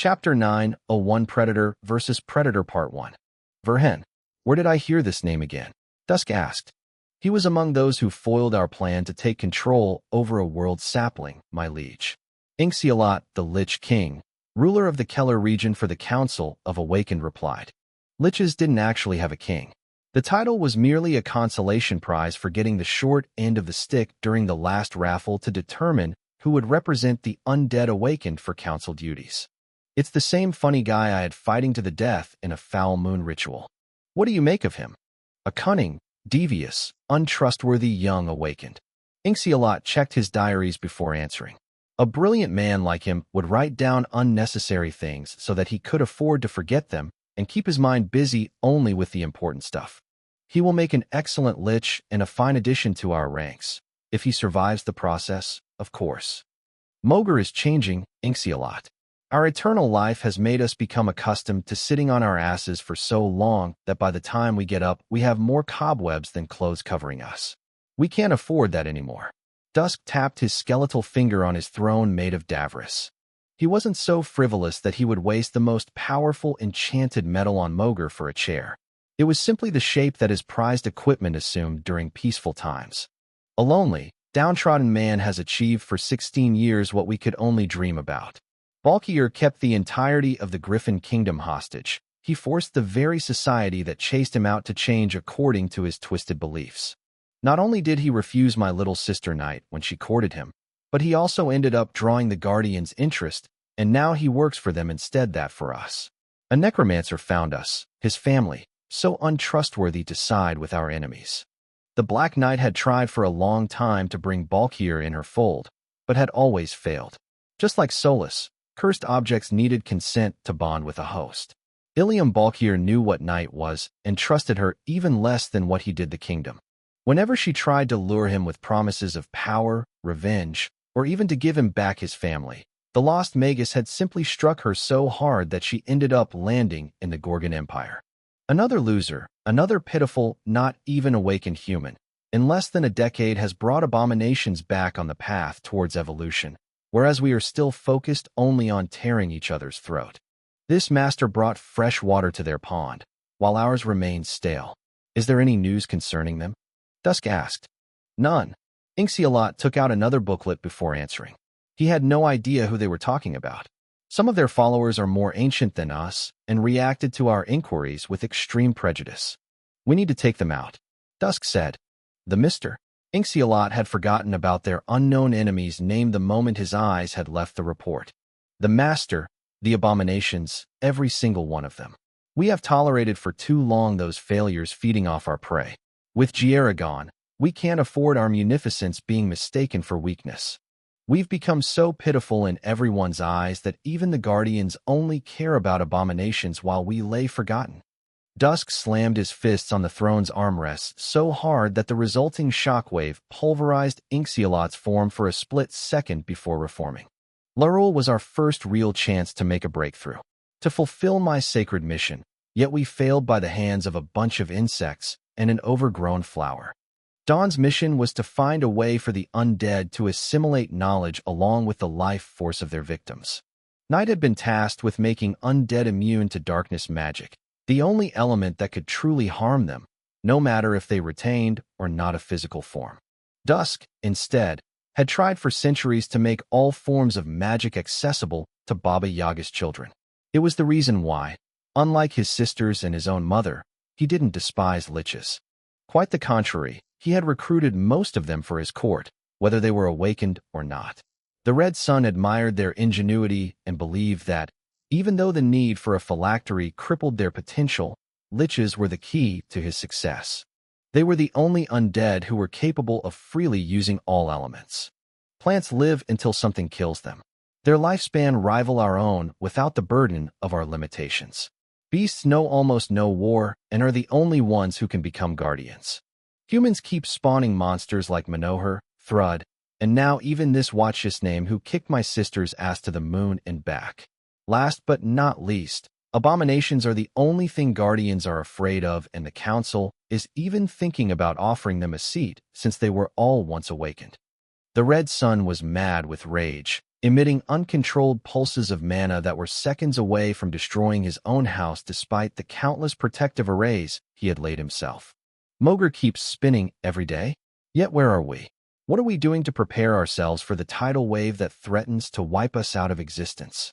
Chapter 901 Predator vs. Predator Part 1. Verhen. Where did I hear this name again? Dusk asked. He was among those who foiled our plan to take control over a world sapling, my liege. Inxialat, the Lich King, ruler of the Keller region for the Council of Awakened, replied. Liches didn't actually have a king. The title was merely a consolation prize for getting the short end of the stick during the last raffle to determine who would represent the undead awakened for council duties. It's the same funny guy I had fighting to the death in a foul moon ritual. What do you make of him? A cunning, devious, untrustworthy young awakened. Inxialat checked his diaries before answering. A brilliant man like him would write down unnecessary things so that he could afford to forget them and keep his mind busy only with the important stuff. He will make an excellent lich and a fine addition to our ranks, if he survives the process, of course. Mogur is changing, Inxialat. Our eternal life has made us become accustomed to sitting on our asses for so long that by the time we get up, we have more cobwebs than clothes covering us. We can't afford that anymore. Dusk tapped his skeletal finger on his throne made of Davris. He wasn't so frivolous that he would waste the most powerful enchanted metal on Mogur for a chair. It was simply the shape that his prized equipment assumed during peaceful times. A lonely, downtrodden man has achieved for 16 years what we could only dream about. Balkier kept the entirety of the Griffin Kingdom hostage. He forced the very society that chased him out to change according to his twisted beliefs. Not only did he refuse my little sister Night when she courted him, but he also ended up drawing the Guardian's interest, and now he works for them instead that for us. A necromancer found us, his family, so untrustworthy to side with our enemies. The Black Knight had tried for a long time to bring Balkier in her fold, but had always failed. Just like Solus, cursed objects needed consent to bond with a host. Ilium Balkier knew what Night was and trusted her even less than what he did the kingdom. Whenever she tried to lure him with promises of power, revenge, or even to give him back his family, the lost Magus had simply struck her so hard that she ended up landing in the Gorgon Empire. Another loser, another pitiful, not even awakened human, in less than a decade has brought abominations back on the path towards evolution, whereas we are still focused only on tearing each other's throat. This master brought fresh water to their pond, while ours remains stale. Is there any news concerning them? Dusk asked. None. Inxialat took out another booklet before answering. He had no idea who they were talking about. Some of their followers are more ancient than us and reacted to our inquiries with extreme prejudice. We need to take them out, Dusk said. The Mr. Inxialat had forgotten about their unknown enemies named the moment his eyes had left the report. The Master, the abominations, every single one of them. We have tolerated for too long those failures feeding off our prey. With Giera gone, we can't afford our munificence being mistaken for weakness. We've become so pitiful in everyone's eyes that even the Guardians only care about abominations while we lay forgotten. Dusk slammed his fists on the throne's armrests so hard that the resulting shockwave pulverized Inxialat's form for a split second before reforming. Lurul was our first real chance to make a breakthrough, to fulfill my sacred mission, yet we failed by the hands of a bunch of insects and an overgrown flower. Dawn's mission was to find a way for the undead to assimilate knowledge along with the life force of their victims. Night had been tasked with making undead immune to darkness magic, the only element that could truly harm them, no matter if they retained or not a physical form. Dusk, instead, had tried for centuries to make all forms of magic accessible to Baba Yaga's children. It was the reason why, unlike his sisters and his own mother, he didn't despise liches. Quite the contrary, he had recruited most of them for his court, whether they were awakened or not. The Red Sun admired their ingenuity and believed that, even though the need for a phylactery crippled their potential, liches were the key to his success. They were the only undead who were capable of freely using all elements. Plants live until something kills them. Their lifespan rival our own without the burden of our limitations. Beasts know almost no war and are the only ones who can become guardians. Humans keep spawning monsters like Manohar, Thrud, and now even this Watchus name who kicked my sister's ass to the moon and back. Last but not least, abominations are the only thing Guardians are afraid of, and the Council is even thinking about offering them a seat since they were all once awakened. The Red Sun was mad with rage. emitting uncontrolled pulses of mana that were seconds away from destroying his own house despite the countless protective arrays he had laid himself. Mogre keeps spinning every day? Yet where are we? What are we doing to prepare ourselves for the tidal wave that threatens to wipe us out of existence?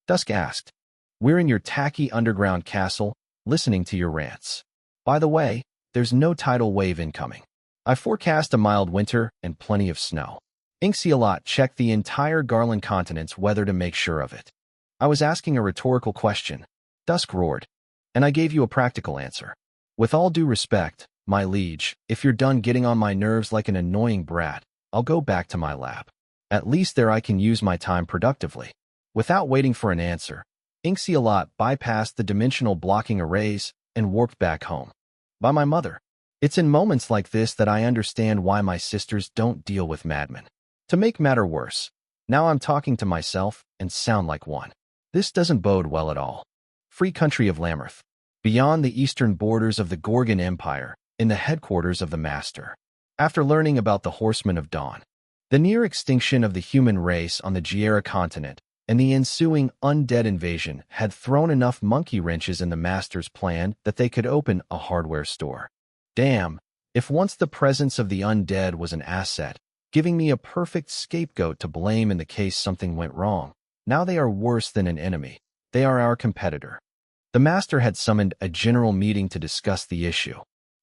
Dusk asked. We're in your tacky underground castle, listening to your rants. By the way, there's no tidal wave incoming. I forecast a mild winter and plenty of snow. Inksealot checked the entire Garland continent's weather to make sure of it. I was asking a rhetorical question, Dusk roared, and I gave you a practical answer. With all due respect, my liege, if you're done getting on my nerves like an annoying brat, I'll go back to my lab. At least there I can use my time productively. Without waiting for an answer, Inksealot bypassed the dimensional blocking arrays and warped back home. By my mother. It's in moments like this that I understand why my sisters don't deal with madmen. To make matter worse, now I'm talking to myself and sound like one. This doesn't bode well at all. Free country of Lamerth. Beyond the eastern borders of the Gorgon Empire, in the headquarters of the Master. After learning about the Horsemen of Dawn, the near extinction of the human race on the Giera continent, and the ensuing undead invasion had thrown enough monkey wrenches in the Master's plan that they could open a hardware store. Damn, if once the presence of the undead was an asset, giving me a perfect scapegoat to blame in the case something went wrong, now they are worse than an enemy. They are our competitor. The Master had summoned a general meeting to discuss the issue.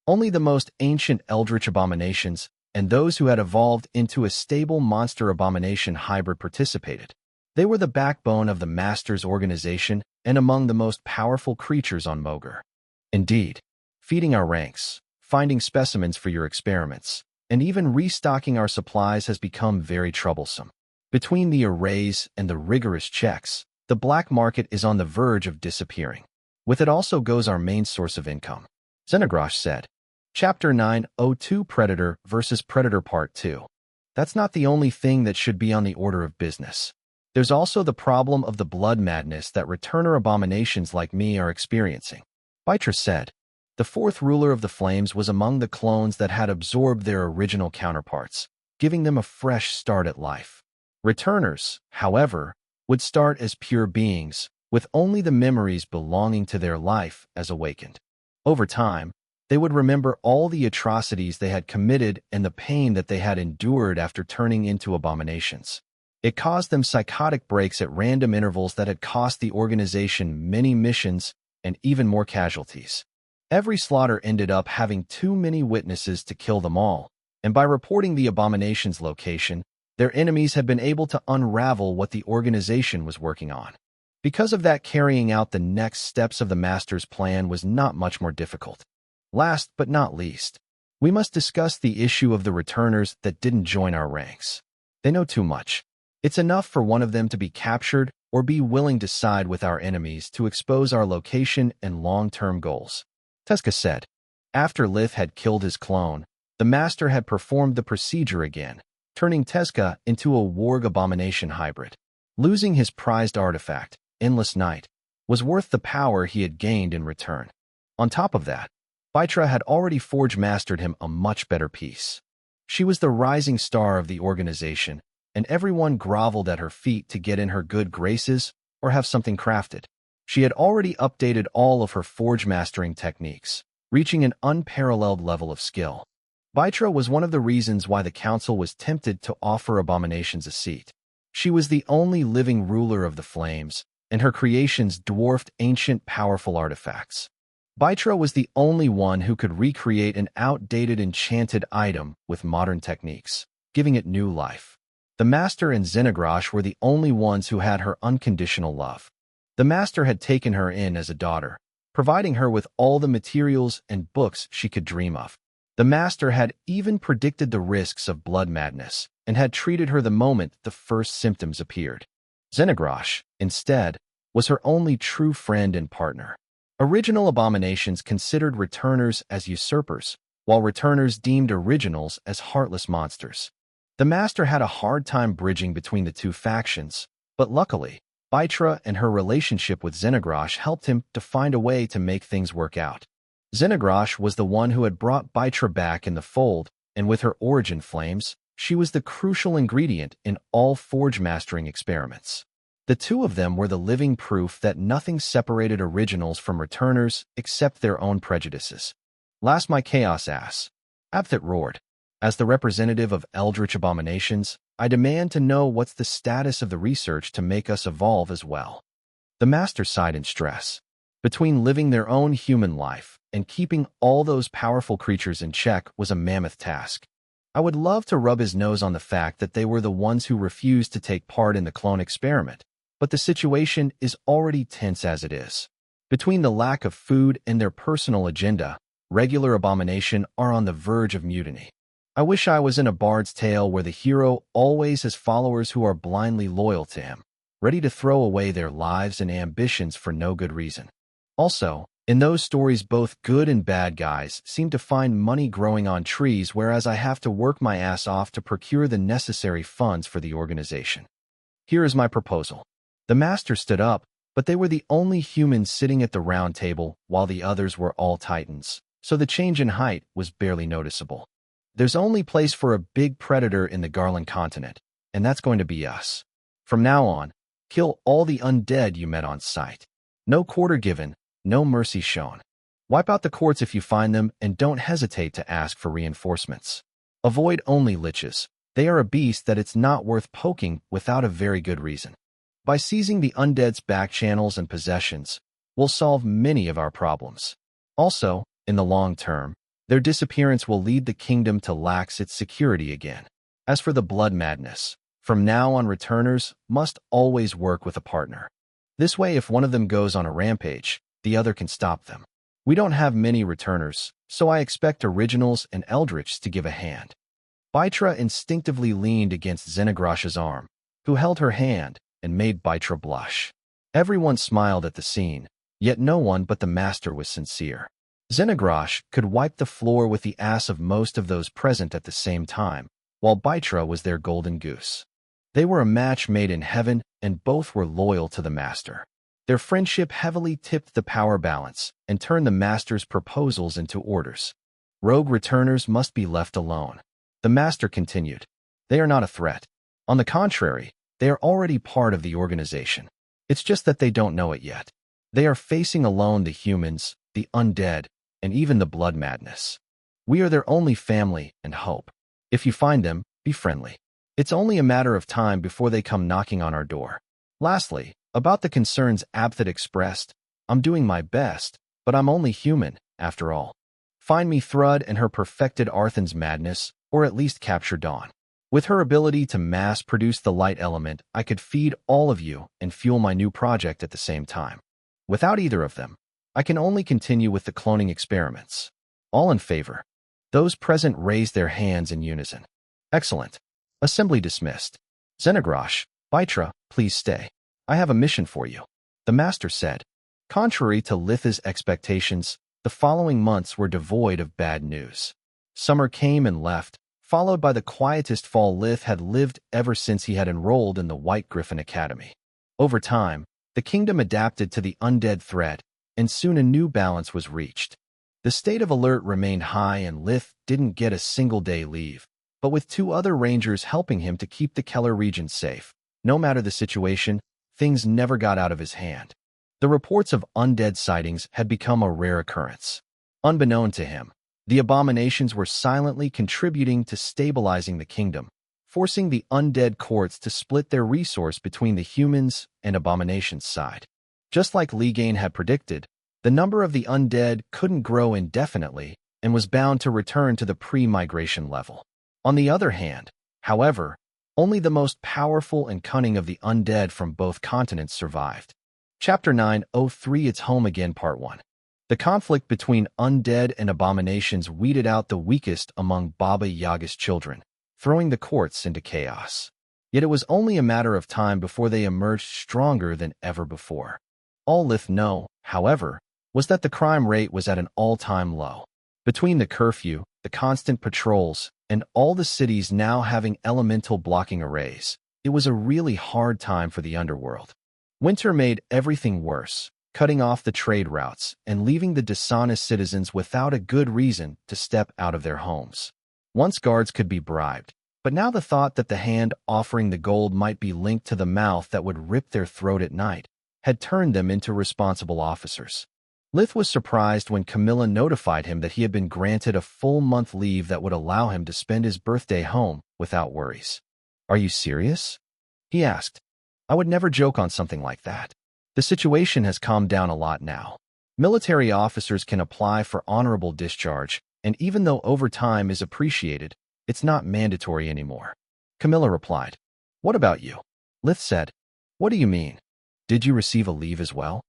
Only the most ancient eldritch abominations and those who had evolved into a stable monster abomination hybrid participated. They were the backbone of the Master's organization and among the most powerful creatures on Mogre. Indeed, feeding our ranks, finding specimens for your experiments, and even restocking our supplies has become very troublesome. Between the arrays and the rigorous checks, the black market is on the verge of disappearing. With it also goes our main source of income. Xenogrosh said. Chapter 902 Predator vs. Predator Part 2. That's not the only thing that should be on the order of business. There's also the problem of the blood madness that returner abominations like me are experiencing. Bytra said. The fourth ruler of the Flames was among the clones that had absorbed their original counterparts, giving them a fresh start at life. Returners, however, would start as pure beings, with only the memories belonging to their life as awakened. Over time, they would remember all the atrocities they had committed and the pain that they had endured after turning into abominations. It caused them psychotic breaks at random intervals that had cost the organization many missions and even more casualties. Every slaughter ended up having too many witnesses to kill them all, and by reporting the abomination's location, their enemies had been able to unravel what the organization was working on. Because of that, carrying out the next steps of the Master's plan was not much more difficult. Last but not least, we must discuss the issue of the returners that didn't join our ranks. They know too much. It's enough for one of them to be captured or be willing to side with our enemies to expose our location and long-term goals. Teska said. After Lith had killed his clone, the Master had performed the procedure again, turning Teska into a warg abomination hybrid. Losing his prized artifact, Endless Night, was worth the power he had gained in return. On top of that, Bytra had already forge-mastered him a much better piece. She was the rising star of the organization, and everyone groveled at her feet to get in her good graces or have something crafted. She had already updated all of her forge-mastering techniques, reaching an unparalleled level of skill. Bytra was one of the reasons why the council was tempted to offer abominations a seat. She was the only living ruler of the Flames, and her creations dwarfed ancient powerful artifacts. Bytra was the only one who could recreate an outdated enchanted item with modern techniques, giving it new life. The Master and Xenogrosh were the only ones who had her unconditional love. The Master had taken her in as a daughter, providing her with all the materials and books she could dream of. The Master had even predicted the risks of blood madness and had treated her the moment the first symptoms appeared. Xenogrosh, instead, was her only true friend and partner. Original abominations considered returners as usurpers, while returners deemed originals as heartless monsters. The Master had a hard time bridging between the two factions, but luckily, Bytra and her relationship with Xenogrosh helped him to find a way to make things work out. Xenogrosh was the one who had brought Bytra back in the fold, and with her origin flames, She was the crucial ingredient in all forge mastering experiments. The two of them were the living proof that nothing separated originals from returners except their own prejudices. "Last my chaos ass," Abthet roared. "As the representative of eldritch abominations, I demand to know what's the status of the research to make us evolve as well." The master sighed in stress. Between living their own human life and keeping all those powerful creatures in check was a mammoth task. I would love to rub his nose on the fact that they were the ones who refused to take part in the clone experiment, but the situation is already tense as it is. Between the lack of food and their personal agenda, regular abomination are on the verge of mutiny. I wish I was in a bard's tale where the hero always has followers who are blindly loyal to him, ready to throw away their lives and ambitions for no good reason. Also, in those stories both good and bad guys seem to find money growing on trees, whereas I have to work my ass off to procure the necessary funds for the organization. Here is my proposal. The master stood up, but they were the only humans sitting at the round table while the others were all titans, so the change in height was barely noticeable. "There's only place for a big predator in the Garland continent, and that's going to be us. From now on, kill all the undead you met on sight. No quarter given, no mercy shown. Wipe out the courts if you find them, and don't hesitate to ask for reinforcements. Avoid only liches. They are a beast that it's not worth poking without a very good reason. By seizing the undead's back channels and possessions, we'll solve many of our problems. Also, in the long term, their disappearance will lead the kingdom to lax its security again. As for the blood madness, from now on returners must always work with a partner. This way, if one of them goes on a rampage, the other can stop them. We don't have many returners, so I expect originals and eldritchs to give a hand." Baitra instinctively leaned against Xenogrosh's arm, who held her hand and made Baitra blush. Everyone smiled at the scene, yet no one but the master was sincere. Xenogrosh could wipe the floor with the ass of most of those present at the same time, while Baitra was their golden goose. They were a match made in heaven, and both were loyal to the master. Their friendship heavily tipped the power balance and turned the master's proposals into orders. "Rogue returners must be left alone," the master continued. "They are not a threat. On the contrary, they are already part of the organization. It's just that they don't know it yet. They are facing alone the humans, the undead, and even the blood madness. We are their only family and hope. If you find them, be friendly. It's only a matter of time before they come knocking on our door." Lastly, about the concerns Abthet expressed, "I'm doing my best, but I'm only human, after all. Find me Thrud and her perfected Arthan's madness, or at least capture Dawn. With her ability to mass-produce the light element, I could feed all of you and fuel my new project at the same time. Without either of them, I can only continue with the cloning experiments." All in favor. Those present raised their hands in unison. "Excellent. Assembly dismissed. Xenogrosh, Baitra, please stay. I have a mission for you," the master said. Contrary to Litha's expectations, the following months were devoid of bad news. Summer came and left, followed by the quietest fall Lith had lived ever since he had enrolled in the White Griffin Academy. Over time, the kingdom adapted to the undead threat, and soon a new balance was reached. The state of alert remained high, and Lith didn't get a single day leave, but with two other rangers helping him to keep the Keller region safe. No matter the situation, things never got out of his hand. The reports of undead sightings had become a rare occurrence. Unbeknown to him, the abominations were silently contributing to stabilizing the kingdom, forcing the undead courts to split their resource between the humans and abominations' side. Just like Ligane had predicted, the number of the undead couldn't grow indefinitely and was bound to return to the pre-migration level. On the other hand, however, only the most powerful and cunning of the undead from both continents survived. Chapter 903 It's Home Again Part 1. The conflict between undead and abominations weeded out the weakest among Baba Yaga's children, throwing the courts into chaos. Yet it was only a matter of time before they emerged stronger than ever before. All Lith knew, however, was that the crime rate was at an all-time low. Between the curfew, the constant patrols, and all the cities now having elemental blocking arrays, it was a really hard time for the underworld. Winter made everything worse, cutting off the trade routes and leaving the dishonest citizens without a good reason to step out of their homes. Once guards could be bribed, But now the thought that the hand offering the gold might be linked to the mouth that would rip their throat at night had turned them into responsible officers. Lith was surprised when Camilla notified him that he had been granted a full month leave that would allow him to spend his birthday home without worries. "Are you serious?" he asked. "I would never joke on something like that. The situation has calmed down a lot now. Military officers can apply for honorable discharge, and even though overtime is appreciated, it's not mandatory anymore." Camilla replied. "What about you?" Lith said. "What do you mean? Did you receive a leave as well?"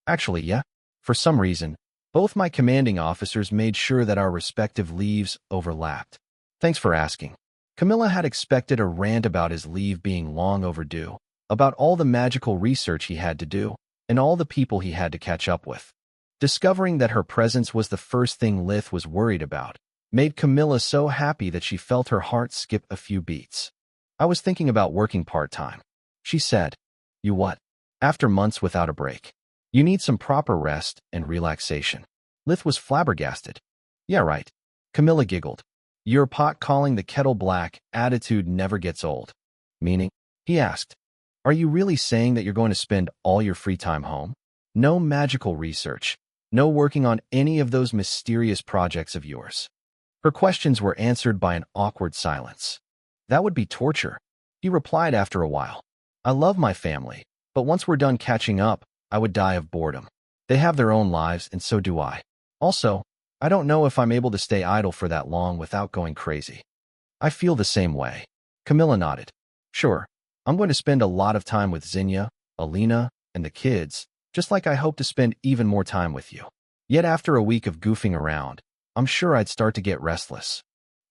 "Actually, yeah. For some reason, both my commanding officers made sure that our respective leaves overlapped." "Thanks for asking." Camilla had expected a rant about his leave being long overdue, about all the magical research he had to do, and all the people he had to catch up with. Discovering that her presence was the first thing Lith was worried about made Camilla so happy that she felt her heart skip a few beats. "I was thinking about working part-time," she said. "You what?" "After months without a break. You need some proper rest and relaxation." Lith was flabbergasted. "Yeah, right." Camilla giggled. "Your pot calling the kettle black attitude never gets old." "Meaning?" he asked. "Are you really saying that you're going to spend all your free time home? No magical research, no working on any of those mysterious projects of yours?" Her questions were answered by an awkward silence. "That would be torture," he replied after a while. "I love my family, but once we're done catching up, I would die of boredom. They have their own lives, and so do I. Also, I don't know if I'm able to stay idle for that long without going crazy." "I feel the same way." Camilla nodded. "Sure, I'm going to spend a lot of time with Zinnia, Alina, and the kids, just like I hope to spend even more time with you. Yet after a week of goofing around, I'm sure I'd start to get restless.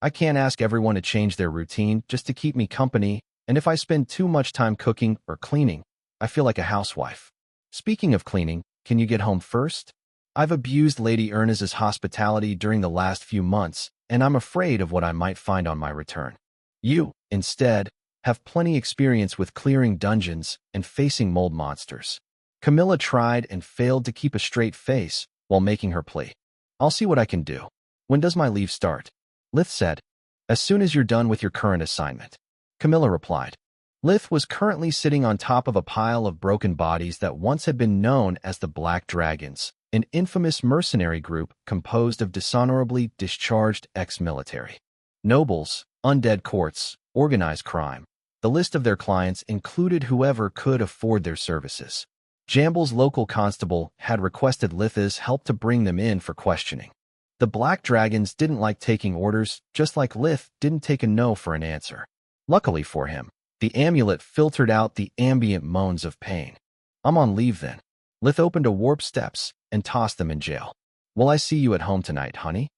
I can't ask everyone to change their routine just to keep me company, and if I spend too much time cooking or cleaning, I feel like a housewife." "Speaking of cleaning, can you get home first? I've abused Lady Ernest's hospitality during the last few months, and I'm afraid of what I might find on my return. You, instead, have plenty experience with clearing dungeons and facing mold monsters." Camilla tried and failed to keep a straight face while making her plea. "I'll see what I can do." "When does my leave start?" Lith said. "As soon as you're done with your current assignment." Camilla replied. Lith was currently sitting on top of a pile of broken bodies that once had been known as the Black Dragons, an infamous mercenary group composed of dishonorably discharged ex-military. Nobles, undead courts, organized crime. The list of their clients included whoever could afford their services. Jamble's local constable had requested Lith's help to bring them in for questioning. The Black Dragons didn't like taking orders, just like Lith didn't take a no for an answer. Luckily for him, the amulet filtered out the ambient moans of pain. "I'm on leave then." Lith opened a warp steps and tossed them in jail. "Will I see you at home tonight, honey?"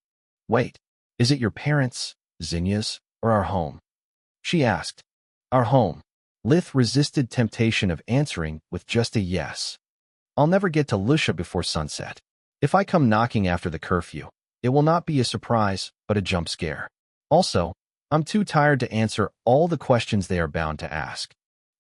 "Wait, is it your parents', Zinnia's, or our home?" she asked. "Our home." Lith resisted temptation of answering with just a yes. "I'll never get to Lucia before sunset. If I come knocking after the curfew, it will not be a surprise, but a jump scare. Also, I'm too tired to answer all the questions they are bound to ask."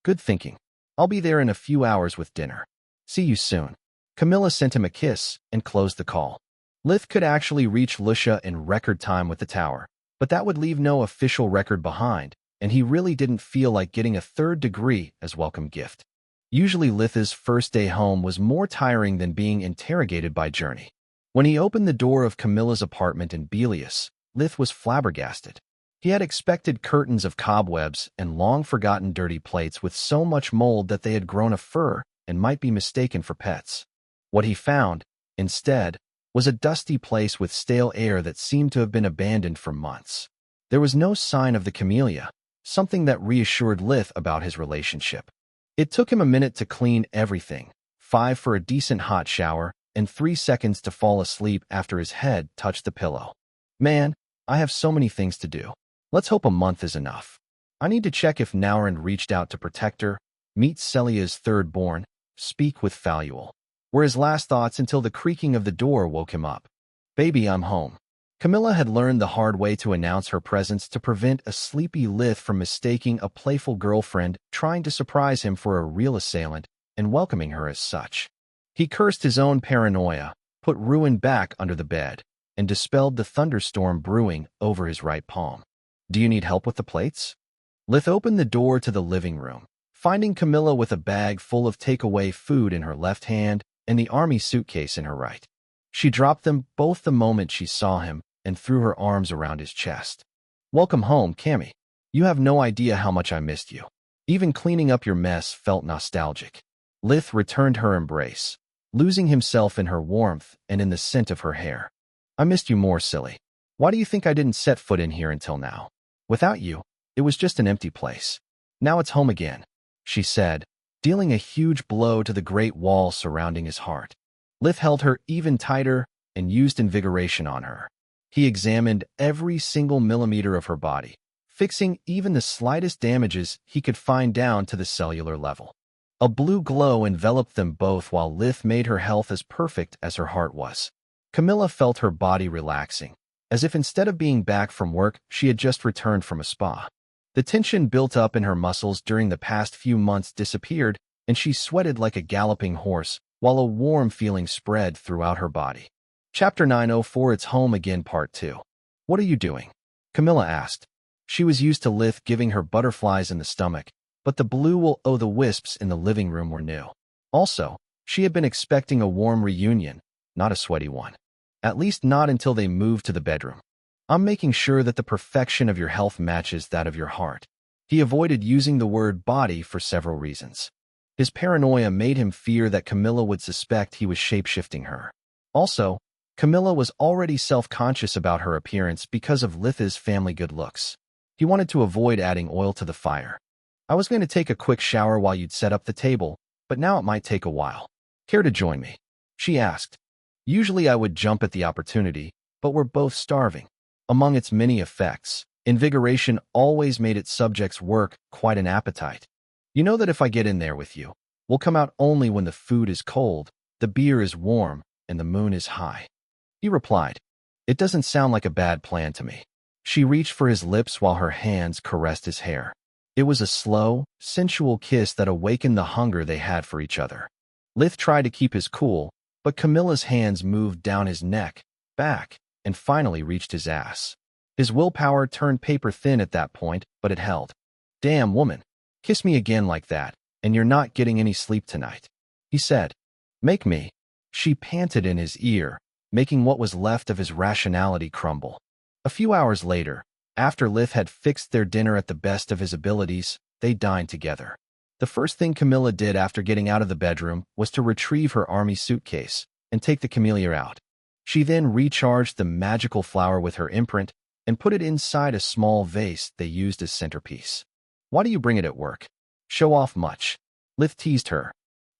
"Good thinking. I'll be there in a few hours with dinner. See you soon." Camilla sent him a kiss and closed the call. Lith could actually reach Lucia in record time with the tower, but that would leave no official record behind, and he really didn't feel like getting a third degree as welcome gift. Usually Lith's first day home was more tiring than being interrogated by Journey. When he opened the door of Camilla's apartment in Belius, Lith was flabbergasted. He had expected curtains of cobwebs and long-forgotten dirty plates with so much mold that they had grown a fur and might be mistaken for pets. What he found, instead, was a dusty place with stale air that seemed to have been abandoned for months. There was no sign of the camellia, something that reassured Lith about his relationship. It took him a minute to clean everything, 5 for a decent hot shower, and 3 seconds to fall asleep after his head touched the pillow. "Man, I have so many things to do. Let's hope a month is enough. I need to check if Naurin reached out to protect her, meet Celia's third-born, speak with Faluel," were his last thoughts until the creaking of the door woke him up. "Baby, I'm home." Camilla had learned the hard way to announce her presence to prevent a sleepy Lith from mistaking a playful girlfriend trying to surprise him for a real assailant and welcoming her as such. He cursed his own paranoia, put Ruin back under the bed, and dispelled the thunderstorm brewing over his right palm. Do you need help with the plates? Lith opened the door to the living room, finding Camilla with a bag full of takeaway food in her left hand and the army suitcase in her right. She dropped them both the moment she saw him and threw her arms around his chest. Welcome home, Cammy. You have no idea how much I missed you. Even cleaning up your mess felt nostalgic. Lith returned her embrace, losing himself in her warmth and in the scent of her hair. I missed you more, silly. Why do you think I didn't set foot in here until now? Without you, it was just an empty place. Now it's home again, she said, dealing a huge blow to the great wall surrounding his heart. Lith held her even tighter and used invigoration on her. He examined every single millimeter of her body, fixing even the slightest damages he could find down to the cellular level. A blue glow enveloped them both while Lith made her health as perfect as her heart was. Camilla felt her body relaxing, as if instead of being back from work, she had just returned from a spa. The tension built up in her muscles during the past few months disappeared, and she sweated like a galloping horse, while a warm feeling spread throughout her body. Chapter 904 It's Home Again Part 2. What are you doing? Camilla asked. She was used to Lith giving her butterflies in the stomach, but the blue will-o'-the-wisps in the living room were new. Also, she had been expecting a warm reunion, not a sweaty one. At least not until they moved to the bedroom. I'm making sure that the perfection of your health matches that of your heart. He avoided using the word body for several reasons. His paranoia made him fear that Camilla would suspect he was shape-shifting her. Also, Camilla was already self-conscious about her appearance because of Lith's family good looks. He wanted to avoid adding oil to the fire. I was going to take a quick shower while you'd set up the table, but now it might take a while. Care to join me? She asked. Usually I would jump at the opportunity, but we're both starving. Among its many effects, invigoration always made its subjects work quite an appetite. You know that if I get in there with you, we'll come out only when the food is cold, the beer is warm, and the moon is high. He replied, It doesn't sound like a bad plan to me. She reached for his lips while her hands caressed his hair. It was a slow, sensual kiss that awakened the hunger they had for each other. Lith tried to keep his cool, but Camilla's hands moved down his neck, back, and finally reached his ass. His willpower turned paper thin at that point, but it held. Damn, woman. Kiss me again like that, and you're not getting any sleep tonight, he said. Make me. She panted in his ear, making what was left of his rationality crumble. A few hours later, after Lith had fixed their dinner at the best of his abilities, they dined together. The first thing Camilla did after getting out of the bedroom was to retrieve her army suitcase and take the camellia out. She then recharged the magical flower with her imprint and put it inside a small vase they used as centerpiece. Why do you bring it at work? Show off much? Lith teased her.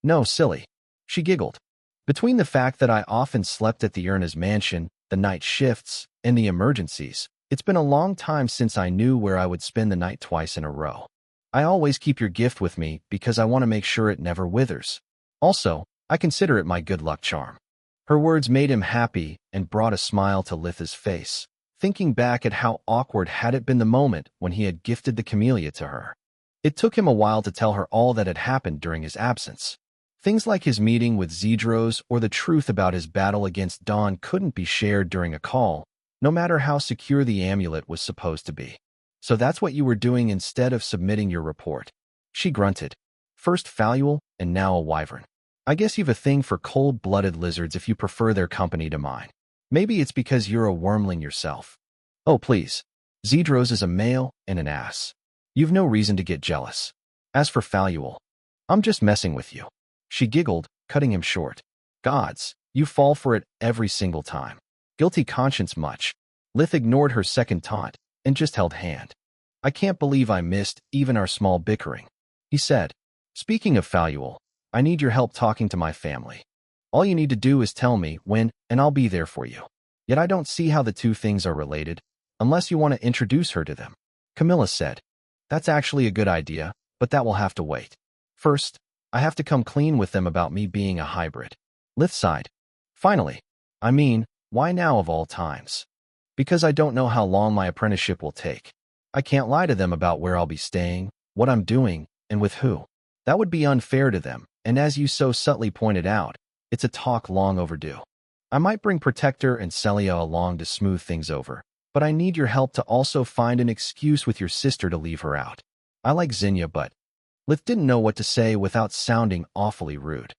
No, silly. She giggled. Between the fact that I often slept at the Erna's mansion, the night shifts, and the emergencies, it's been a long time since I knew where I would spend the night twice in a row. I always keep your gift with me because I want to make sure it never withers. Also, I consider it my good luck charm. Her words made him happy and brought a smile to Lith's face, thinking back at how awkward had it been the moment when he had gifted the camellia to her. It took him a while to tell her all that had happened during his absence. Things like his meeting with Zedros or the truth about his battle against Dawn couldn't be shared during a call, no matter how secure the amulet was supposed to be. So that's what you were doing instead of submitting your report. She grunted. First Faluel, and now a wyvern. I guess you've a thing for cold-blooded lizards if you prefer their company to mine. Maybe it's because you're a wormling yourself. Oh, please. Zedros is a male and an ass. You've no reason to get jealous. As for Faluel, I'm just messing with you. She giggled, cutting him short. Gods, you fall for it every single time. Guilty conscience much. Lith ignored her second taunt and just held hand. I can't believe I missed even our small bickering, he said. Speaking of Faluel, I need your help talking to my family. All you need to do is tell me when, and I'll be there for you. Yet I don't see how the two things are related, unless you want to introduce her to them. Camilla said. That's actually a good idea, but that will have to wait. First, I have to come clean with them about me being a hybrid. Lith sighed. Finally. I mean, why now of all times? Because I don't know how long my apprenticeship will take. I can't lie to them about where I'll be staying, what I'm doing, and with who. That would be unfair to them, and as you so subtly pointed out, it's a talk long overdue. I might bring Protector and Celia along to smooth things over, but I need your help to also find an excuse with your sister to leave her out. I like Zinnia, but Lith didn't know what to say without sounding awfully rude.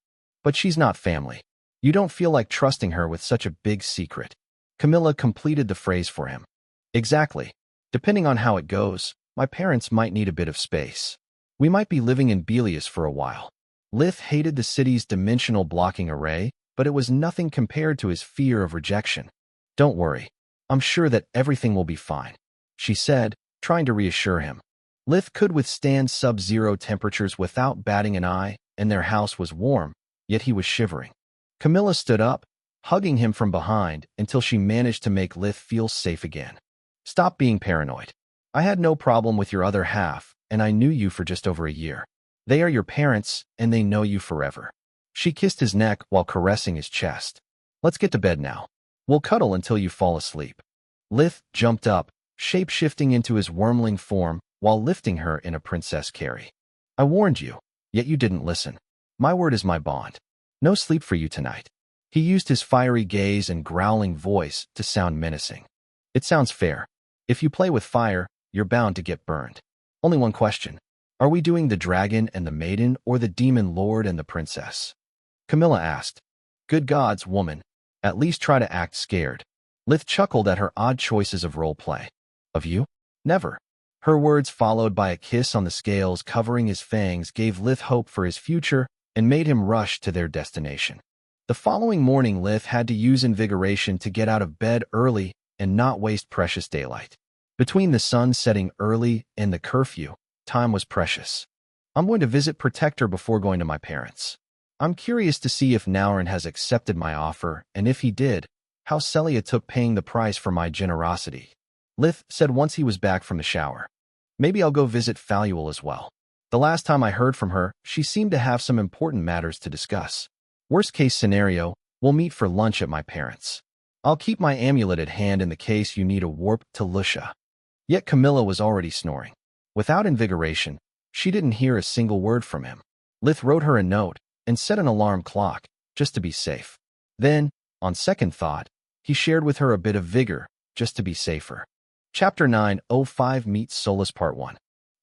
But she's not family. You don't feel like trusting her with such a big secret. Camilla completed the phrase for him. Exactly. Depending on how it goes, my parents might need a bit of space. We might be living in Belius for a while. Lith hated the city's dimensional blocking array, but it was nothing compared to his fear of rejection. Don't worry. I'm sure that everything will be fine, she said, trying to reassure him. Lith could withstand sub-zero temperatures without batting an eye, and their house was warm, yet he was shivering. Camilla stood up, hugging him from behind until she managed to make Lith feel safe again. Stop being paranoid. I had no problem with your other half, and I knew you for just over a year. They are your parents, and they know you forever. She kissed his neck while caressing his chest. Let's get to bed now. We'll cuddle until you fall asleep. Lith jumped up, shape-shifting into his wormling form while lifting her in a princess carry. I warned you, yet you didn't listen. My word is my bond. No sleep for you tonight. He used his fiery gaze and growling voice to sound menacing. It sounds fair. If you play with fire, you're bound to get burned. Only one question. Are we doing the dragon and the maiden or the demon lord and the princess? Camilla asked. Good gods, woman. At least try to act scared. Lith chuckled at her odd choices of role play. Of you? Never. Her words, followed by a kiss on the scales covering his fangs, gave Lith hope for his future and made him rush to their destination. The following morning, Lith had to use invigoration to get out of bed early and not waste precious daylight. Between the sun setting early and the curfew, time was precious. I'm going to visit Protector before going to my parents. I'm curious to see if Naurin has accepted my offer, and if he did, how Celia took paying the price for my generosity. Lith said once he was back from the shower. Maybe I'll go visit Faluel as well. The last time I heard from her, she seemed to have some important matters to discuss. Worst case scenario, we'll meet for lunch at my parents'. I'll keep my amulet at hand in the case you need a warp to Lucia. Yet Camilla was already snoring. Without invigoration, she didn't hear a single word from him. Lith wrote her a note and set an alarm clock, just to be safe. Then, on second thought, he shared with her a bit of vigor, just to be safer. Chapter 905 Meets Solus Part 1.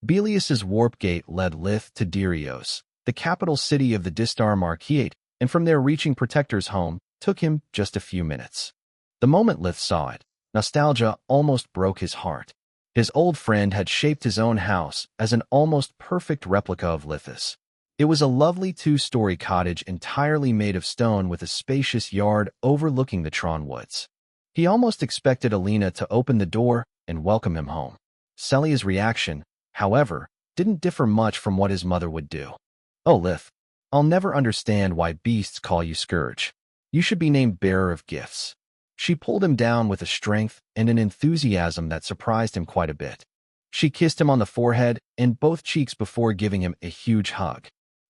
Belius's warp gate led Lith to Dirios, the capital city of the Distar Marquiate, and from there reaching Protector's home took him just a few minutes. The moment Lith saw it, nostalgia almost broke his heart. His old friend had shaped his own house as an almost perfect replica of Lith's. It was a lovely two-story cottage entirely made of stone with a spacious yard overlooking the Tron Woods. He almost expected Alina to open the door and welcome him home. Celia's reaction, however, didn't differ much from what his mother would do. Oh, Lith, I'll never understand why beasts call you Scourge. You should be named Bearer of Gifts. She pulled him down with a strength and an enthusiasm that surprised him quite a bit. She kissed him on the forehead and both cheeks before giving him a huge hug.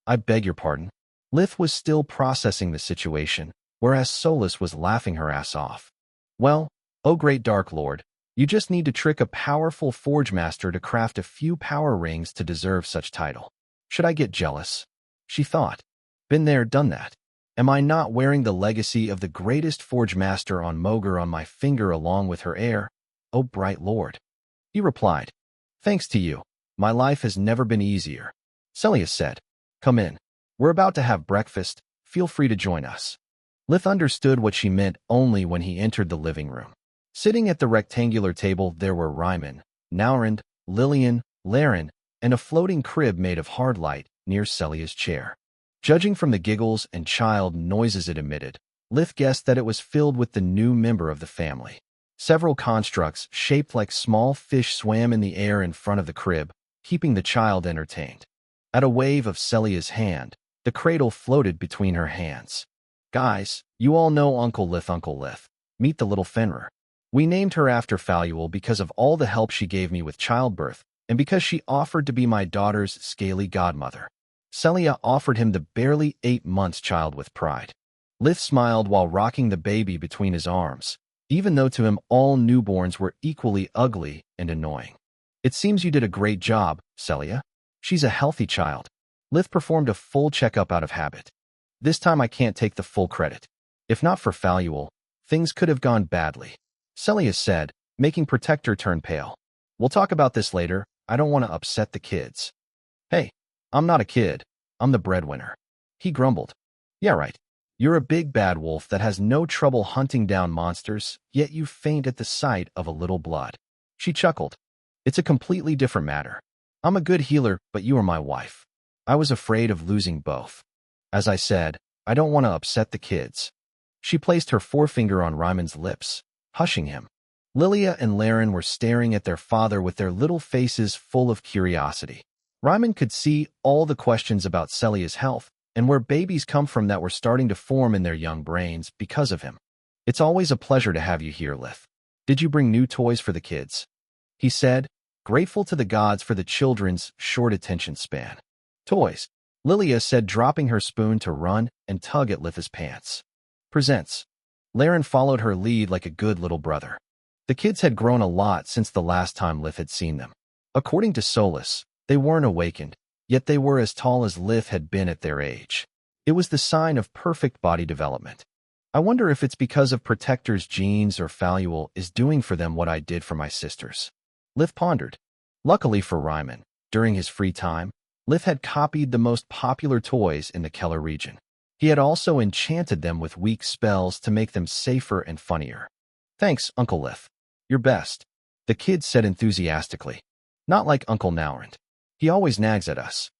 I beg your pardon. Lith was still processing the situation, whereas Solus was laughing her ass off. Well, oh great Dark Lord, you just need to trick a powerful forge master to craft a few power rings to deserve such title. Should I get jealous? She thought. Been there, done that. Am I not wearing the legacy of the greatest forge master on Mogar on my finger along with her heir? Oh bright Lord. He replied. Thanks to you, my life has never been easier. Celia said. Come in. We're about to have breakfast. Feel free to join us. Lith understood what she meant only when he entered the living room. Sitting at the rectangular table there were Ryman, Naurand, Lillian, Laren, and a floating crib made of hard light near Celia's chair. Judging from the giggles and child noises it emitted, Lith guessed that it was filled with the new member of the family. Several constructs shaped like small fish swam in the air in front of the crib, keeping the child entertained. At a wave of Celia's hand, the cradle floated between her hands. Guys, you all know Uncle Lith. Meet the little Fenrir. We named her after Faluel because of all the help she gave me with childbirth, and because she offered to be my daughter's scaly godmother. Celia offered him the barely 8 months child with pride. Lith smiled while rocking the baby between his arms, even though to him all newborns were equally ugly and annoying. It seems you did a great job, Celia. She's a healthy child. Lith performed a full checkup out of habit. This time I can't take the full credit. If not for Faluel, things could have gone badly. Celia said, making Protector turn pale. We'll talk about this later. I don't want to upset the kids. Hey, I'm not a kid. I'm the breadwinner. He grumbled. Yeah, right. You're a big bad wolf that has no trouble hunting down monsters, yet you faint at the sight of a little blood. She chuckled. It's a completely different matter. I'm a good healer, but you are my wife. I was afraid of losing both. As I said, I don't want to upset the kids. She placed her forefinger on Ryman's lips, hushing him. Lilia and Laren were staring at their father with their little faces full of curiosity. Ryman could see all the questions about Celia's health and where babies come from that were starting to form in their young brains because of him. It's always a pleasure to have you here, Lith. Did you bring new toys for the kids? He said, grateful to the gods for the children's short attention span. Toys, Lilia said, dropping her spoon to run and tug at Lith's pants. Presents. Laren followed her lead like a good little brother. The kids had grown a lot since the last time Lith had seen them. According to Solus, they weren't awakened, yet they were as tall as Lith had been at their age. It was the sign of perfect body development. I wonder if it's because of Protector's genes or Faluel is doing for them what I did for my sisters. Lith pondered. Luckily for Ryman, during his free time, Lith had copied the most popular toys in the Keller region. He had also enchanted them with weak spells to make them safer and funnier. Thanks, Uncle Lith. You're best, the kid said enthusiastically. Not like Uncle Nowrand. He always nags at us.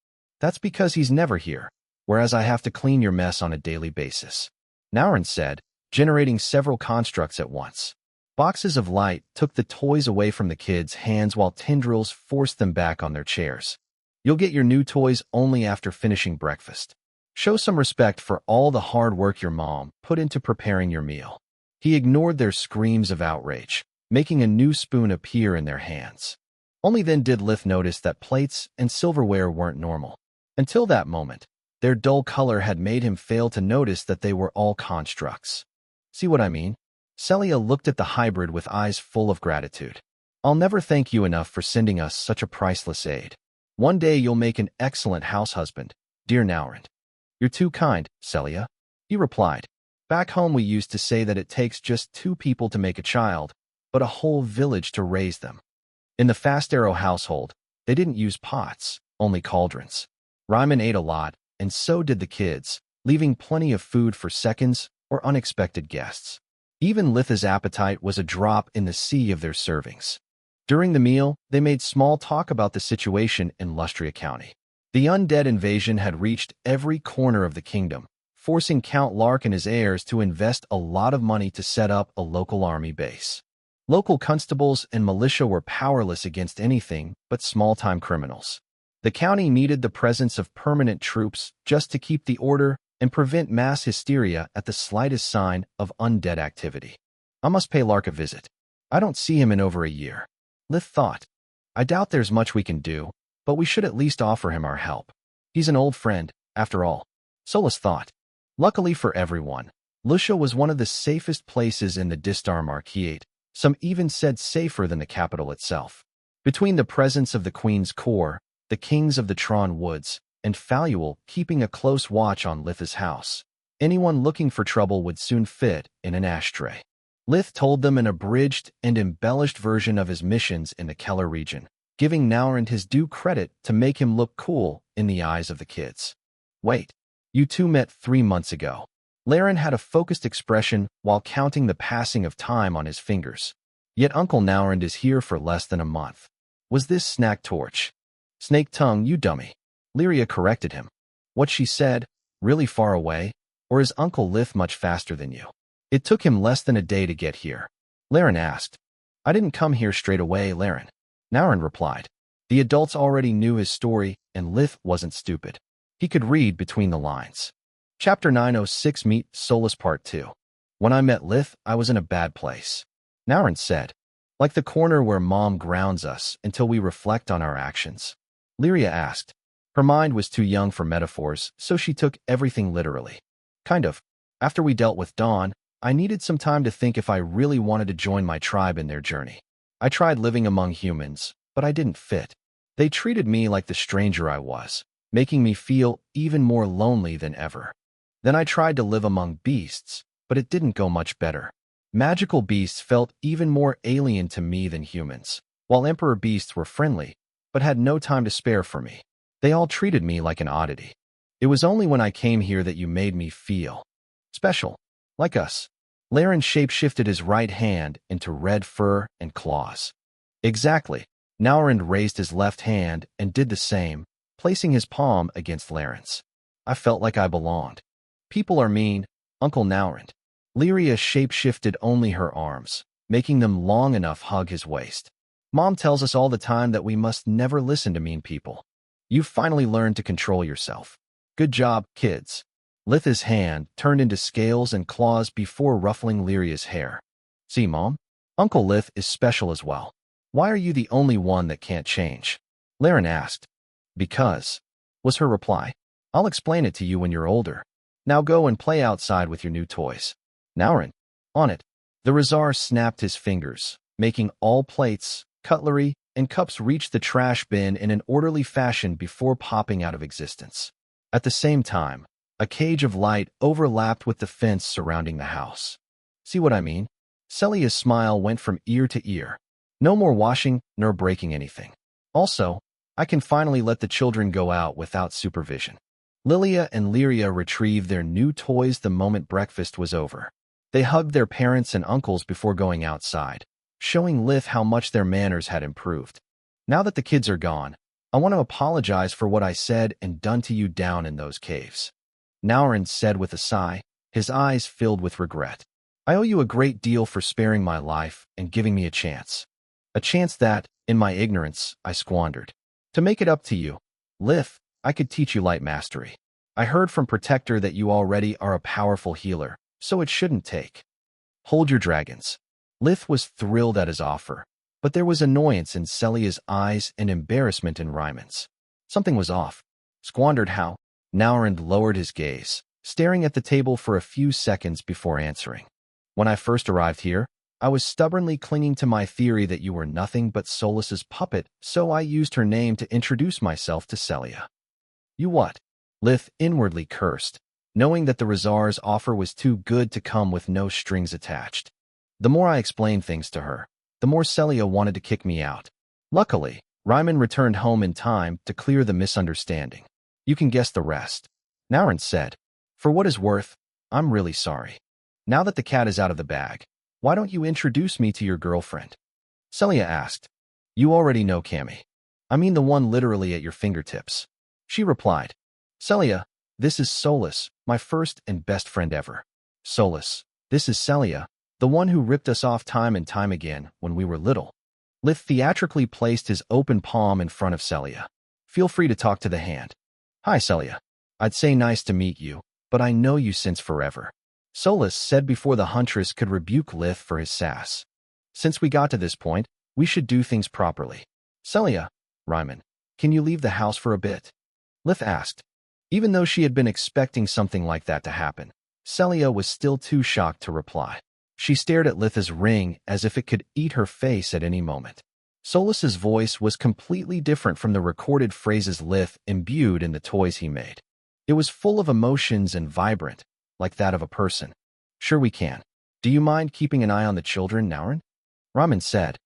That's because he's never here, whereas I have to clean your mess on a daily basis. Nowrand said, generating several constructs at once. Boxes of light took the toys away from the kids' hands while tendrils forced them back on their chairs. You'll get your new toys only after finishing breakfast. Show some respect for all the hard work your mom put into preparing your meal. He ignored their screams of outrage, making a new spoon appear in their hands. Only then did Lith notice that plates and silverware weren't normal. Until that moment, their dull color had made him fail to notice that they were all constructs. See what I mean? Celia looked at the hybrid with eyes full of gratitude. I'll never thank you enough for sending us such a priceless aid. One day you'll make an excellent house husband, dear Nowrand. You're too kind, Celia. He replied. Back home we used to say that it takes just 2 people to make a child, but a whole village to raise them. In the Fast Arrow household, they didn't use pots, only cauldrons. Ryman ate a lot, and so did the kids, leaving plenty of food for seconds or unexpected guests. Even Litha's appetite was a drop in the sea of their servings. During the meal, they made small talk about the situation in Lustria County. The undead invasion had reached every corner of the kingdom, forcing Count Lark and his heirs to invest a lot of money to set up a local army base. Local constables and militia were powerless against anything but small-time criminals. The county needed the presence of permanent troops just to keep the order and prevent mass hysteria at the slightest sign of undead activity. I must pay Lark a visit. I don't see him in over a year. Lith thought. I doubt there's much we can do, but we should at least offer him our help. He's an old friend, after all. Solus thought. Luckily for everyone, Lucia was one of the safest places in the Distar Marquise. Some even said safer than the capital itself. Between the presence of the Queen's Corps, the kings of the Tron Woods, and Faluel keeping a close watch on Litha's house, anyone looking for trouble would soon fit in an ashtray. Lith told them an abridged and embellished version of his missions in the Keller region, giving Nowrand his due credit to make him look cool in the eyes of the kids. Wait, you two met 3 months ago. Laren had a focused expression while counting the passing of time on his fingers. Yet Uncle Nowrand is here for less than a month. Was this Snack Torch? Snake Tongue, you dummy. Lyria corrected him. What she said, really far away? Or is Uncle Lith much faster than you? It took him less than a day to get here. Laren asked. I didn't come here straight away, Laren. Nowrand replied. The adults already knew his story, and Lith wasn't stupid. He could read between the lines. Chapter 906 Meet Solus Part 2. When I met Lith, I was in a bad place. Nowrand said. Like the corner where Mom grounds us until we reflect on our actions. Lyria asked. Her mind was too young for metaphors, so she took everything literally. Kind of. After we dealt with Dawn, I needed some time to think if I really wanted to join my tribe in their journey. I tried living among humans, but I didn't fit. They treated me like the stranger I was, making me feel even more lonely than ever. Then I tried to live among beasts, but it didn't go much better. Magical beasts felt even more alien to me than humans, while emperor beasts were friendly, but had no time to spare for me. They all treated me like an oddity. It was only when I came here that you made me feel special, like us. Laren shapeshifted his right hand into red fur and claws. Exactly. Naurand raised his left hand and did the same, placing his palm against Laren's. I felt like I belonged. People are mean, Uncle Naurand. Lyria shapeshifted only her arms, making them long enough hug his waist. Mom tells us all the time that we must never listen to mean people. You've finally learned to control yourself. Good job, kids. Litha's hand turned into scales and claws before ruffling Lyria's hair. See, Mom? Uncle Lith is special as well. Why are you the only one that can't change? Laren asked. Because, was her reply. I'll explain it to you when you're older. Now go and play outside with your new toys. Naurand, on it. The Razar snapped his fingers, making all plates, cutlery, and cups reach the trash bin in an orderly fashion before popping out of existence. At the same time, a cage of light overlapped with the fence surrounding the house. See what I mean? Celia's smile went from ear to ear. No more washing nor breaking anything. Also, I can finally let the children go out without supervision. Lilia and Lyria retrieved their new toys the moment breakfast was over. They hugged their parents and uncles before going outside, showing Lith how much their manners had improved. Now that the kids are gone, I want to apologize for what I said and done to you down in those caves. Naurand said with a sigh, his eyes filled with regret. I owe you a great deal for sparing my life and giving me a chance. A chance that, in my ignorance, I squandered. To make it up to you, Lith, I could teach you light mastery. I heard from Protector that you already are a powerful healer, so it shouldn't take. Hold your dragons. Lith was thrilled at his offer, but there was annoyance in Celia's eyes and embarrassment in Ryman's. Something was off. Squandered how? Naurand lowered his gaze, staring at the table for a few seconds before answering. When I first arrived here, I was stubbornly clinging to my theory that you were nothing but Solas's puppet, so I used her name to introduce myself to Celia. You what? Lith inwardly cursed, knowing that the Razar's offer was too good to come with no strings attached. The more I explained things to her, the more Celia wanted to kick me out. Luckily, Ryman returned home in time to clear the misunderstanding. You can guess the rest. Naurand said. For what is worth, I'm really sorry. Now that the cat is out of the bag, why don't you introduce me to your girlfriend? Celia asked. You already know Cammy. I mean the one literally at your fingertips. She replied. Celia, this is Solas, my first and best friend ever. Solas, this is Celia, the one who ripped us off time and time again when we were little. Lith theatrically placed his open palm in front of Celia. Feel free to talk to the hand. Hi, Celia. I'd say nice to meet you, but I know you since forever. Solas said before the huntress could rebuke Lith for his sass. Since we got to this point, we should do things properly. Celia, Ryman, can you leave the house for a bit? Lith asked. Even though she had been expecting something like that to happen, Celia was still too shocked to reply. She stared at Litha's ring as if it could eat her face at any moment. Solas's voice was completely different from the recorded phrases Lith imbued in the toys he made. It was full of emotions and vibrant, like that of a person. Sure we can. Do you mind keeping an eye on the children, Naurand? Raman said.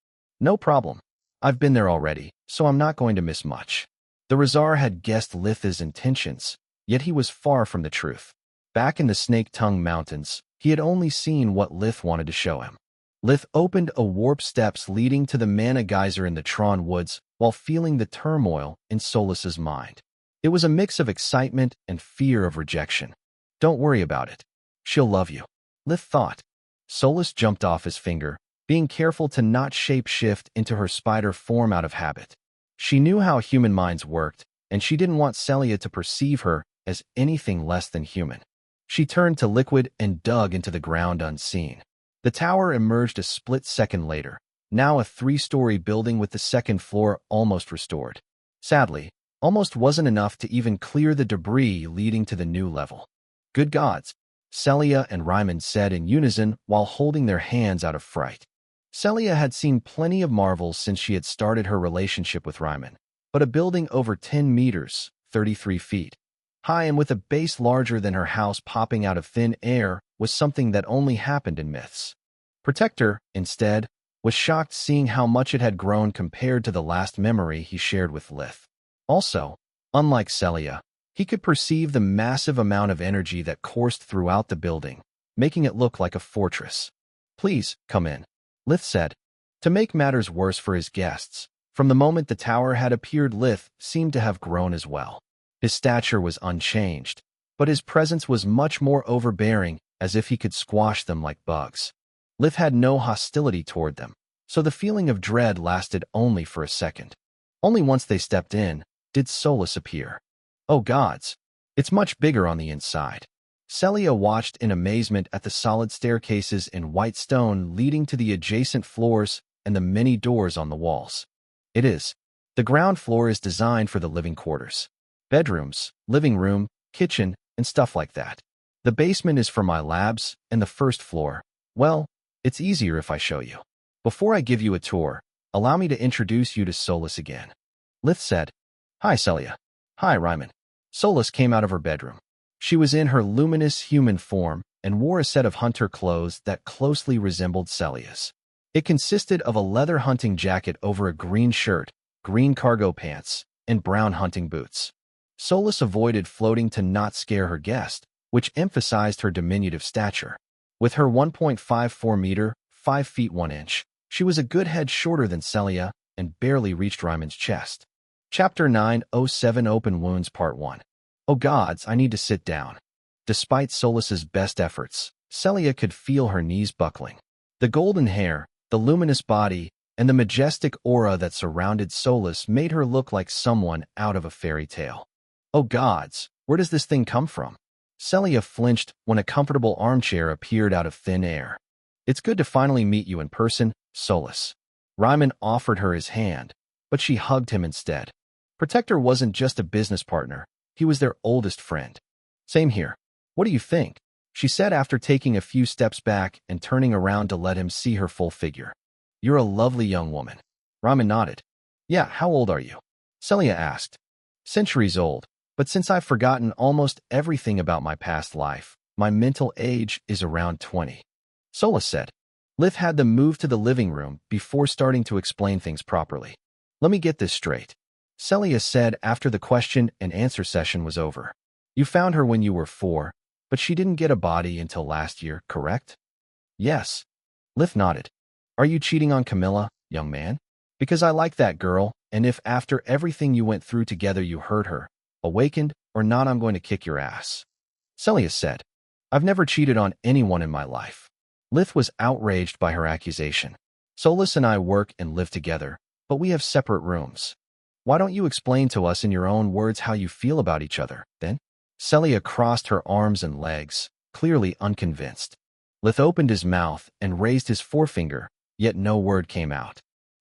No problem. I've been there already, so I'm not going to miss much. The Razar had guessed Litha's intentions, yet he was far from the truth. Back in the Snake Tongue Mountains, he had only seen what Lith wanted to show him. Lith opened a warp steps leading to the mana geyser in the Tron Woods while feeling the turmoil in Solas's mind. It was a mix of excitement and fear of rejection. Don't worry about it. She'll love you, Lith thought. Solas jumped off his finger, being careful to not shape-shift into her spider form out of habit. She knew how human minds worked, and she didn't want Celia to perceive her as anything less than human. She turned to Liquid and dug into the ground unseen. The tower emerged a split second later, now a 3-story building with the second floor almost restored. Sadly, almost wasn't enough to even clear the debris leading to the new level. Good gods, Celia and Ryman said in unison while holding their hands out of fright. Celia had seen plenty of marvels since she had started her relationship with Ryman, but a building over 10 meters, 33 feet, high and with a base larger than her house popping out of thin air was something that only happened in myths. Protector, instead, was shocked seeing how much it had grown compared to the last memory he shared with Lith. Also, unlike Celia, he could perceive the massive amount of energy that coursed throughout the building, making it look like a fortress. "Please, come in," Lith said. To make matters worse for his guests, from the moment the tower had appeared, Lith seemed to have grown as well. His stature was unchanged, but his presence was much more overbearing, as if he could squash them like bugs. Lith had no hostility toward them, so the feeling of dread lasted only for a second. Only once they stepped in did Solus appear. "Oh gods, it's much bigger on the inside." Celia watched in amazement at the solid staircases in white stone leading to the adjacent floors and the many doors on the walls. "It is. The ground floor is designed for the living quarters. Bedrooms, living room, kitchen, and stuff like that. The basement is for my labs, and the first floor, well, it's easier if I show you. Before I give you a tour, allow me to introduce you to Solus again," Lith said. "Hi, Celia." "Hi, Ryman." Solus came out of her bedroom. She was in her luminous human form and wore a set of hunter clothes that closely resembled Celia's. It consisted of a leather hunting jacket over a green shirt, green cargo pants, and brown hunting boots. Solus avoided floating to not scare her guest, which emphasized her diminutive stature. With her 1.54 meter, 5 feet 1 inch, she was a good head shorter than Celia and barely reached Ryman's chest. Chapter 907 Open Wounds Part 1. "Oh gods, I need to sit down." Despite Solus's best efforts, Celia could feel her knees buckling. The golden hair, the luminous body, and the majestic aura that surrounded Solus made her look like someone out of a fairy tale. "Oh gods, where does this thing come from?" Celia flinched when a comfortable armchair appeared out of thin air. "It's good to finally meet you in person, Solus." Ryman offered her his hand, but she hugged him instead. Protector wasn't just a business partner, he was their oldest friend. "Same here. What do you think?" she said after taking a few steps back and turning around to let him see her full figure. "You're a lovely young woman." Ryman nodded. "Yeah, how old are you?" Celia asked. "Centuries old, but since I've forgotten almost everything about my past life, my mental age is around 20. Solus said. Lith had them move to the living room before starting to explain things properly. "Let me get this straight," Celia said after the question and answer session was over. "You found her when you were 4, but she didn't get a body until last year, correct?" "Yes." Lith nodded. "Are you cheating on Camilla, young man? Because I like that girl, and if after everything you went through together you hurt her, awakened or not, I'm going to kick your ass." Celia said. "I've never cheated on anyone in my life." Lith was outraged by her accusation. "Solus and I work and live together, but we have separate rooms. Why don't you explain to us in your own words how you feel about each other, then?" Celia crossed her arms and legs, clearly unconvinced. Lith opened his mouth and raised his forefinger, yet no word came out.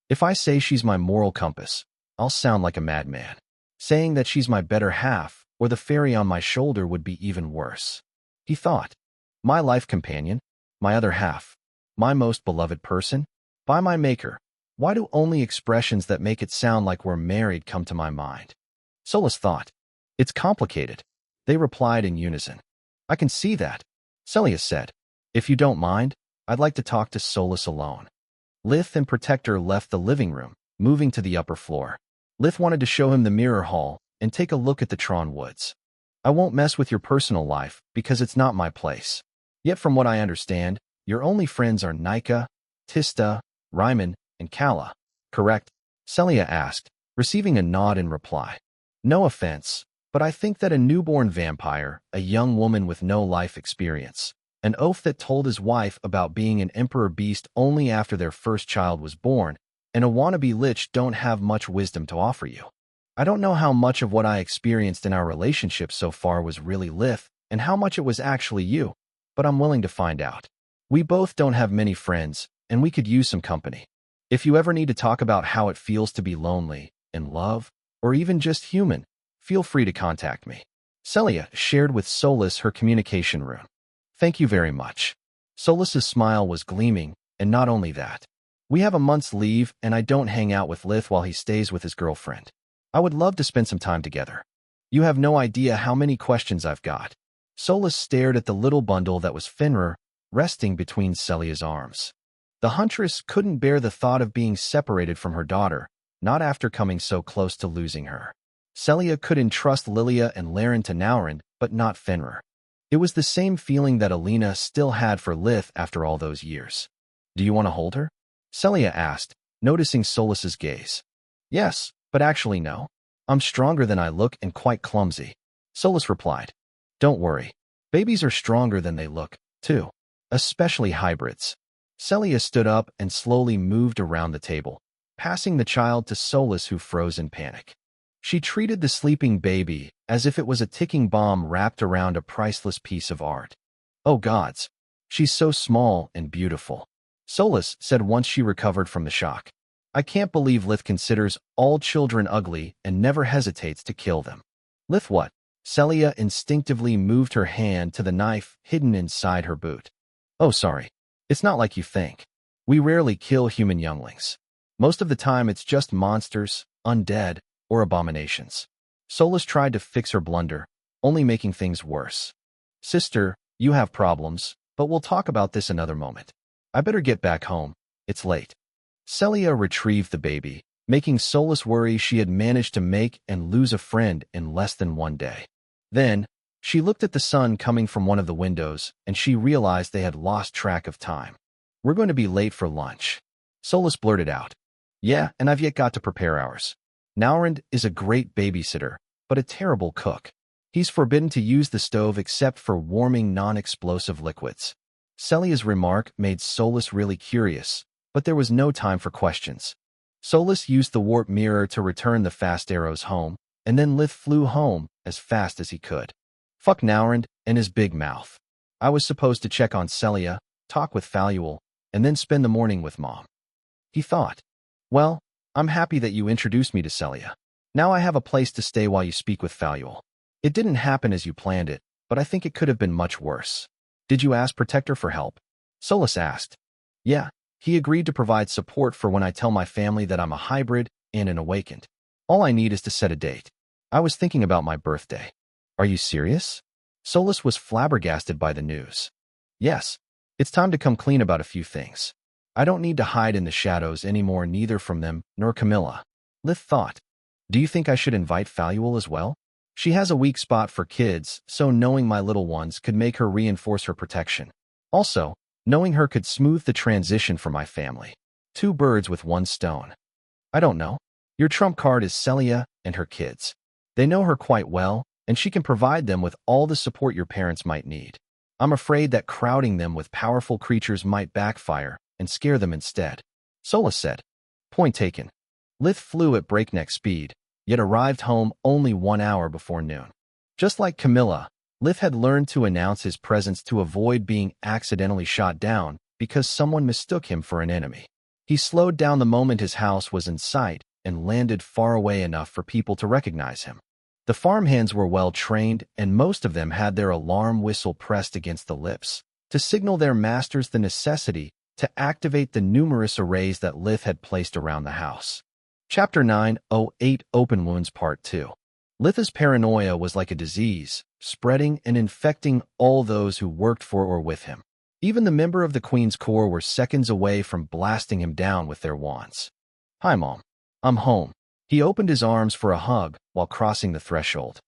"If I say she's my moral compass, I'll sound like a madman. Saying that she's my better half or the fairy on my shoulder would be even worse," he thought. "My life companion, my other half, my most beloved person, by my maker. Why do only expressions that make it sound like we're married come to my mind?" Solus thought. "It's complicated," they replied in unison. "I can see that," Celia said. "If you don't mind, I'd like to talk to Solus alone." Lith and Protector left the living room, moving to the upper floor. Lith wanted to show him the mirror hall and take a look at the Tron Woods. "I won't mess with your personal life because it's not my place. Yet from what I understand, your only friends are Nika, Tista, Ryman, and Kala, correct?" Celia asked, receiving a nod in reply. "No offense, but I think that a newborn vampire, a young woman with no life experience, an oaf that told his wife about being an emperor beast only after their first child was born, and a wannabe lich don't have much wisdom to offer you. I don't know how much of what I experienced in our relationship so far was really Lith and how much it was actually you, but I'm willing to find out. We both don't have many friends, and we could use some company. If you ever need to talk about how it feels to be lonely, in love, or even just human, feel free to contact me." Celia shared with Solus her communication rune. "Thank you very much." Solus's smile was gleaming, and not only that. "We have a month's leave, and I don't hang out with Lith while he stays with his girlfriend. I would love to spend some time together. You have no idea how many questions I've got." Solus stared at the little bundle that was Fenrir, resting between Celia's arms. The huntress couldn't bear the thought of being separated from her daughter, not after coming so close to losing her. Celia could entrust Lilia and Laren to Naurend, but not Fenrir. It was the same feeling that Alina still had for Lith after all those years. "Do you want to hold her?" Celia asked, noticing Solus's gaze. "Yes, but actually no. I'm stronger than I look and quite clumsy." Solus replied. "Don't worry. Babies are stronger than they look, too. Especially hybrids." Celia stood up and slowly moved around the table, passing the child to Solus, who froze in panic. She treated the sleeping baby as if it was a ticking bomb wrapped around a priceless piece of art. "Oh gods, she's so small and beautiful," Solus said once she recovered from the shock. "I can't believe Lith considers all children ugly and never hesitates to kill them." "Lith what?" Celia instinctively moved her hand to the knife hidden inside her boot. "Oh, sorry. It's not like you think. We rarely kill human younglings. Most of the time it's just monsters, undead, or abominations." Solus tried to fix her blunder, only making things worse. "Sister, you have problems, but we'll talk about this another moment. I better get back home. It's late." Celia retrieved the baby, making Solus worry she had managed to make and lose a friend in less than one day. Then, she looked at the sun coming from one of the windows, and she realized they had lost track of time. "We're going to be late for lunch," Solus blurted out. "Yeah, and I've yet got to prepare ours. Naurend is a great babysitter, but a terrible cook. He's forbidden to use the stove except for warming non-explosive liquids." Celia's remark made Solus really curious, but there was no time for questions. Solus used the warp mirror to return the fast arrows home, and then Lith flew home as fast as he could. Fuck Naurend and his big mouth. I was supposed to check on Celia, talk with Faluel, and then spend the morning with Mom. He thought. "Well, I'm happy that you introduced me to Celia. Now I have a place to stay while you speak with Faluel. It didn't happen as you planned it, but I think it could have been much worse." "Did you ask Protector for help?" Solus asked. "Yeah, he agreed to provide support for when I tell my family that I'm a hybrid and an awakened. All I need is to set a date. I was thinking about my birthday." "Are you serious?" Solus was flabbergasted by the news. "Yes, it's time to come clean about a few things. I don't need to hide in the shadows anymore, neither from them nor Camilla." Lith thought. "Do you think I should invite Faluel as well? She has a weak spot for kids, so knowing my little ones could make her reinforce her protection. Also, knowing her could smooth the transition for my family. Two birds with one stone." "I don't know. Your trump card is Celia and her kids. They know her quite well, and she can provide them with all the support your parents might need. I'm afraid that crowding them with powerful creatures might backfire and scare them instead," Solus said. Point taken. Lith flew at breakneck speed, yet arrived home only 1 hour before noon. Just like Camilla, Lith had learned to announce his presence to avoid being accidentally shot down because someone mistook him for an enemy. He slowed down the moment his house was in sight and landed far away enough for people to recognize him. The farmhands were well trained, and most of them had their alarm whistle pressed against the lips to signal their masters the necessity to activate the numerous arrays that Lith had placed around the house. Chapter 908 Open Wounds Part 2. Lith's paranoia was like a disease, spreading and infecting all those who worked for or with him. Even the member of the Queen's Corps were seconds away from blasting him down with their wands. "Hi, Mom. I'm home." He opened his arms for a hug while crossing the threshold.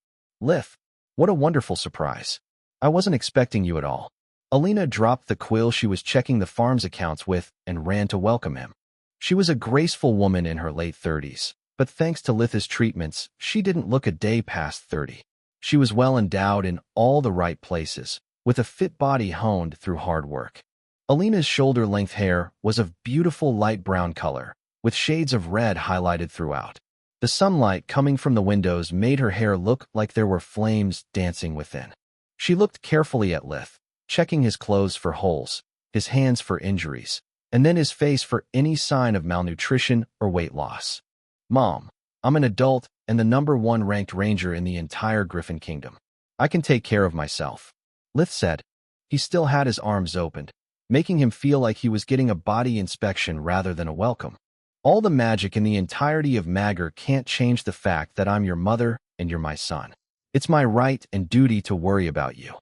"Lith, what a wonderful surprise. I wasn't expecting you at all." Alina dropped the quill she was checking the farm's accounts with and ran to welcome him. She was a graceful woman in her late 30s, but thanks to Lith's treatments, she didn't look a day past 30. She was well endowed in all the right places, with a fit body honed through hard work. Alina's shoulder-length hair was of beautiful light brown color, with shades of red highlighted throughout. The sunlight coming from the windows made her hair look like there were flames dancing within. She looked carefully at Lith, checking his clothes for holes, his hands for injuries, and then his face for any sign of malnutrition or weight loss. "Mom, I'm an adult and the #1 ranked ranger in the entire Griffin Kingdom. I can take care of myself," Lith said. He still had his arms opened, making him feel like he was getting a body inspection rather than a welcome. "All the magic in the entirety of Magur can't change the fact that I'm your mother and you're my son. It's my right and duty to worry about you."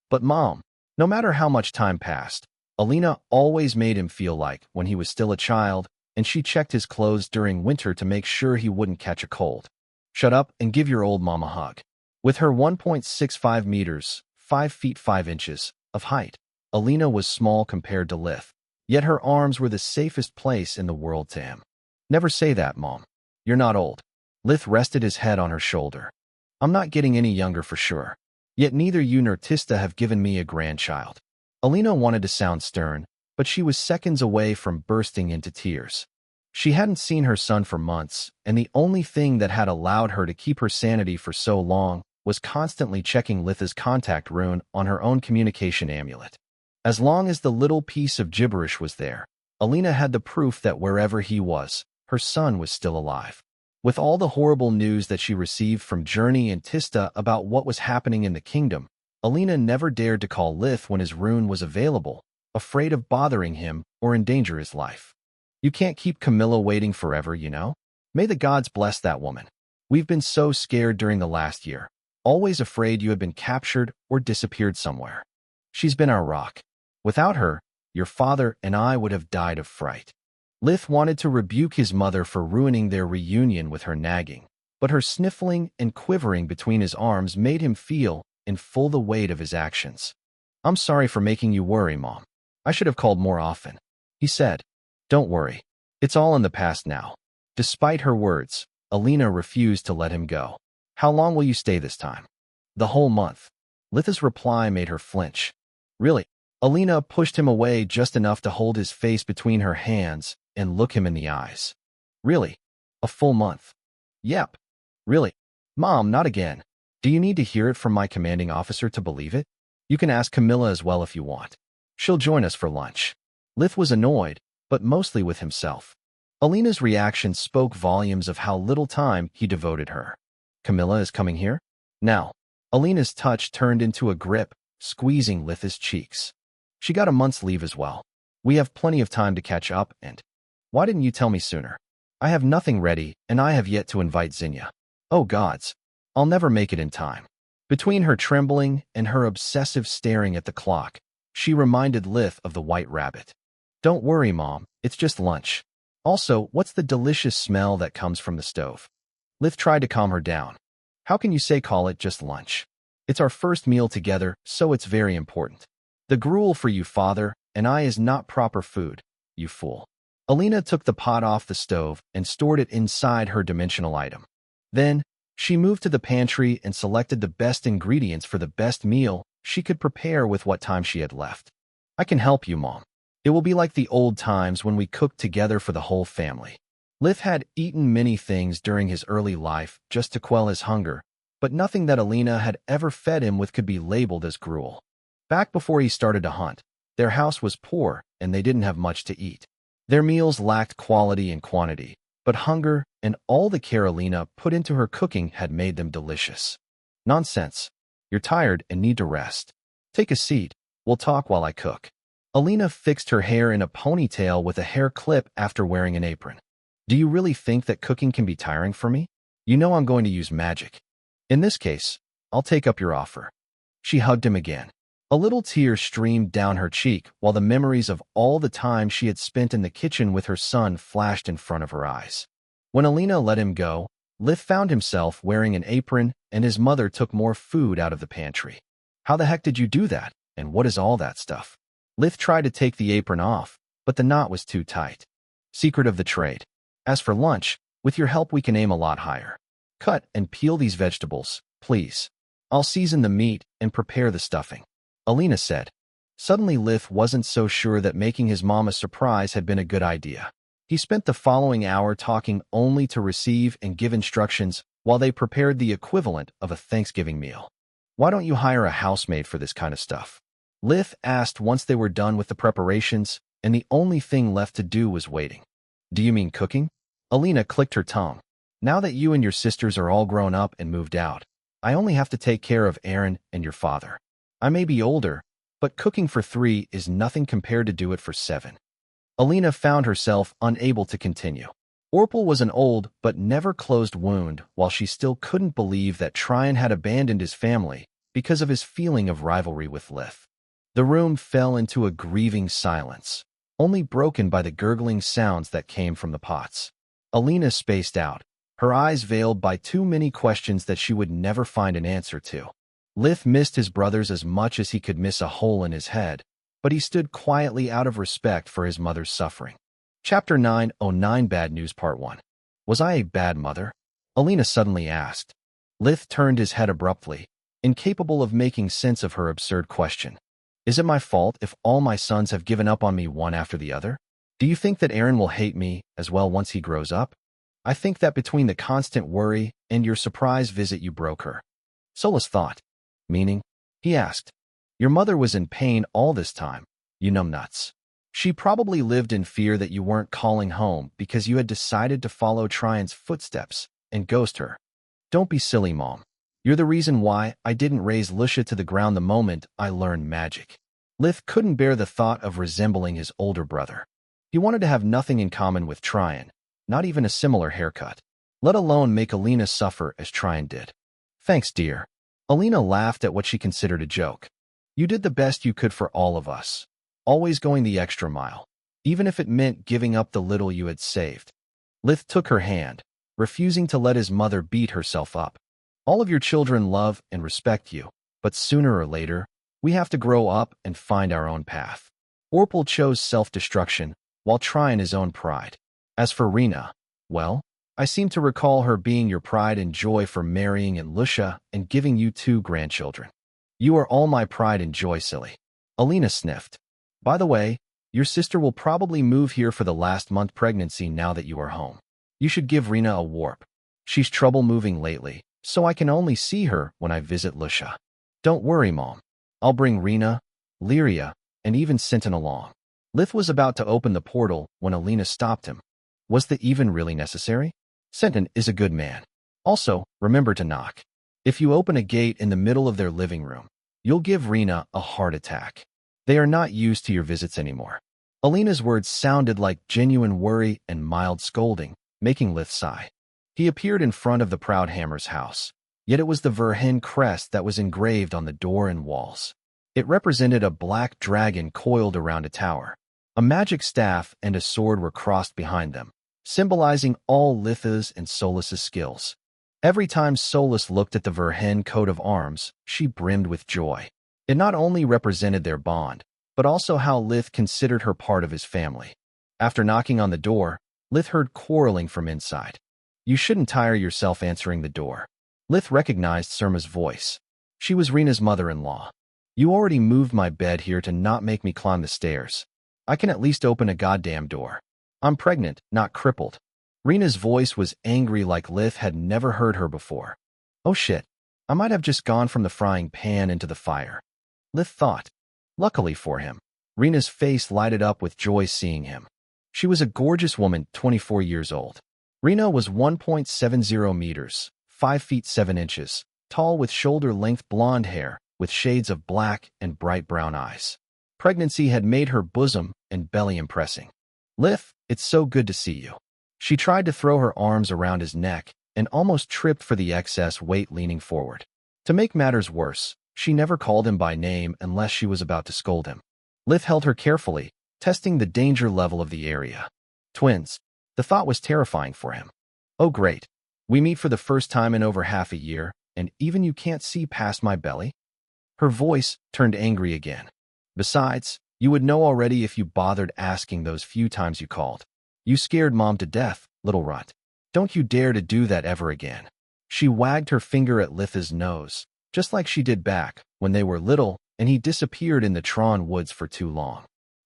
"But Mom, no matter how much time passed, Alina always made him feel like when he was still a child, and she checked his clothes during winter to make sure he wouldn't catch a cold. Shut up and give your old mom a hug. With her 1.65 meters, 5 feet 5 inches, of height, Alina was small compared to Lith, yet her arms were the safest place in the world to him. Never say that, Mom. You're not old. Lith rested his head on her shoulder. I'm not getting any younger for sure. Yet neither you nor Tista have given me a grandchild. Alina wanted to sound stern, but she was seconds away from bursting into tears. She hadn't seen her son for months, and the only thing that had allowed her to keep her sanity for so long was constantly checking Litha's contact rune on her own communication amulet. As long as the little piece of gibberish was there, Alina had the proof that wherever he was, her son was still alive. With all the horrible news that she received from Journey and Tista about what was happening in the kingdom, Alina never dared to call Lith when his rune was available, afraid of bothering him or endanger his life. You can't keep Camilla waiting forever, you know? May the gods bless that woman. We've been so scared during the last year, always afraid you had been captured or disappeared somewhere. She's been our rock. Without her, your father and I would have died of fright. Lith wanted to rebuke his mother for ruining their reunion with her nagging, but her sniffling and quivering between his arms made him feel in full the weight of his actions. I'm sorry for making you worry, Mom. I should have called more often, he said. Don't worry. It's all in the past now. Despite her words, Alina refused to let him go. How long will you stay this time? The whole month. Litha's reply made her flinch. Really? Alina pushed him away just enough to hold his face between her hands and look him in the eyes. Really? A full month? Yep. Really? Mom, not again. Do you need to hear it from my commanding officer to believe it? You can ask Camilla as well if you want. She'll join us for lunch. Lith was annoyed, but mostly with himself. Alina's reaction spoke volumes of how little time he devoted her. Camilla is coming here? Now. Alina's touch turned into a grip, squeezing Litha's cheeks. She got a month's leave as well. We have plenty of time to catch up and... Why didn't you tell me sooner? I have nothing ready, and I have yet to invite Zinnia. Oh gods. I'll never make it in time. Between her trembling and her obsessive staring at the clock, she reminded Lith of the white rabbit. Don't worry, Mom. It's just lunch. Also, what's the delicious smell that comes from the stove? Lith tried to calm her down. How can you call it just lunch? It's our first meal together, so it's very important. The gruel for you, father, and I is not proper food, you fool. Alina took the pot off the stove and stored it inside her dimensional item. Then, she moved to the pantry and selected the best ingredients for the best meal she could prepare with what time she had left. I can help you, Mom. It will be like the old times when we cooked together for the whole family. Lith had eaten many things during his early life just to quell his hunger, but nothing that Alina had ever fed him with could be labeled as gruel. Back before he started to hunt, their house was poor and they didn't have much to eat. Their meals lacked quality and quantity, but hunger and all the care Alina put into her cooking had made them delicious. Nonsense. You're tired and need to rest. Take a seat. We'll talk while I cook. Alina fixed her hair in a ponytail with a hair clip after wearing an apron. Do you really think that cooking can be tiring for me? You know I'm going to use magic. In this case, I'll take up your offer. She hugged him again. A little tear streamed down her cheek while the memories of all the time she had spent in the kitchen with her son flashed in front of her eyes. When Alina let him go, Lith found himself wearing an apron and his mother took more food out of the pantry. How the heck did you do that? And what is all that stuff? Lith tried to take the apron off, but the knot was too tight. Secret of the trade. As for lunch, with your help we can aim a lot higher. Cut and peel these vegetables, please. I'll season the meat and prepare the stuffing. Alina said. Suddenly Lith wasn't so sure that making his mom a surprise had been a good idea. He spent the following hour talking only to receive and give instructions while they prepared the equivalent of a Thanksgiving meal. Why don't you hire a housemaid for this kind of stuff? Lith asked once they were done with the preparations, and the only thing left to do was waiting. Do you mean cooking? Alina clicked her tongue. Now that you and your sisters are all grown up and moved out, I only have to take care of Aaron and your father. I may be older, but cooking for 3 is nothing compared to do it for 7. Alina found herself unable to continue. Orpal was an old but never closed wound while she still couldn't believe that Tryon had abandoned his family because of his feeling of rivalry with Lith. The room fell into a grieving silence, only broken by the gurgling sounds that came from the pots. Alina spaced out, her eyes veiled by too many questions that she would never find an answer to. Lith missed his brothers as much as he could miss a hole in his head, but he stood quietly out of respect for his mother's suffering. Chapter 909 Bad News Part 1. Was I a bad mother? Alina suddenly asked. Lith turned his head abruptly, incapable of making sense of her absurd question. Is it my fault if all my sons have given up on me one after the other? Do you think that Aaron will hate me as well once he grows up? I think that between the constant worry and your surprise visit you broke her. Solus thought. Meaning? He asked. Your mother was in pain all this time, you numbnuts. She probably lived in fear that you weren't calling home because you had decided to follow Trion's footsteps and ghost her. Don't be silly, Mom. You're the reason why I didn't raise Lucia to the ground the moment I learned magic. Lith couldn't bear the thought of resembling his older brother. He wanted to have nothing in common with Trion, not even a similar haircut, let alone make Alina suffer as Trion did. Thanks, dear. Alina laughed at what she considered a joke. You did the best you could for all of us, always going the extra mile, even if it meant giving up the little you had saved. Lith took her hand, refusing to let his mother beat herself up. All of your children love and respect you, but sooner or later, we have to grow up and find our own path. Orpal chose self-destruction, while trying his own pride. As for Rena, well, I seem to recall her being your pride and joy for marrying and Lucia and giving you 2 grandchildren. You are all my pride and joy, silly. Alina sniffed. By the way, your sister will probably move here for the last month pregnancy now that you are home. You should give Rena a warp. She's trouble moving lately, so I can only see her when I visit Lucia. Don't worry, Mom. I'll bring Rena, Lyria, and even Sinton along. Lith was about to open the portal when Alina stopped him. Was that even really necessary? Sinton is a good man. Also, remember to knock. If you open a gate in the middle of their living room, you'll give Rena a heart attack. They are not used to your visits anymore. Alina's words sounded like genuine worry and mild scolding, making Lith sigh. He appeared in front of the Proudhammer's house, yet it was the Verhen crest that was engraved on the door and walls. It represented a black dragon coiled around a tower. A magic staff and a sword were crossed behind them, symbolizing all Litha's and Solus's skills. Every time Solus looked at the Verhen coat of arms, she brimmed with joy. It not only represented their bond, but also how Lith considered her part of his family. After knocking on the door, Lith heard quarreling from inside. You shouldn't tire yourself answering the door. Lith recognized Surma's voice. She was Rena's mother-in-law. You already moved my bed here to not make me climb the stairs. I can at least open a goddamn door. I'm pregnant, not crippled. Rena's voice was angry like Lith had never heard her before. Oh shit, I might have just gone from the frying pan into the fire. Lith thought. Luckily for him, Rena's face lighted up with joy seeing him. She was a gorgeous woman, 24 years old. Rena was 1.70 meters, 5 feet 7 inches, tall with shoulder-length blonde hair, with shades of black and bright brown eyes. Pregnancy had made her bosom and belly impressing. Lith, it's so good to see you. She tried to throw her arms around his neck and almost tripped for the excess weight leaning forward. To make matters worse, she never called him by name unless she was about to scold him. Lith held her carefully, testing the danger level of the area. Twins. The thought was terrifying for him. Oh great. We meet for the first time in over half a year, and even you can't see past my belly? Her voice turned angry again. Besides, you would know already if you bothered asking those few times you called. You scared Mom to death, little runt. Don't you dare to do that ever again. She wagged her finger at Litha's nose, just like she did back when they were little and he disappeared in the Tron woods for too long.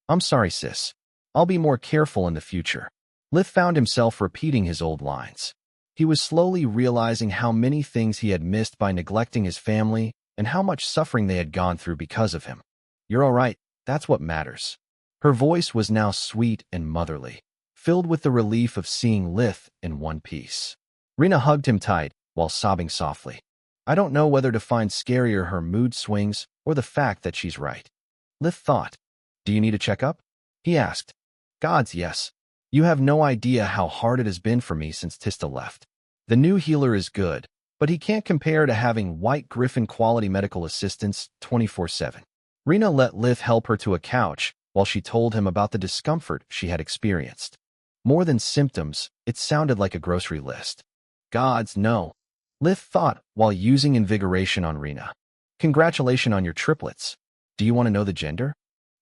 I'm sorry, sis. I'll be more careful in the future. Lith found himself repeating his old lines. He was slowly realizing how many things he had missed by neglecting his family and how much suffering they had gone through because of him. You're all right, that's what matters. Her voice was now sweet and motherly, filled with the relief of seeing Lith in one piece. Rena hugged him tight while sobbing softly. I don't know whether to find scarier her mood swings or the fact that she's right. Lith thought. Do you need a checkup? He asked. Gods, yes. You have no idea how hard it has been for me since Tista left. The new healer is good, but he can't compare to having White Griffin quality medical assistance 24/7. Rena let Lith help her to a couch while she told him about the discomfort she had experienced. More than symptoms, it sounded like a grocery list. Gods, no, Lith thought while using invigoration on Rena. Congratulations on your triplets. Do you want to know the gender?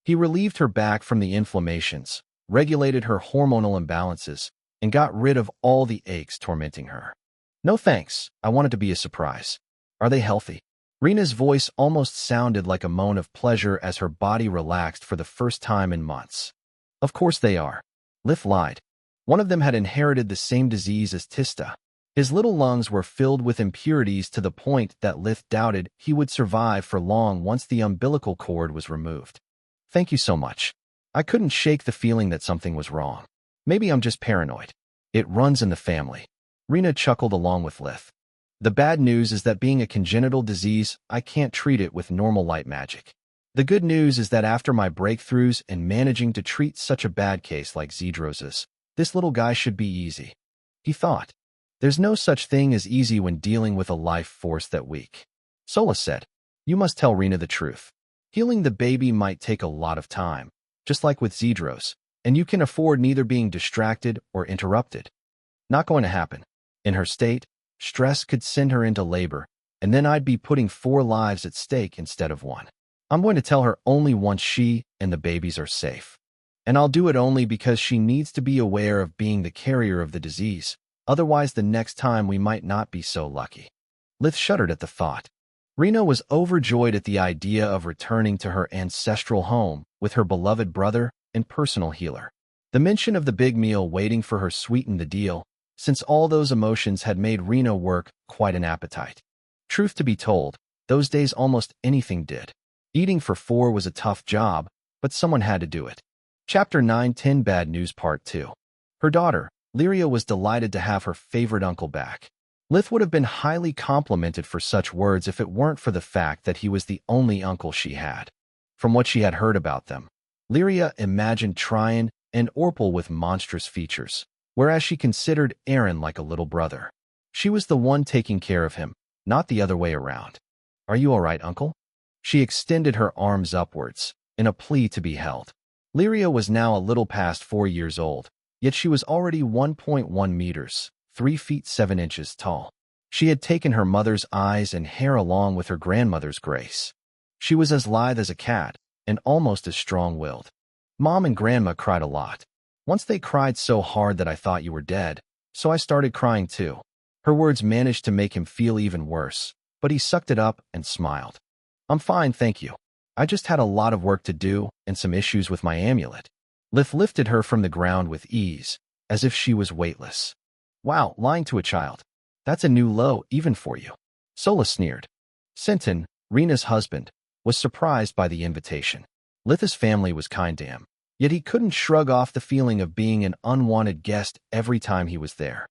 He relieved her back from the inflammations, regulated her hormonal imbalances, and got rid of all the aches tormenting her. No thanks, I want it to be a surprise. Are they healthy? Rena's voice almost sounded like a moan of pleasure as her body relaxed for the first time in months. Of course they are. Lith lied. One of them had inherited the same disease as Tista. His little lungs were filled with impurities to the point that Lith doubted he would survive for long once the umbilical cord was removed. Thank you so much. I couldn't shake the feeling that something was wrong. Maybe I'm just paranoid. It runs in the family. Rena chuckled along with Lith. The bad news is that being a congenital disease, I can't treat it with normal light magic. The good news is that after my breakthroughs and managing to treat such a bad case like Zedros's, this little guy should be easy. He thought. There's no such thing as easy when dealing with a life force that weak. Sola said, you must tell Rena the truth. Healing the baby might take a lot of time, just like with Zedros, and you can afford neither being distracted or interrupted. Not going to happen. In her state, stress could send her into labor, and then I'd be putting 4 lives at stake instead of 1. I'm going to tell her only once she and the babies are safe. And I'll do it only because she needs to be aware of being the carrier of the disease. Otherwise, the next time we might not be so lucky. Lith shuddered at the thought. Rena was overjoyed at the idea of returning to her ancestral home with her beloved brother and personal healer. The mention of the big meal waiting for her sweetened the deal, since all those emotions had made Rena work quite an appetite. Truth to be told, those days almost anything did. Eating for 4 was a tough job, but someone had to do it. Chapter 9-10 Bad News Part 2. Her daughter, Lyria, was delighted to have her favorite uncle back. Lith would have been highly complimented for such words if it weren't for the fact that he was the only uncle she had. From what she had heard about them, Lyria imagined Tryon and Orpal with monstrous features, whereas she considered Aaron like a little brother. She was the one taking care of him, not the other way around. Are you all right, uncle? She extended her arms upwards, in a plea to be held. Lyria was now a little past 4 years old, yet she was already 1.1 meters, 3 feet 7 inches tall. She had taken her mother's eyes and hair along with her grandmother's grace. She was as lithe as a cat, and almost as strong-willed. Mom and Grandma cried a lot. Once they cried so hard that I thought you were dead, so I started crying too. Her words managed to make him feel even worse, but he sucked it up and smiled. I'm fine, thank you. I just had a lot of work to do and some issues with my amulet. Lith lifted her from the ground with ease, as if she was weightless. Wow, lying to a child. That's a new low even for you. Sola sneered. Sinton, Rena's husband, was surprised by the invitation. Lith's family was kind to him, yet he couldn't shrug off the feeling of being an unwanted guest every time he was there.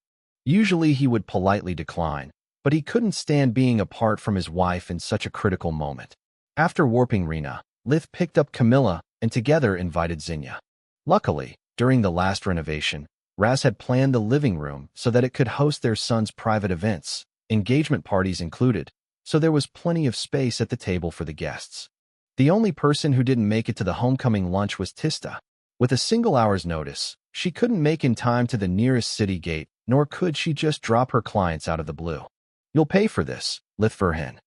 Usually he would politely decline, but he couldn't stand being apart from his wife in such a critical moment. After warping Rena, Lith picked up Camilla and together invited Zinnia. Luckily, during the last renovation, Raz had planned the living room so that it could host their son's private events, engagement parties included, so there was plenty of space at the table for the guests. The only person who didn't make it to the homecoming lunch was Tista. With a single hour's notice, she couldn't make in time to the nearest city gate, nor could she just drop her clients out of the blue. You'll pay for this, Lith Verhen,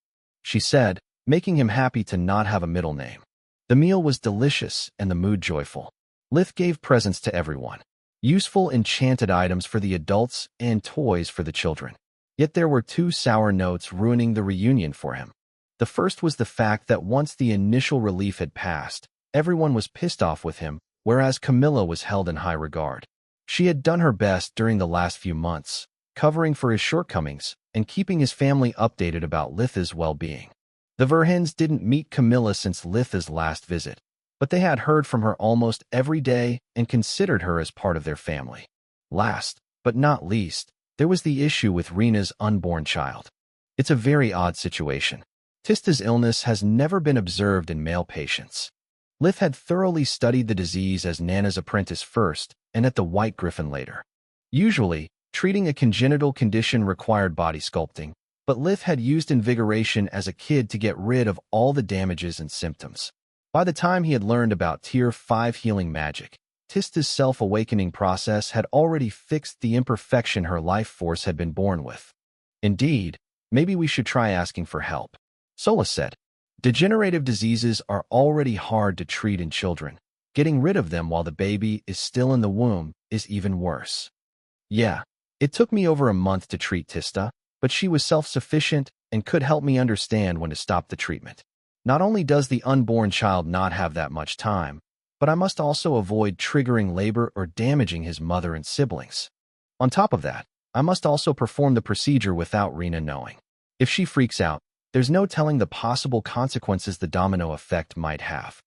she said, making him happy to not have a middle name. The meal was delicious and the mood joyful. Lith gave presents to everyone. Useful enchanted items for the adults and toys for the children. Yet there were 2 sour notes ruining the reunion for him. The first was the fact that once the initial relief had passed, everyone was pissed off with him, whereas Camilla was held in high regard. She had done her best during the last few months, covering for his shortcomings and keeping his family updated about Lith's well-being. The Verhens didn't meet Camilla since Lith's last visit, but they had heard from her almost every day and considered her as part of their family. Last, but not least, there was the issue with Rena's unborn child. It's a very odd situation. Tista's illness has never been observed in male patients. Lith had thoroughly studied the disease as Nana's apprentice first and at the White Griffin later. Usually, treating a congenital condition required body sculpting, but Lith had used invigoration as a kid to get rid of all the damages and symptoms. By the time he had learned about Tier 5 healing magic, Tista's self-awakening process had already fixed the imperfection her life force had been born with. Indeed, maybe we should try asking for help. Solus said, degenerative diseases are already hard to treat in children. Getting rid of them while the baby is still in the womb is even worse. Yeah, it took me over a month to treat Tista, but she was self-sufficient and could help me understand when to stop the treatment. Not only does the unborn child not have that much time, but I must also avoid triggering labor or damaging his mother and siblings. On top of that, I must also perform the procedure without Rena knowing. If she freaks out, there's no telling the possible consequences the domino effect might have.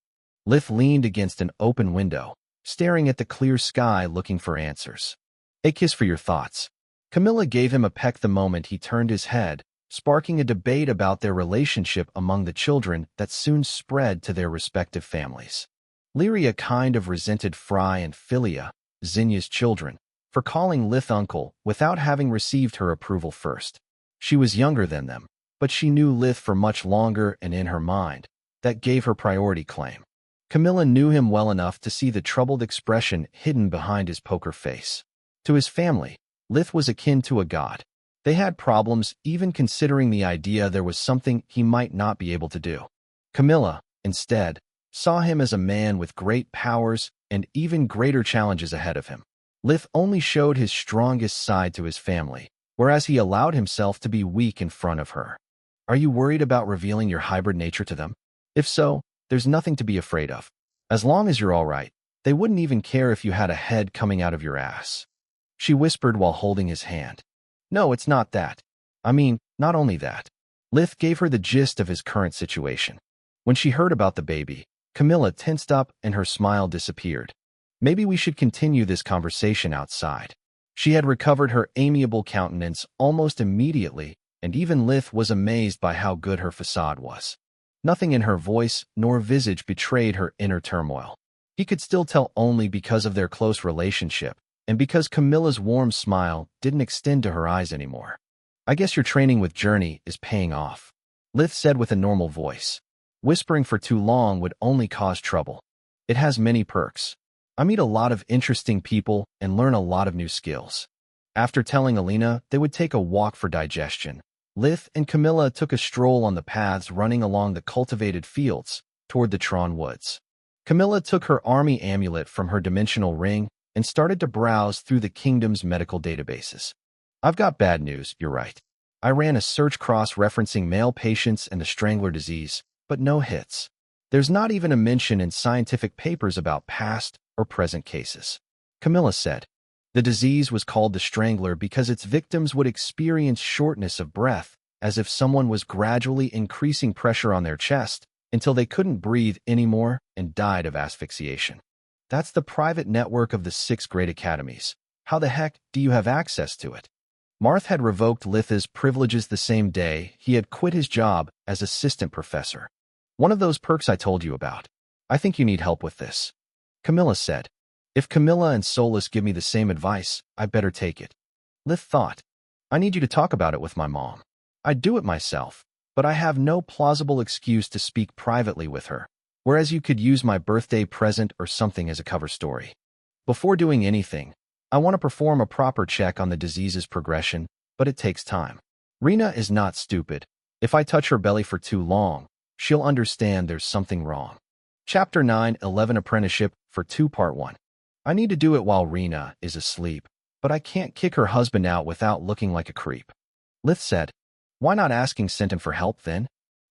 Lith leaned against an open window, staring at the clear sky looking for answers. A kiss for your thoughts. Camilla gave him a peck the moment he turned his head, sparking a debate about their relationship among the children that soon spread to their respective families. Lyria kind of resented Fry and Philia, Zinya's children, for calling Lith uncle without having received her approval first. She was younger than them, but she knew Lith for much longer, and in her mind, that gave her priority claim. Camilla knew him well enough to see the troubled expression hidden behind his poker face. To his family, Lith was akin to a god. They had problems even considering the idea there was something he might not be able to do. Camilla, instead, saw him as a man with great powers and even greater challenges ahead of him. Lith only showed his strongest side to his family, whereas he allowed himself to be weak in front of her. Are you worried about revealing your hybrid nature to them? If so, there's nothing to be afraid of. As long as you're all right, they wouldn't even care if you had a head coming out of your ass. She whispered while holding his hand. No, it's not that. I mean, not only that. Lith gave her the gist of his current situation. When she heard about the baby, Camilla tensed up and her smile disappeared. Maybe we should continue this conversation outside. She had recovered her amiable countenance almost immediately, and even Lith was amazed by how good her facade was. Nothing in her voice nor visage betrayed her inner turmoil. He could still tell only because of their close relationship, and because Camilla's warm smile didn't extend to her eyes anymore. I guess your training with Journey is paying off, Lith said with a normal voice. Whispering for too long would only cause trouble. It has many perks. I meet a lot of interesting people and learn a lot of new skills. After telling Alina they would take a walk for digestion, Lith and Camilla took a stroll on the paths running along the cultivated fields toward the Tron Woods. Camilla took her army amulet from her dimensional ring and started to browse through the kingdom's medical databases. I've got bad news, you're right. I ran a search cross-referencing male patients and the strangler disease, but no hits. There's not even a mention in scientific papers about past or present cases. Camilla said. The disease was called the strangler because its victims would experience shortness of breath, as if someone was gradually increasing pressure on their chest until they couldn't breathe anymore and died of asphyxiation. That's the private network of the 6 great academies. How the heck do you have access to it? Marth had revoked Litha's privileges the same day he had quit his job as assistant professor. One of those perks I told you about. I think you need help with this. Camilla said. If Camilla and Solus give me the same advice, I better take it. Lith thought. I need you to talk about it with my mom. I'd do it myself, but I have no plausible excuse to speak privately with her, whereas you could use my birthday present or something as a cover story. Before doing anything, I want to perform a proper check on the disease's progression, but it takes time. Rena is not stupid. If I touch her belly for too long, she'll understand there's something wrong. Chapter 9-11 Apprenticeship for 2 Part 1. I need to do it while Rena is asleep, but I can't kick her husband out without looking like a creep. Lith said. Why not asking Senton for help then?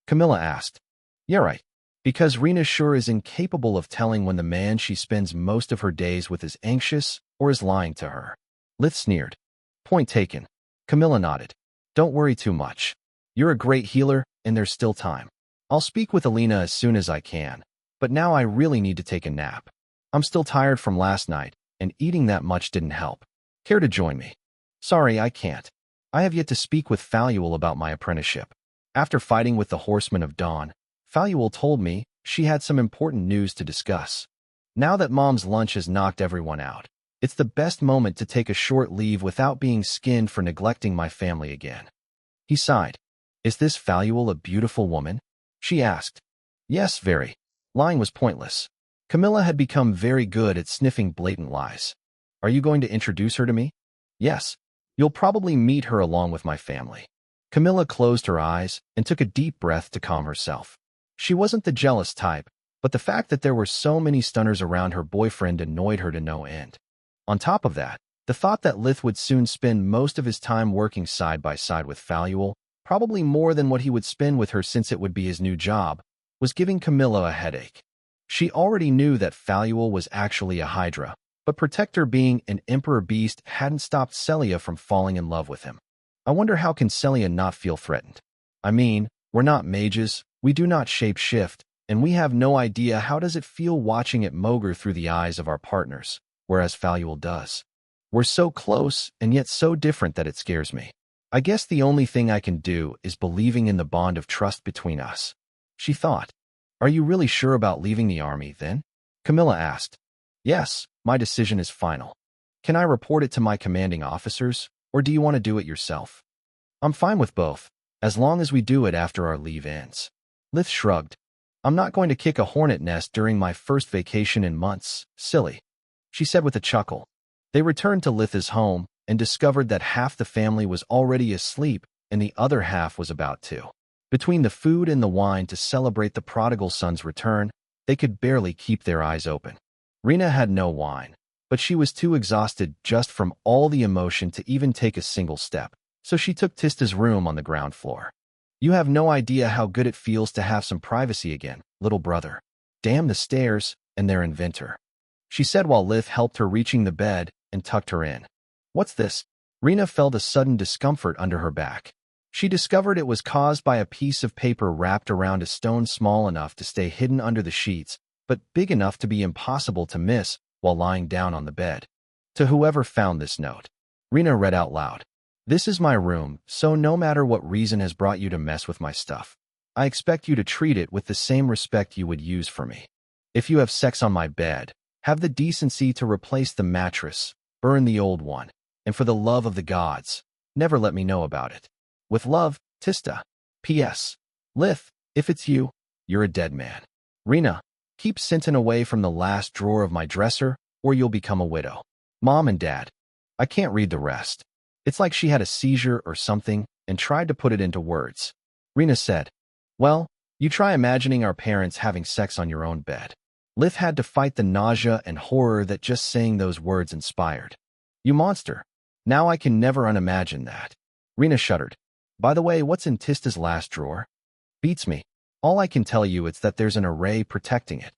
Camilla asked. Yeah, right. Because Rena sure is incapable of telling when the man she spends most of her days with is anxious or is lying to her. Lith sneered. Point taken. Camilla nodded. Don't worry too much. You're a great healer, and there's still time. I'll speak with Alina as soon as I can, but now I really need to take a nap. I'm still tired from last night, and eating that much didn't help. Care to join me? Sorry, I can't. I have yet to speak with Faluel about my apprenticeship. After fighting with the Horsemen of Dawn, Faluel told me she had some important news to discuss. Now that Mom's lunch has knocked everyone out, it's the best moment to take a short leave without being skinned for neglecting my family again. He sighed. Is this Faluel a beautiful woman? She asked. Yes, very. Lying was pointless. Camilla had become very good at sniffing blatant lies. Are you going to introduce her to me? Yes. You'll probably meet her along with my family. Camilla closed her eyes and took a deep breath to calm herself. She wasn't the jealous type, but the fact that there were so many stunners around her boyfriend annoyed her to no end. On top of that, the thought that Lith would soon spend most of his time working side by side with Faluel, probably more than what he would spend with her since it would be his new job, was giving Camilla a headache. She already knew that Faluel was actually a Hydra, but Protector being an Emperor Beast hadn't stopped Celia from falling in love with him. I wonder how can Celia not feel threatened? I mean, we're not mages, we do not shape-shift, and we have no idea how does it feel watching it mogre through the eyes of our partners, whereas Faluel does. We're so close and yet so different that it scares me. I guess the only thing I can do is believing in the bond of trust between us. She thought. Are you really sure about leaving the army, then? Camilla asked. Yes, my decision is final. Can I report it to my commanding officers, or do you want to do it yourself? I'm fine with both, as long as we do it after our leave ends. Lith shrugged. I'm not going to kick a hornet nest during my first vacation in months, silly, she said with a chuckle. They returned to Lith's home and discovered that half the family was already asleep and the other half was about to. Between the food and the wine to celebrate the prodigal son's return, they could barely keep their eyes open. Rena had no wine, but she was too exhausted just from all the emotion to even take a single step, so she took Tista's room on the ground floor. You have no idea how good it feels to have some privacy again, little brother. Damn the stairs and their inventor, she said while Lith helped her reaching the bed and tucked her in. What's this? Rena felt a sudden discomfort under her back. She discovered it was caused by a piece of paper wrapped around a stone small enough to stay hidden under the sheets, but big enough to be impossible to miss while lying down on the bed. To whoever found this note, Rena read out loud. This is my room, so no matter what reason has brought you to mess with my stuff, I expect you to treat it with the same respect you would use for me. If you have sex on my bed, have the decency to replace the mattress, burn the old one, and for the love of the gods, never let me know about it. With love, Tista. P.S. Lith, if it's you, you're a dead man. Rena, keep Sinton away from the last drawer of my dresser, or you'll become a widow. Mom and Dad. I can't read the rest. It's like she had a seizure or something and tried to put it into words. Rena said, well, you try imagining our parents having sex on your own bed. Lith had to fight the nausea and horror that just saying those words inspired. You monster. Now I can never unimagine that. Rena shuddered. By the way, what's in Tista's last drawer? Beats me. All I can tell you is that there's an array protecting it.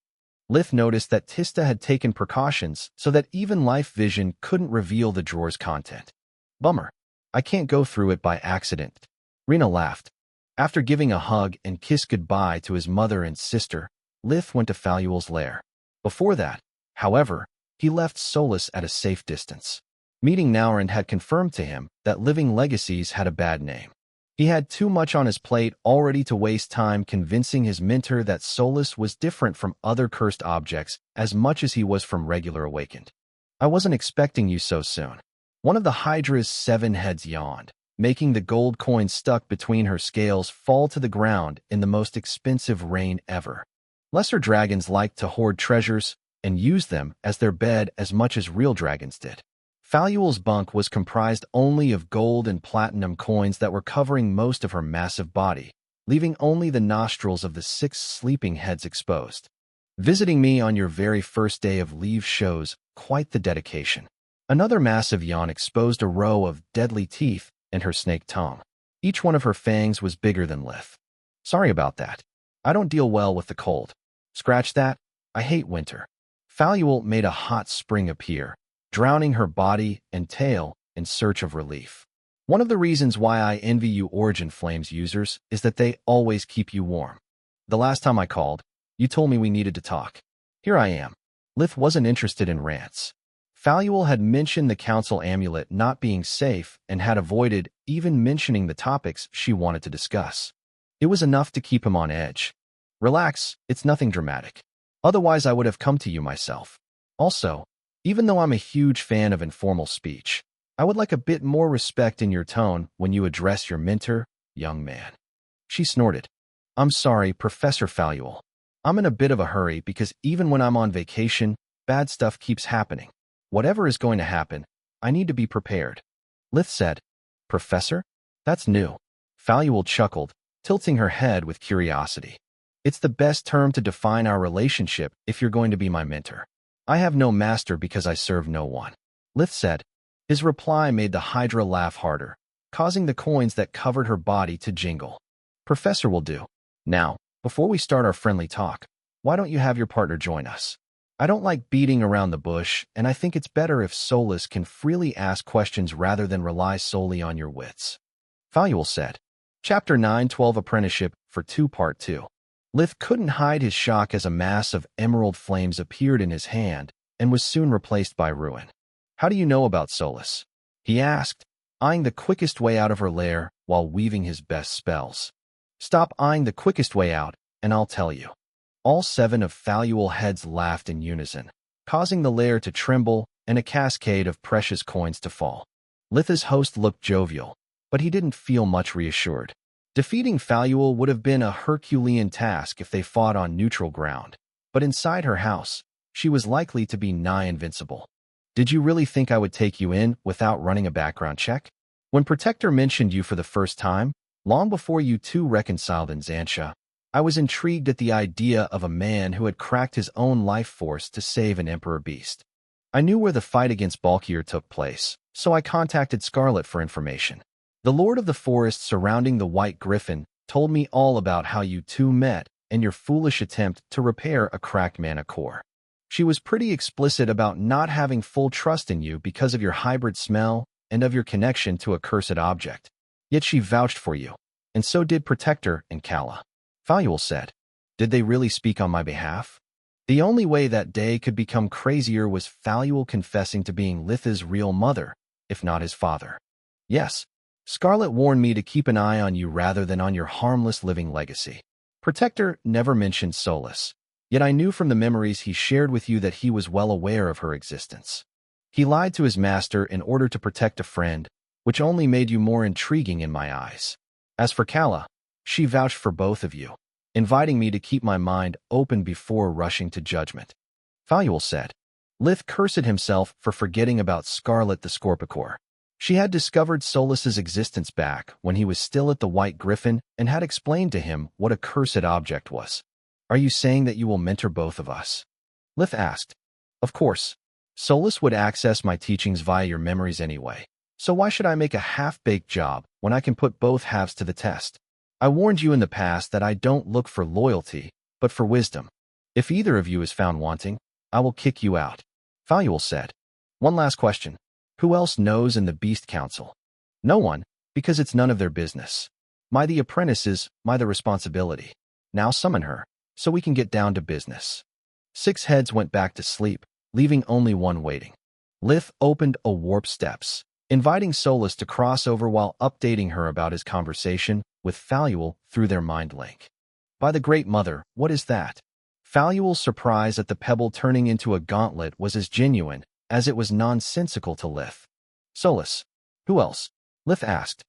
Lith noticed that Tista had taken precautions so that even Life Vision couldn't reveal the drawer's content. Bummer. I can't go through it by accident. Rena laughed. After giving a hug and kiss goodbye to his mother and sister, Lith went to Faluel's lair. Before that, however, he left Solus at a safe distance. Meeting Naurin had confirmed to him that Living Legacies had a bad name. He had too much on his plate already to waste time convincing his mentor that Solus was different from other cursed objects as much as he was from regular awakened. I wasn't expecting you so soon. One of the Hydra's 7 heads yawned, making the gold coin stuck between her scales fall to the ground in the most expensive rain ever. Lesser dragons liked to hoard treasures and use them as their bed as much as real dragons did. Faluel's bunk was comprised only of gold and platinum coins that were covering most of her massive body, leaving only the nostrils of the 6 sleeping heads exposed. Visiting me on your very first day of leave shows quite the dedication. Another massive yawn exposed a row of deadly teeth and her snake tongue. Each one of her fangs was bigger than Lith. Sorry about that. I don't deal well with the cold. Scratch that. I hate winter. Faluel made a hot spring appear, drowning her body and tail in search of relief. One of the reasons why I envy you Origin Flames users is that they always keep you warm. The last time I called, you told me we needed to talk. Here I am. Lith wasn't interested in rants. Faluel had mentioned the council amulet not being safe and had avoided even mentioning the topics she wanted to discuss. It was enough to keep him on edge. Relax, it's nothing dramatic. Otherwise I would have come to you myself. Also, even though I'm a huge fan of informal speech, I would like a bit more respect in your tone when you address your mentor, young man. She snorted. I'm sorry, Professor Faluel. I'm in a bit of a hurry because even when I'm on vacation, bad stuff keeps happening. Whatever is going to happen, I need to be prepared. Lith said, Professor? That's new. Faluel chuckled, tilting her head with curiosity. It's the best term to define our relationship if you're going to be my mentor. I have no master because I serve no one. Lith said. His reply made the Hydra laugh harder, causing the coins that covered her body to jingle. Professor will do. Now, before we start our friendly talk, why don't you have your partner join us? I don't like beating around the bush, and I think it's better if Solus can freely ask questions rather than rely solely on your wits. Faluel said. Chapter 9:12 Apprenticeship for 2 Part 2. Lith couldn't hide his shock as a mass of emerald flames appeared in his hand and was soon replaced by ruin. How do you know about Solus? He asked, eyeing the quickest way out of her lair while weaving his best spells. Stop eyeing the quickest way out, and I'll tell you. All 7 of Faluel's heads laughed in unison, causing the lair to tremble and a cascade of precious coins to fall. Lith's host looked jovial, but he didn't feel much reassured. Defeating Faluel would have been a Herculean task if they fought on neutral ground, but inside her house, she was likely to be nigh invincible. Did you really think I would take you in without running a background check? When Protector mentioned you for the first time, long before you two reconciled in Xantia, I was intrigued at the idea of a man who had cracked his own life force to save an Emperor Beast. I knew where the fight against Balkier took place, so I contacted Scarlet for information. The Lord of the Forest surrounding the White Griffin told me all about how you two met and your foolish attempt to repair a cracked mana core. She was pretty explicit about not having full trust in you because of your hybrid smell and of your connection to a cursed object. Yet she vouched for you, and so did Protector and Kala. Faluel said, Did they really speak on my behalf? The only way that day could become crazier was Faluel confessing to being Lith's real mother, if not his father. Yes, Scarlet warned me to keep an eye on you rather than on your harmless living legacy. Protector never mentioned Solus, yet I knew from the memories he shared with you that he was well aware of her existence. He lied to his master in order to protect a friend, which only made you more intriguing in my eyes. As for Kala, she vouched for both of you, inviting me to keep my mind open before rushing to judgment. Faluel said. Lith cursed himself for forgetting about Scarlet the Scorpicore. She had discovered Solus's existence back when he was still at the White Griffin and had explained to him what a cursed object was. Are you saying that you will mentor both of us? Lith asked. Of course. Solus would access my teachings via your memories anyway, so why should I make a half-baked job when I can put both halves to the test? I warned you in the past that I don't look for loyalty, but for wisdom. If either of you is found wanting, I will kick you out. Faluel said. One last question. Who else knows in the Beast Council? No one, because it's none of their business. My the apprentices, my the responsibility. Now summon her, so we can get down to business. 6 heads went back to sleep, leaving only one waiting. Lith opened a warp steps, inviting Solus to cross over while updating her about his conversation with Faluel through their mind link. By the Great Mother, what is that? Faluel's surprise at the pebble turning into a gauntlet was as genuine as it was nonsensical to Lith. Solus. Who else? Lith asked.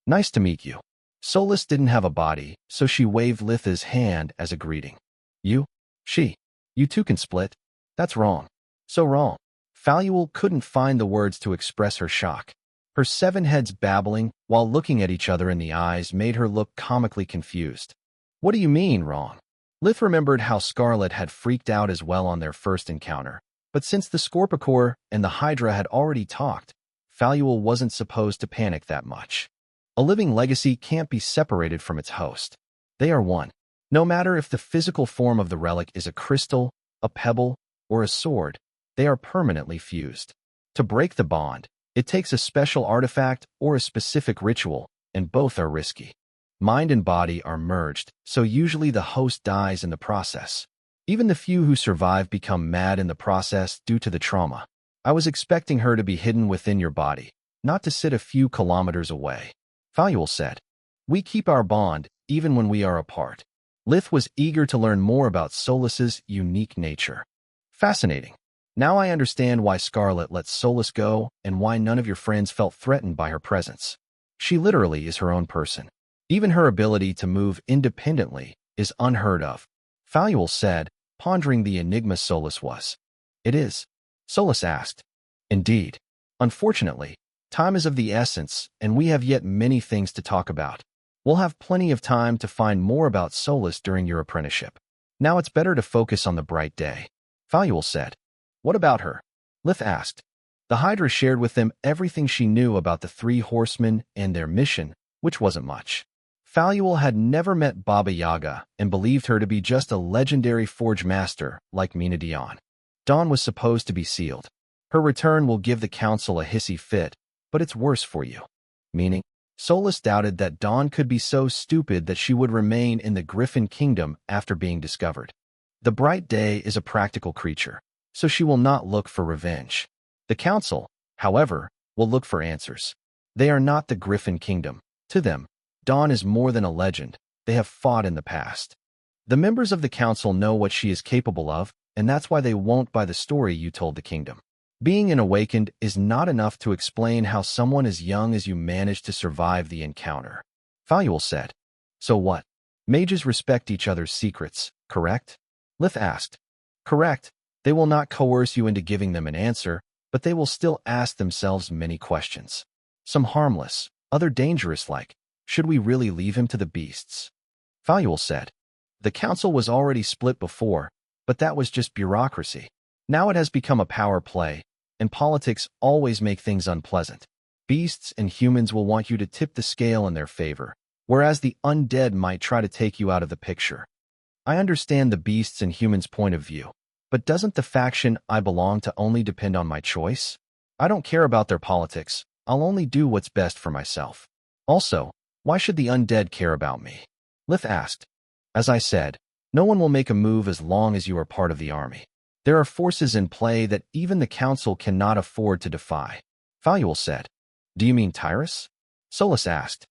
Nice to meet you. Solus didn't have a body, so she waved Lith's hand as a greeting. You? She. You two can split? That's wrong. So wrong. Faluel couldn't find the words to express her shock. Her 7 heads babbling while looking at each other in the eyes made her look comically confused. What do you mean, wrong? Lith remembered how Scarlet had freaked out as well on their first encounter, but since the Scorpicore and the Hydra had already talked, Faluel wasn't supposed to panic that much. A living legacy can't be separated from its host. They are one. No matter if the physical form of the relic is a crystal, a pebble, or a sword, they are permanently fused. To break the bond, it takes a special artifact or a specific ritual, and both are risky. Mind and body are merged, so usually the host dies in the process. Even the few who survive become mad in the process due to the trauma. I was expecting her to be hidden within your body, not to sit a few kilometers away. Faluel said. We keep our bond, even when we are apart. Lith was eager to learn more about Solus's unique nature. Fascinating. Now I understand why Scarlet let Solus go and why none of your friends felt threatened by her presence. She literally is her own person. Even her ability to move independently is unheard of. Faluel said, pondering the enigma Solus was. It is. Solus asked. Indeed. Unfortunately, time is of the essence, and we have yet many things to talk about. We'll have plenty of time to find more about Solus during your apprenticeship. Now it's better to focus on the bright day. Faluel said. What about her? Lith asked. The Hydra shared with them everything she knew about the three horsemen and their mission, which wasn't much. Faluel had never met Baba Yaga and believed her to be just a legendary forge master like Mina Dion. Dawn was supposed to be sealed. Her return will give the council a hissy fit, but it's worse for you. Meaning, Solus doubted that Dawn could be so stupid that she would remain in the Griffin Kingdom after being discovered. The Bright Day is a practical creature, so she will not look for revenge. The council, however, will look for answers. They are not the Griffin Kingdom. To them, Dawn is more than a legend. They have fought in the past. The members of the council know what she is capable of, and that's why they won't buy the story you told the kingdom. Being an awakened is not enough to explain how someone as young as you managed to survive the encounter. Faluel said. So what? Mages respect each other's secrets, correct? Lith asked. Correct. They will not coerce you into giving them an answer, but they will still ask themselves many questions. Some harmless, other dangerous like, should we really leave him to the beasts? Faluel said. The council was already split before, but that was just bureaucracy. Now it has become a power play, and politics always make things unpleasant. Beasts and humans will want you to tip the scale in their favor, whereas the undead might try to take you out of the picture. I understand the beasts and humans' point of view, but doesn't the faction I belong to only depend on my choice? I don't care about their politics. I'll only do what's best for myself. Also, why should the undead care about me? Lith asked. As I said, no one will make a move as long as you are part of the army. There are forces in play that even the council cannot afford to defy. Faluel said. Do you mean Tyrus? Solus asked.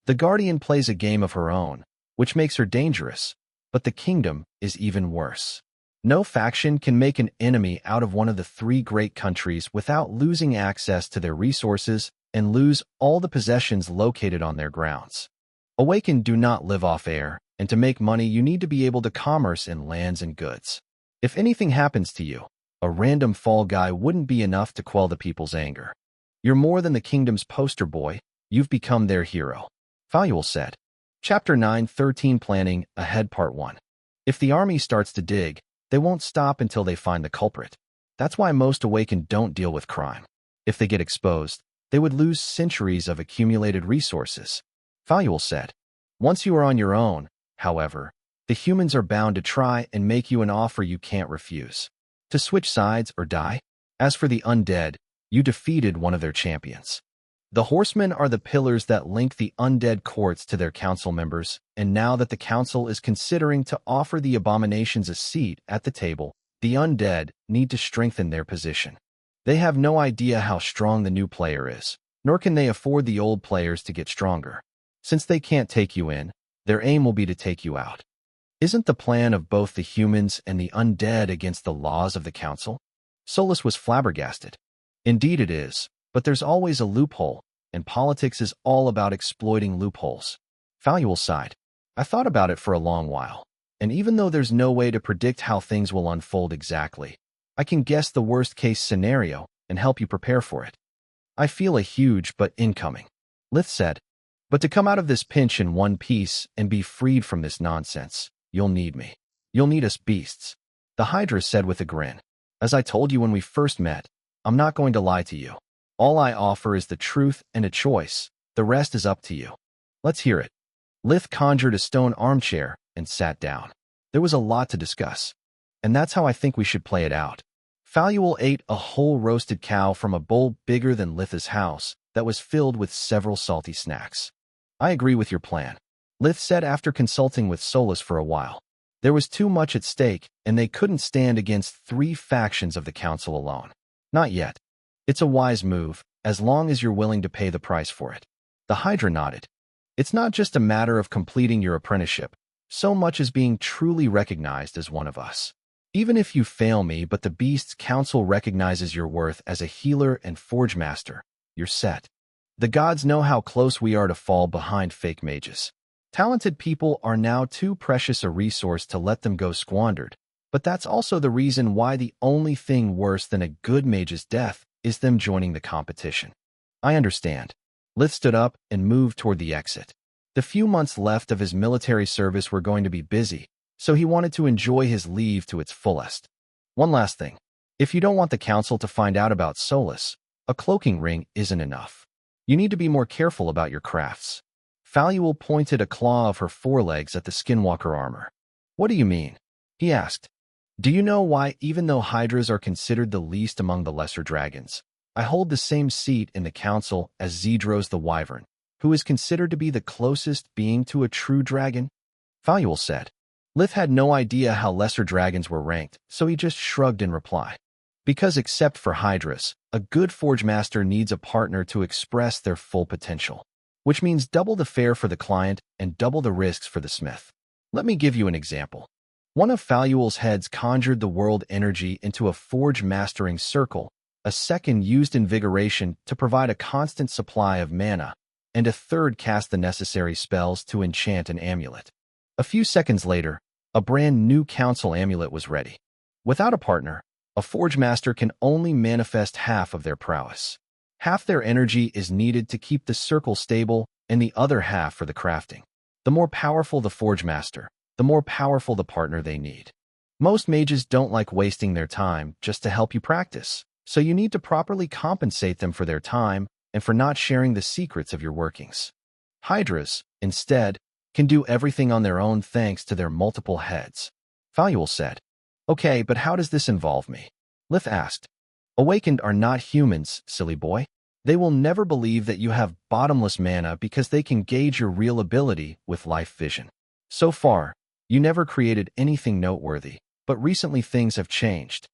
The Guardian plays a game of her own, which makes her dangerous, but the kingdom is even worse. No faction can make an enemy out of one of the three great countries without losing access to their resources and lose all the possessions located on their grounds. Awakened do not live off air, and to make money you need to be able to commerce in lands and goods. If anything happens to you, a random fall guy wouldn't be enough to quell the people's anger. You're more than the kingdom's poster boy, you've become their hero. Faluel said. Chapter 9:13 Planning Ahead Part 1. If the army starts to dig, they won't stop until they find the culprit. That's why most awakened don't deal with crime. If they get exposed, they would lose centuries of accumulated resources. Faluel said. Once you are on your own, however, the humans are bound to try and make you an offer you can't refuse. To switch sides or die? As for the undead, you defeated one of their champions. The horsemen are the pillars that link the undead courts to their council members, and now that the council is considering to offer the abominations a seat at the table, the undead need to strengthen their position. They have no idea how strong the new player is, nor can they afford the old players to get stronger. Since they can't take you in, their aim will be to take you out. Isn't the plan of both the humans and the undead against the laws of the council? Solus was flabbergasted. Indeed it is. But there's always a loophole, and politics is all about exploiting loopholes. Faluel sighed. I thought about it for a long while, and even though there's no way to predict how things will unfold exactly, I can guess the worst-case scenario and help you prepare for it. I feel a huge but incoming. Lith said. But to come out of this pinch in one piece and be freed from this nonsense, you'll need me. You'll need us beasts. The Hydra said with a grin. As I told you when we first met, I'm not going to lie to you. All I offer is the truth and a choice. The rest is up to you. Let's hear it. Lith conjured a stone armchair and sat down. There was a lot to discuss, and that's how I think we should play it out. Faluel ate a whole roasted cow from a bowl bigger than Lith's house that was filled with several salty snacks. I agree with your plan, Lith said after consulting with Solus for a while. There was too much at stake, and they couldn't stand against three factions of the council alone. Not yet. It's a wise move, as long as you're willing to pay the price for it. The Hydra nodded. It's not just a matter of completing your apprenticeship, so much as being truly recognized as one of us. Even if you fail me but the Beast's Council recognizes your worth as a healer and forge master, you're set. The gods know how close we are to fall behind fake mages. Talented people are now too precious a resource to let them go squandered, but that's also the reason why the only thing worse than a good mage's death is them joining the competition. I understand. Lith stood up and moved toward the exit. The few months left of his military service were going to be busy, so he wanted to enjoy his leave to its fullest. One last thing. If you don't want the council to find out about Solus, a cloaking ring isn't enough. You need to be more careful about your crafts. Faluel pointed a claw of her forelegs at the skinwalker armor. What do you mean? He asked. Do you know why, even though hydras are considered the least among the lesser dragons, I hold the same seat in the council as Zedros the Wyvern, who is considered to be the closest being to a true dragon? Faluel said. Lith had no idea how lesser dragons were ranked, so he just shrugged in reply. Because except for hydras, a good forge master needs a partner to express their full potential, which means double the fare for the client and double the risks for the smith. Let me give you an example. One of Faluel's heads conjured the world energy into a forge mastering circle, a second used invigoration to provide a constant supply of mana, and a third cast the necessary spells to enchant an amulet. A few seconds later, a brand new council amulet was ready. Without a partner, a forge master can only manifest half of their prowess. Half their energy is needed to keep the circle stable and the other half for the crafting. The more powerful the forge master, the more powerful the partner they need. Most mages don't like wasting their time just to help you practice, so you need to properly compensate them for their time and for not sharing the secrets of your workings. Hydras, instead, can do everything on their own thanks to their multiple heads. Faluel said. Okay, but how does this involve me? Lith asked. Awakened are not humans, silly boy. They will never believe that you have bottomless mana because they can gauge your real ability with life vision. So far, you never created anything noteworthy, but recently things have changed.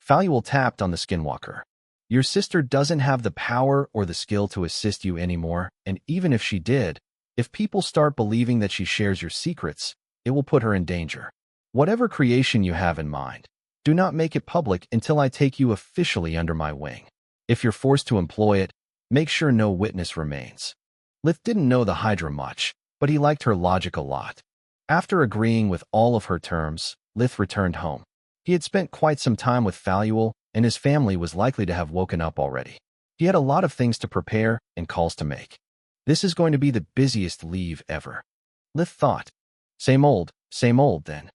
Faluel tapped on the skinwalker. Your sister doesn't have the power or the skill to assist you anymore, and even if she did, if people start believing that she shares your secrets, it will put her in danger. Whatever creation you have in mind, do not make it public until I take you officially under my wing. If you're forced to employ it, make sure no witness remains. Lith didn't know the Hydra much, but he liked her logic a lot. After agreeing with all of her terms, Lith returned home. He had spent quite some time with Faluel, and his family was likely to have woken up already. He had a lot of things to prepare and calls to make. This is going to be the busiest leave ever. Lith thought. Same old then.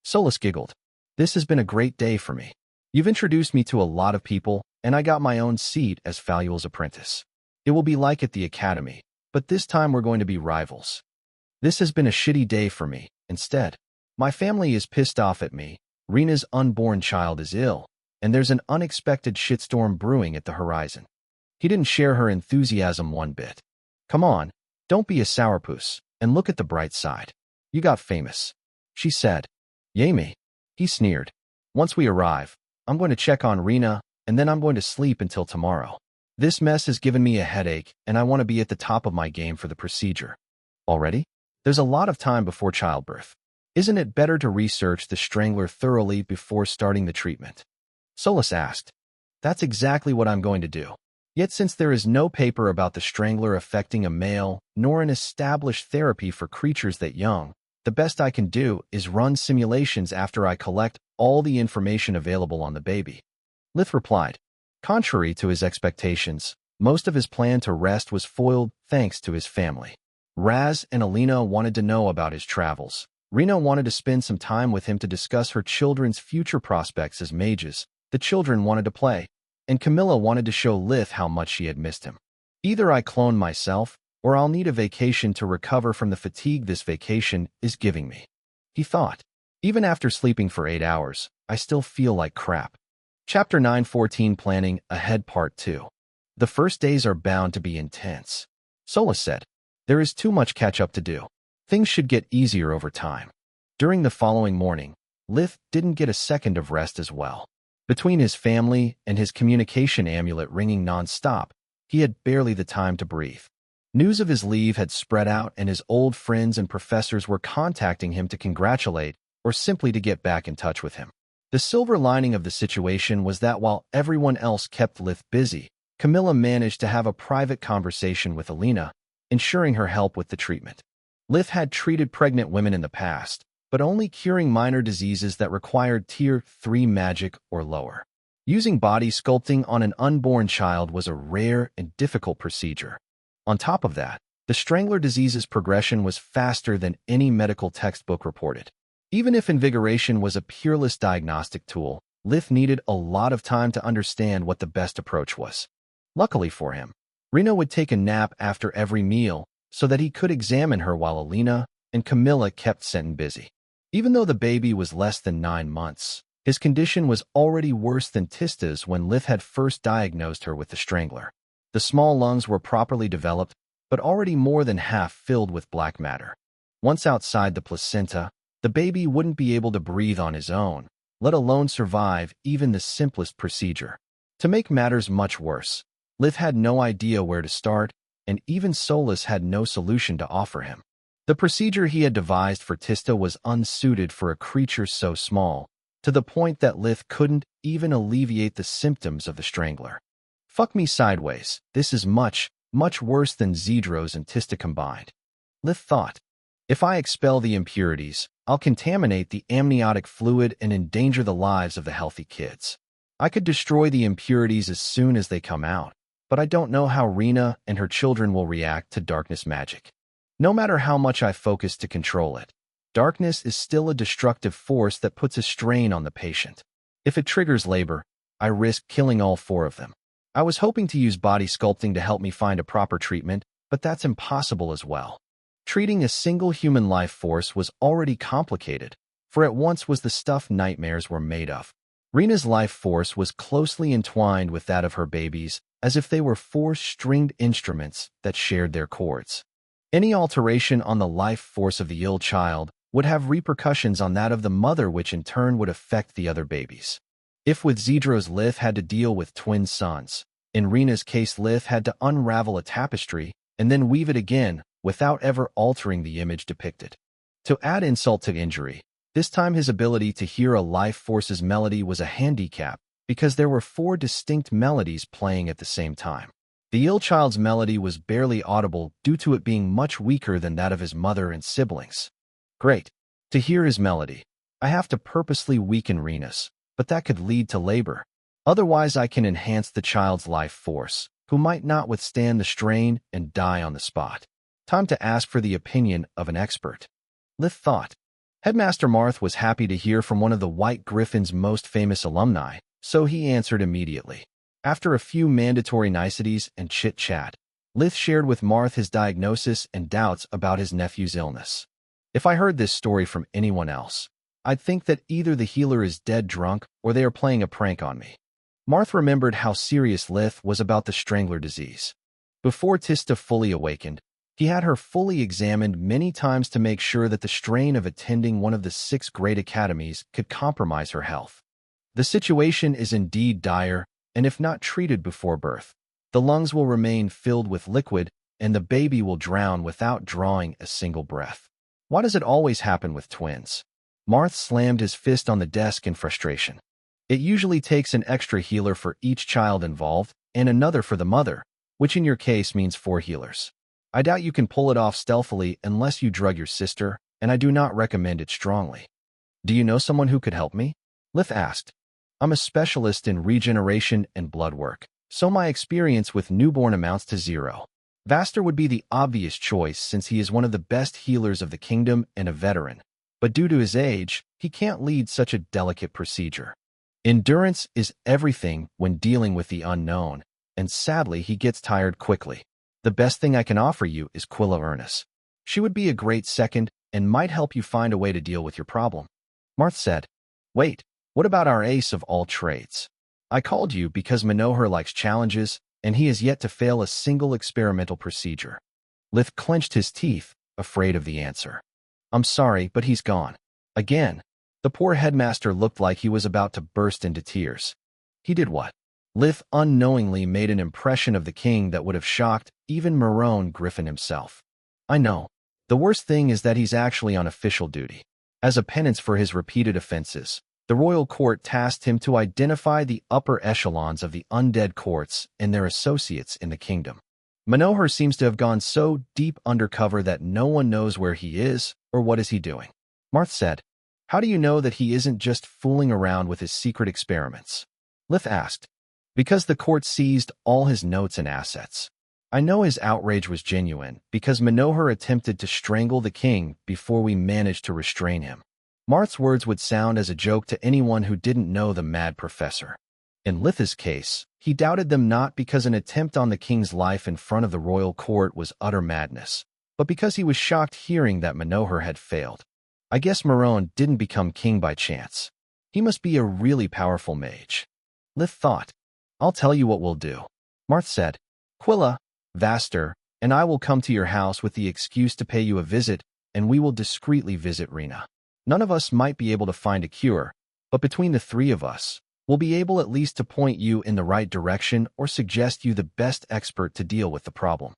Solus giggled. This has been a great day for me. You've introduced me to a lot of people, and I got my own seat as Faluel's apprentice. It will be like at the academy, but this time we're going to be rivals. This has been a shitty day for me, instead. My family is pissed off at me, Rena's unborn child is ill, and there's an unexpected shitstorm brewing at the horizon. He didn't share her enthusiasm one bit. Come on, don't be a sourpuss, and look at the bright side. You got famous. She said. Yay me. He sneered. Once we arrive, I'm going to check on Rena, and then I'm going to sleep until tomorrow. This mess has given me a headache, and I want to be at the top of my game for the procedure. Already? There's a lot of time before childbirth. Isn't it better to research the strangler thoroughly before starting the treatment? Solus asked. That's exactly what I'm going to do. Yet since there is no paper about the strangler affecting a male, nor an established therapy for creatures that young, the best I can do is run simulations after I collect all the information available on the baby. Lith replied. Contrary to his expectations, most of his plan to rest was foiled thanks to his family. Raz and Alina wanted to know about his travels. Rena wanted to spend some time with him to discuss her children's future prospects as mages. The children wanted to play, and Camilla wanted to show Lith how much she had missed him. Either I clone myself, or I'll need a vacation to recover from the fatigue this vacation is giving me. He thought. Even after sleeping for 8 hours, I still feel like crap. Chapter 9:14 Planning Ahead Part 2. The first days are bound to be intense. Solus said. There is too much catch-up to do. Things should get easier over time. During the following morning, Lith didn't get a second of rest as well. Between his family and his communication amulet ringing non-stop, he had barely the time to breathe. News of his leave had spread out, and his old friends and professors were contacting him to congratulate or simply to get back in touch with him. The silver lining of the situation was that while everyone else kept Lith busy, Camilla managed to have a private conversation with Alina, ensuring her help with the treatment. Lith had treated pregnant women in the past, but only curing minor diseases that required Tier 3 magic or lower. Using body sculpting on an unborn child was a rare and difficult procedure. On top of that, the Strangler disease's progression was faster than any medical textbook reported. Even if invigoration was a peerless diagnostic tool, Lith needed a lot of time to understand what the best approach was. Luckily for him, Reno would take a nap after every meal so that he could examine her while Alina and Camilla kept Senton busy. Even though the baby was less than 9 months, his condition was already worse than Tista's when Lith had first diagnosed her with the Strangler. The small lungs were properly developed, but already more than half filled with black matter. Once outside the placenta, the baby wouldn't be able to breathe on his own, let alone survive even the simplest procedure. To make matters much worse, Lith had no idea where to start, and even Solus had no solution to offer him. The procedure he had devised for Tista was unsuited for a creature so small, to the point that Lith couldn't even alleviate the symptoms of the Strangler. Fuck me sideways, this is much, much worse than Zedros and Tista combined. Lith thought. If I expel the impurities, I'll contaminate the amniotic fluid and endanger the lives of the healthy kids. I could destroy the impurities as soon as they come out, but I don't know how Rena and her children will react to darkness magic. No matter how much I focus to control it, darkness is still a destructive force that puts a strain on the patient. If it triggers labor, I risk killing all 4 of them. I was hoping to use body sculpting to help me find a proper treatment, but that's impossible as well. Treating a single human life force was already complicated, for it once was the stuff nightmares were made of. Rena's life force was closely entwined with that of her babies, as if they were 4 stringed instruments that shared their chords. Any alteration on the life force of the ill child would have repercussions on that of the mother, which in turn would affect the other babies. If with Zedros Lith had to deal with twin sons, in Rena's case Lith had to unravel a tapestry and then weave it again without ever altering the image depicted. To add insult to injury, this time his ability to hear a life force's melody was a handicap because there were 4 distinct melodies playing at the same time. The ill child's melody was barely audible due to it being much weaker than that of his mother and siblings. Great. To hear his melody, I have to purposely weaken Rena's, but that could lead to labor. Otherwise, I can enhance the child's life force, who might not withstand the strain and die on the spot. Time to ask for the opinion of an expert. Lith thought. Headmaster Marth was happy to hear from one of the White Griffin's most famous alumni, so he answered immediately. After a few mandatory niceties and chit-chat, Lith shared with Marth his diagnosis and doubts about his nephew's illness. If I heard this story from anyone else, I'd think that either the healer is dead drunk or they are playing a prank on me. Marth remembered how serious Lith was about the Strangler disease. Before Tista fully awakened, he had her fully examined many times to make sure that the strain of attending one of the 6 great academies could compromise her health. The situation is indeed dire, and if not treated before birth, the lungs will remain filled with liquid and the baby will drown without drawing a single breath. Why does it always happen with twins? Marth slammed his fist on the desk in frustration. It usually takes an extra healer for each child involved and another for the mother, which in your case means 4 healers. I doubt you can pull it off stealthily unless you drug your sister, and I do not recommend it strongly. Do you know someone who could help me? Lith asked. I'm a specialist in regeneration and blood work, so my experience with newborn amounts to 0. Vaster would be the obvious choice since he is one of the best healers of the kingdom and a veteran, but due to his age, he can't lead such a delicate procedure. Endurance is everything when dealing with the unknown, and sadly he gets tired quickly. The best thing I can offer you is Quilla Ernest. She would be a great second and might help you find a way to deal with your problem. Marth said, Wait, what about our ace of all trades? I called you because Manohar likes challenges, and he has yet to fail a single experimental procedure. Lith clenched his teeth, afraid of the answer. I'm sorry, but he's gone. Again. The poor headmaster looked like he was about to burst into tears. He did what? Lith unknowingly made an impression of the king that would have shocked even Marone Griffin himself. I know. The worst thing is that he's actually on official duty. As a penance for his repeated offenses, the royal court tasked him to identify the upper echelons of the undead courts and their associates in the kingdom. Manohar seems to have gone so deep undercover that no one knows where he is or what is he doing. Marth said, how do you know that he isn't just fooling around with his secret experiments? Lith asked. Because the court seized all his notes and assets. I know his outrage was genuine because Manohar attempted to strangle the king before we managed to restrain him. Marth's words would sound as a joke to anyone who didn't know the mad professor. In Lith's case, he doubted them not because an attempt on the king's life in front of the royal court was utter madness, but because he was shocked hearing that Manohar had failed. I guess Maron didn't become king by chance. He must be a really powerful mage. Lith thought. I'll tell you what we'll do. Marth said, Quilla, Vaster, and I will come to your house with the excuse to pay you a visit, and we will discreetly visit Rena. None of us might be able to find a cure, but between the three of us, we'll be able at least to point you in the right direction or suggest you the best expert to deal with the problem.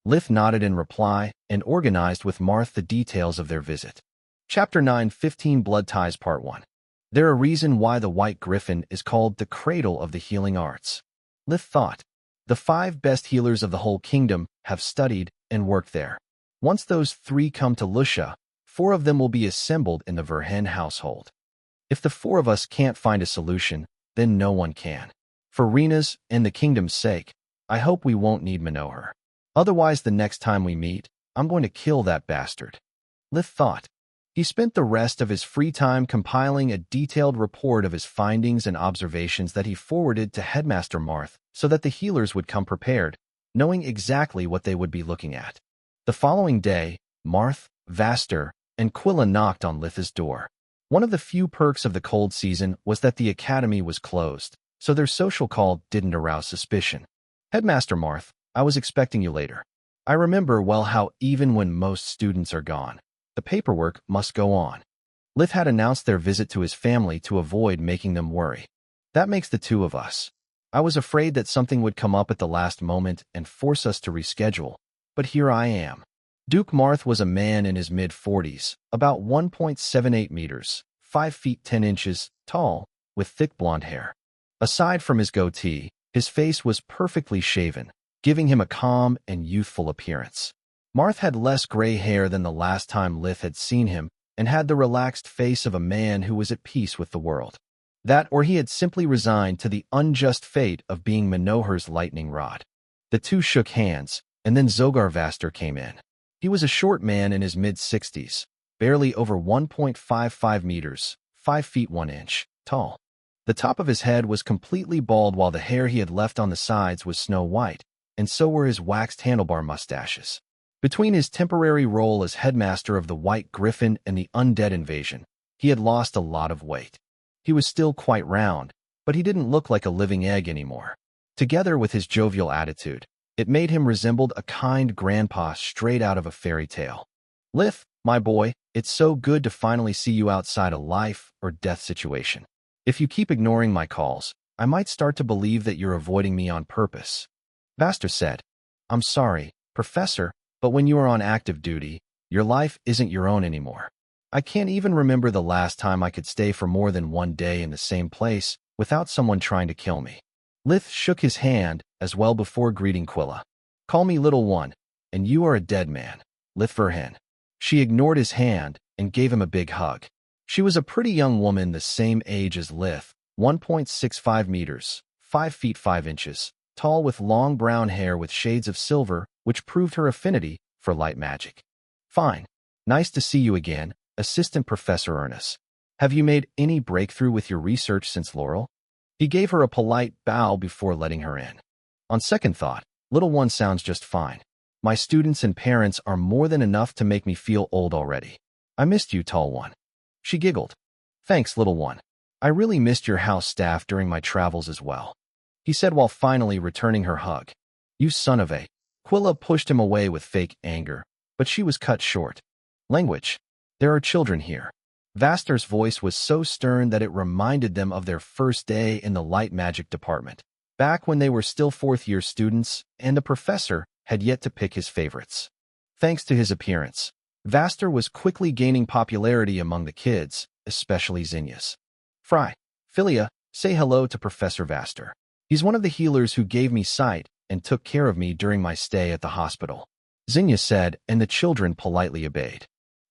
Lith nodded in reply and organized with Marth the details of their visit. Chapter 9, 15 Blood Ties Part 1. There a reason why the White Griffin is called the cradle of the healing arts. Lith thought. The 5 best healers of the whole kingdom have studied and worked there. Once those 3 come to Lucia, 4 of them will be assembled in the Verhen household. If the 4 of us can't find a solution, then no one can. For Rena's and the kingdom's sake, I hope we won't need Manohar. Otherwise, the next time we meet, I'm going to kill that bastard. Lith thought. He spent the rest of his free time compiling a detailed report of his findings and observations that he forwarded to Headmaster Marth so that the healers would come prepared, knowing exactly what they would be looking at. The following day, Marth, Vaster, and Quilla knocked on Lith's door. One of the few perks of the cold season was that the academy was closed, so their social call didn't arouse suspicion. Headmaster Marth, I was expecting you later. I remember well how even when most students are gone, the paperwork must go on. Lith had announced their visit to his family to avoid making them worry. That makes the 2 of us. I was afraid that something would come up at the last moment and force us to reschedule, but here I am. Duke Marth was a man in his mid-40s, about 1.78 meters, 5 feet 10 inches, tall, with thick blonde hair. Aside from his goatee, his face was perfectly shaven, giving him a calm and youthful appearance. Marth had less gray hair than the last time Lith had seen him and had the relaxed face of a man who was at peace with the world. That or he had simply resigned to the unjust fate of being Manohar's lightning rod. The 2 shook hands, and then Zogar Vaster came in. He was a short man in his mid-60s, barely over 1.55 meters, 5 feet 1 inch, tall. The top of his head was completely bald while the hair he had left on the sides was snow white, and so were his waxed handlebar mustaches. Between his temporary role as headmaster of the White Griffin and the undead invasion, he had lost a lot of weight. He was still quite round, but he didn't look like a living egg anymore. Together with his jovial attitude, it made him resemble a kind grandpa straight out of a fairy tale. Lith, my boy, it's so good to finally see you outside a life or death situation. If you keep ignoring my calls, I might start to believe that you're avoiding me on purpose. Vaster said, I'm sorry, Professor, but when you are on active duty, your life isn't your own anymore. I can't even remember the last time I could stay for more than 1 day in the same place without someone trying to kill me. Lith shook his hand as well before greeting Quilla. Call me little one, and you are a dead man, Lith Verhen. She ignored his hand and gave him a big hug. She was a pretty young woman the same age as Lith, 1.65 meters, 5 feet 5 inches, tall with long brown hair with shades of silver, which proved her affinity for light magic. Fine. Nice to see you again, Assistant Professor Ernest. Have you made any breakthrough with your research since Laurel? He gave her a polite bow before letting her in. On second thought, little one sounds just fine. My students and parents are more than enough to make me feel old already. I missed you, tall one. She giggled. Thanks, little one. I really missed your house staff during my travels as well, he said while finally returning her hug. You son of a... Quilla pushed him away with fake anger, but she was cut short. Language. There are children here. Vaster's voice was so stern that it reminded them of their first day in the light magic department, back when they were still 4th-year students and the professor had yet to pick his favorites. Thanks to his appearance, Vaster was quickly gaining popularity among the kids, especially Zinnias. Fry, Philia, say hello to Professor Vaster. He's one of the healers who gave me sight and took care of me during my stay at the hospital. Zinnia said, and the children politely obeyed.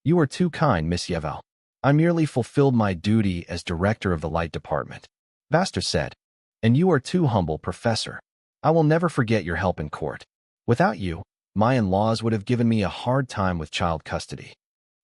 You are too kind, Miss Yevel. I merely fulfilled my duty as director of the light department. Vaster said, and you are too humble, Professor. I will never forget your help in court. Without you, my in-laws would have given me a hard time with child custody.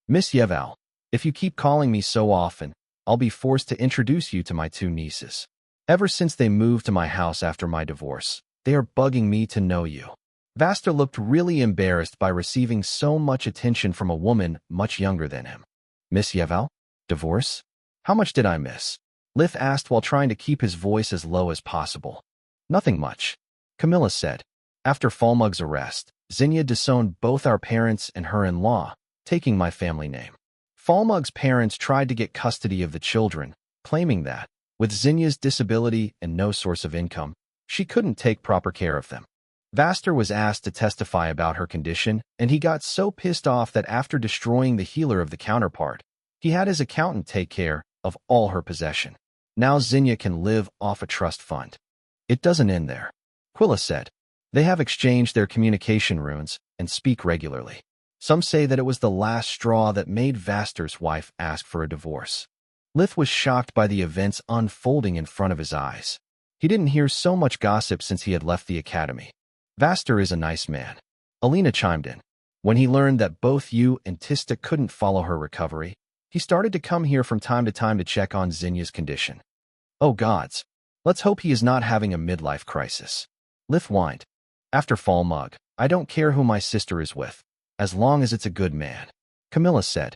Miss Yevel, if you keep calling me so often, I'll be forced to introduce you to my two nieces. Ever since they moved to my house after my divorce, they are bugging me to know you. Vaster looked really embarrassed by receiving so much attention from a woman much younger than him. Miss Yevel? Divorce? How much did I miss? Lith asked while trying to keep his voice as low as possible. Nothing much, Camilla said. After Falmug's arrest, Zinnia disowned both our parents and her in-law, taking my family name. Falmug's parents tried to get custody of the children, claiming that, with Zinnia's disability and no source of income, she couldn't take proper care of them. Vaster was asked to testify about her condition, and he got so pissed off that after destroying the healer of the counterpart, he had his accountant take care of all her possession. Now Zinnia can live off a trust fund. It doesn't end there, Quilla said. They have exchanged their communication runes and speak regularly. Some say that it was the last straw that made Vaster's wife ask for a divorce. Lith was shocked by the events unfolding in front of his eyes. He didn't hear so much gossip since he had left the academy. Vaster is a nice man. Alina chimed in. When he learned that both you and Tista couldn't follow her recovery, he started to come here from time to time to check on Zinnia's condition. Oh gods, let's hope he is not having a midlife crisis. Lith whined. After Falmug, I don't care who my sister is with, as long as it's a good man, Camilla said.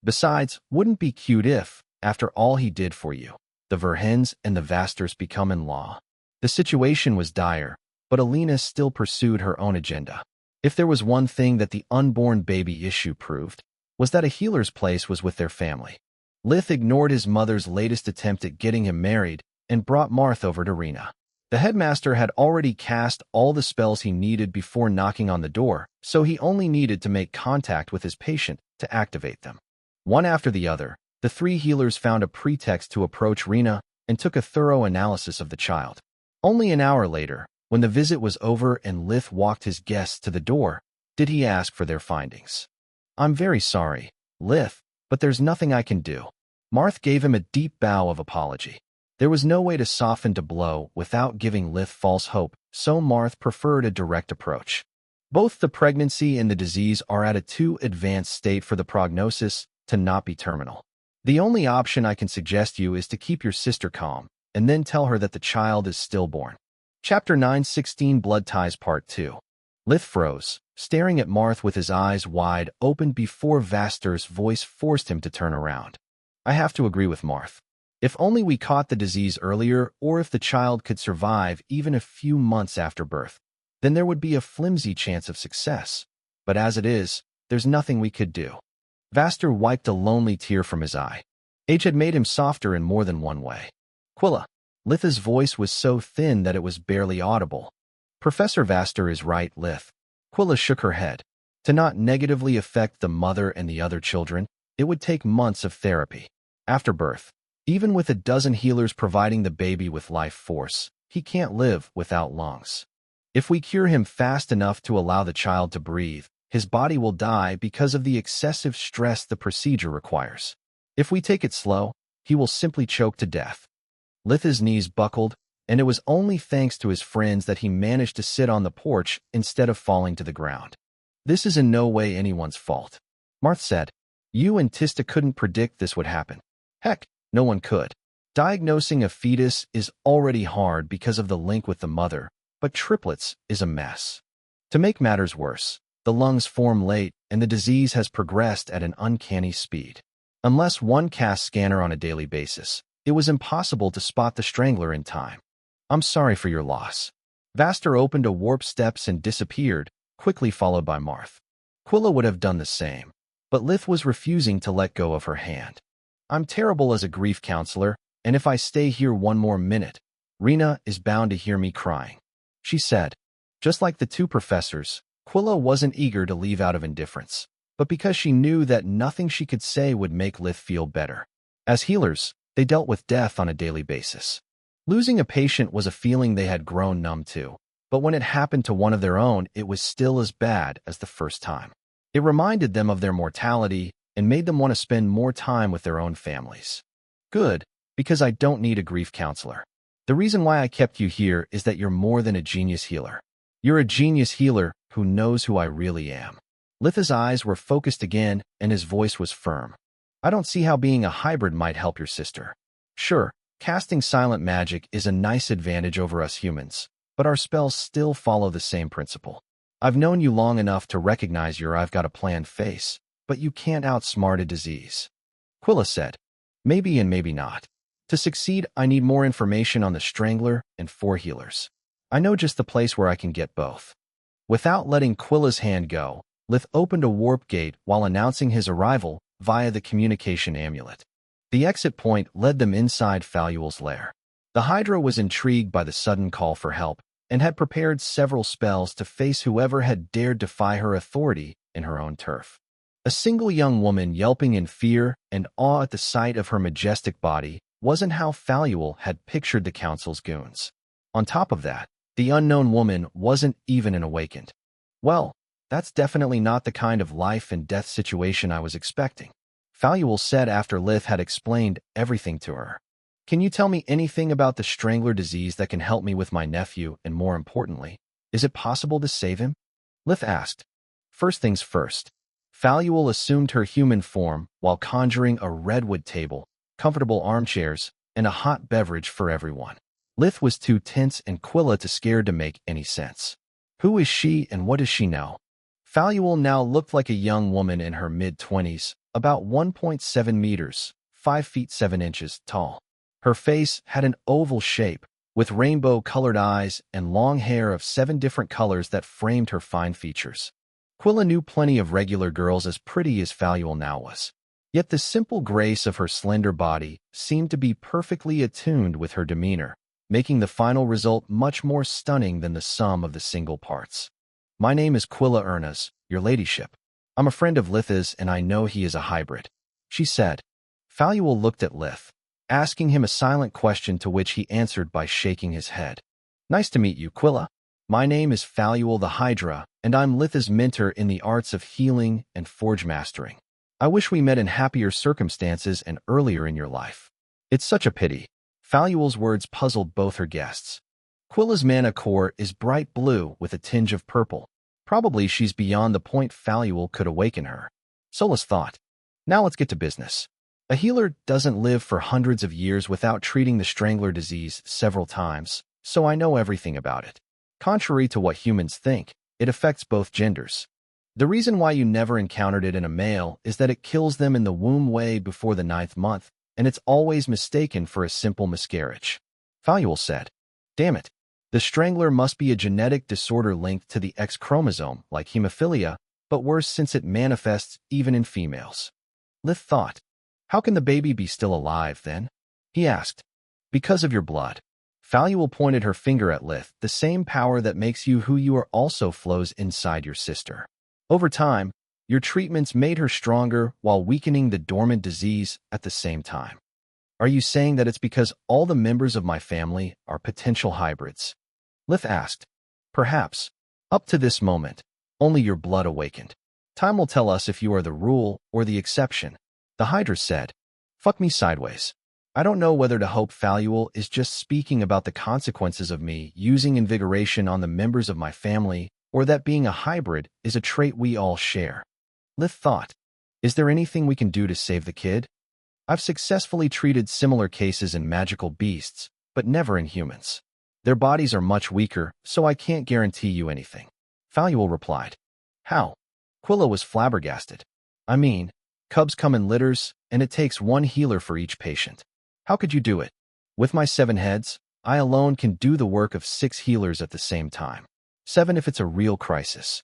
Besides, wouldn't be cute if, after all he did for you, the Verhens and the Vasters become in-law. The situation was dire, but Alina still pursued her own agenda. If there was one thing that the unborn baby issue proved, was that a healer's place was with their family. Lith ignored his mother's latest attempt at getting him married and brought Marth over to Rena. The headmaster had already cast all the spells he needed before knocking on the door, so he only needed to make contact with his patient to activate them. One after the other, the three healers found a pretext to approach Rena and took a thorough analysis of the child. Only an hour later, when the visit was over and Lith walked his guests to the door, did he ask for their findings. I'm very sorry, Lith, but there's nothing I can do. Marth gave him a deep bow of apology. There was no way to soften the blow without giving Lith false hope, so Marth preferred a direct approach. Both the pregnancy and the disease are at a too advanced state for the prognosis to not be terminal. The only option I can suggest you is to keep your sister calm, and then tell her that the child is stillborn. Chapter 916 Blood Ties Part 2. Lith froze, staring at Marth with his eyes wide open before Vaster's voice forced him to turn around. I have to agree with Marth. If only we caught the disease earlier, or if the child could survive even a few months after birth, then there would be a flimsy chance of success. But as it is, there's nothing we could do. Vaster wiped a lonely tear from his eye. Age had made him softer in more than one way. Quilla. Litha's voice was so thin that it was barely audible. Professor Vaster is right, Lith. Quilla shook her head. To not negatively affect the mother and the other children, it would take months of therapy. After birth, even with a dozen healers providing the baby with life force, he can't live without lungs. If we cure him fast enough to allow the child to breathe, his body will die because of the excessive stress the procedure requires. If we take it slow, he will simply choke to death. Litha's knees buckled, and it was only thanks to his friends that he managed to sit on the porch instead of falling to the ground. This is in no way anyone's fault. Marth said, you and Tista couldn't predict this would happen. Heck, no one could. Diagnosing a fetus is already hard because of the link with the mother, but triplets is a mess. To make matters worse, the lungs form late and the disease has progressed at an uncanny speed. Unless one casts scanner on a daily basis, it was impossible to spot the strangler in time. I'm sorry for your loss. Vaster opened a warp steps and disappeared, quickly followed by Marth. Quilla would have done the same, but Lith was refusing to let go of her hand. I'm terrible as a grief counselor, and if I stay here one more minute, Rena is bound to hear me crying, she said. Just like the two professors, Quilla wasn't eager to leave out of indifference, but because she knew that nothing she could say would make Lith feel better. As healers, they dealt with death on a daily basis. Losing a patient was a feeling they had grown numb to, but when it happened to one of their own, it was still as bad as the first time. It reminded them of their mortality and made them want to spend more time with their own families. Good, because I don't need a grief counselor. The reason why I kept you here is that you're more than a genius healer. You're a genius healer who knows who I really am. Litha's eyes were focused again, and his voice was firm. I don't see how being a hybrid might help your sister. Sure, casting silent magic is a nice advantage over us humans, but our spells still follow the same principle. I've known you long enough to recognize your I've got a plan face, but you can't outsmart a disease. Quilla said, maybe and maybe not. To succeed, I need more information on the Strangler and 4 healers. I know just the place where I can get both. Without letting Quilla's hand go, Lith opened a warp gate while announcing his arrival via the communication amulet. The exit point led them inside Faluel's lair. The Hydra was intrigued by the sudden call for help and had prepared several spells to face whoever had dared defy her authority in her own turf. A single young woman yelping in fear and awe at the sight of her majestic body wasn't how Faluel had pictured the Council's goons. On top of that, the unknown woman wasn't even an awakened. Well, that's definitely not the kind of life and death situation I was expecting, Faluel said after Lith had explained everything to her. Can you tell me anything about the Strangler disease that can help me with my nephew, and more importantly, is it possible to save him? Lith asked. First things first. Faluel assumed her human form while conjuring a redwood table, comfortable armchairs, and a hot beverage for everyone. Lith was too tense and Quilla too scared to make any sense. Who is she and what does she know? Faluel now looked like a young woman in her mid-20s, about 1.7 meters, 5 feet 7 inches tall. Her face had an oval shape, with rainbow-colored eyes and long hair of 7 different colors that framed her fine features. Quilla knew plenty of regular girls as pretty as Faluel now was. Yet the simple grace of her slender body seemed to be perfectly attuned with her demeanor, making the final result much more stunning than the sum of the single parts. My name is Quilla Ernas, your ladyship. I'm a friend of Litha's and I know he is a hybrid, she said. Faluel looked at Lith, asking him a silent question to which he answered by shaking his head. Nice to meet you, Quilla. My name is Faluel the Hydra, and I'm Litha's mentor in the arts of healing and forge mastering. I wish we met in happier circumstances and earlier in your life. It's such a pity. Faluel's words puzzled both her guests. Quilla's mana core is bright blue with a tinge of purple. Probably she's beyond the point Faluel could awaken her. Solus thought. Now let's get to business. A healer doesn't live for hundreds of years without treating the Strangler disease several times, so I know everything about it. Contrary to what humans think, it affects both genders. The reason why you never encountered it in a male is that it kills them in the womb way before the 9th month, and it's always mistaken for a simple miscarriage. Faluel said, damn it. The Strangler must be a genetic disorder linked to the X chromosome, like hemophilia, but worse since it manifests even in females. Lith thought, how can the baby be still alive, then? He asked. Because of your blood. Faluel pointed her finger at Lith. The same power that makes you who you are also flows inside your sister. Over time, your treatments made her stronger while weakening the dormant disease at the same time. Are you saying that it's because all the members of my family are potential hybrids? Lith asked. Perhaps. Up to this moment, only your blood awakened. Time will tell us if you are the rule or the exception. The Hydra said, fuck me sideways. I don't know whether to hope Faluel is just speaking about the consequences of me using invigoration on the members of my family, or that being a hybrid is a trait we all share. Lith thought, is there anything we can do to save the kid? I've successfully treated similar cases in magical beasts, but never in humans. Their bodies are much weaker, so I can't guarantee you anything. Faluel replied. How? Quilla was flabbergasted. I mean, cubs come in litters, and it takes 1 healer for each patient. How could you do it? With my 7 heads, I alone can do the work of 6 healers at the same time. 7 if it's a real crisis.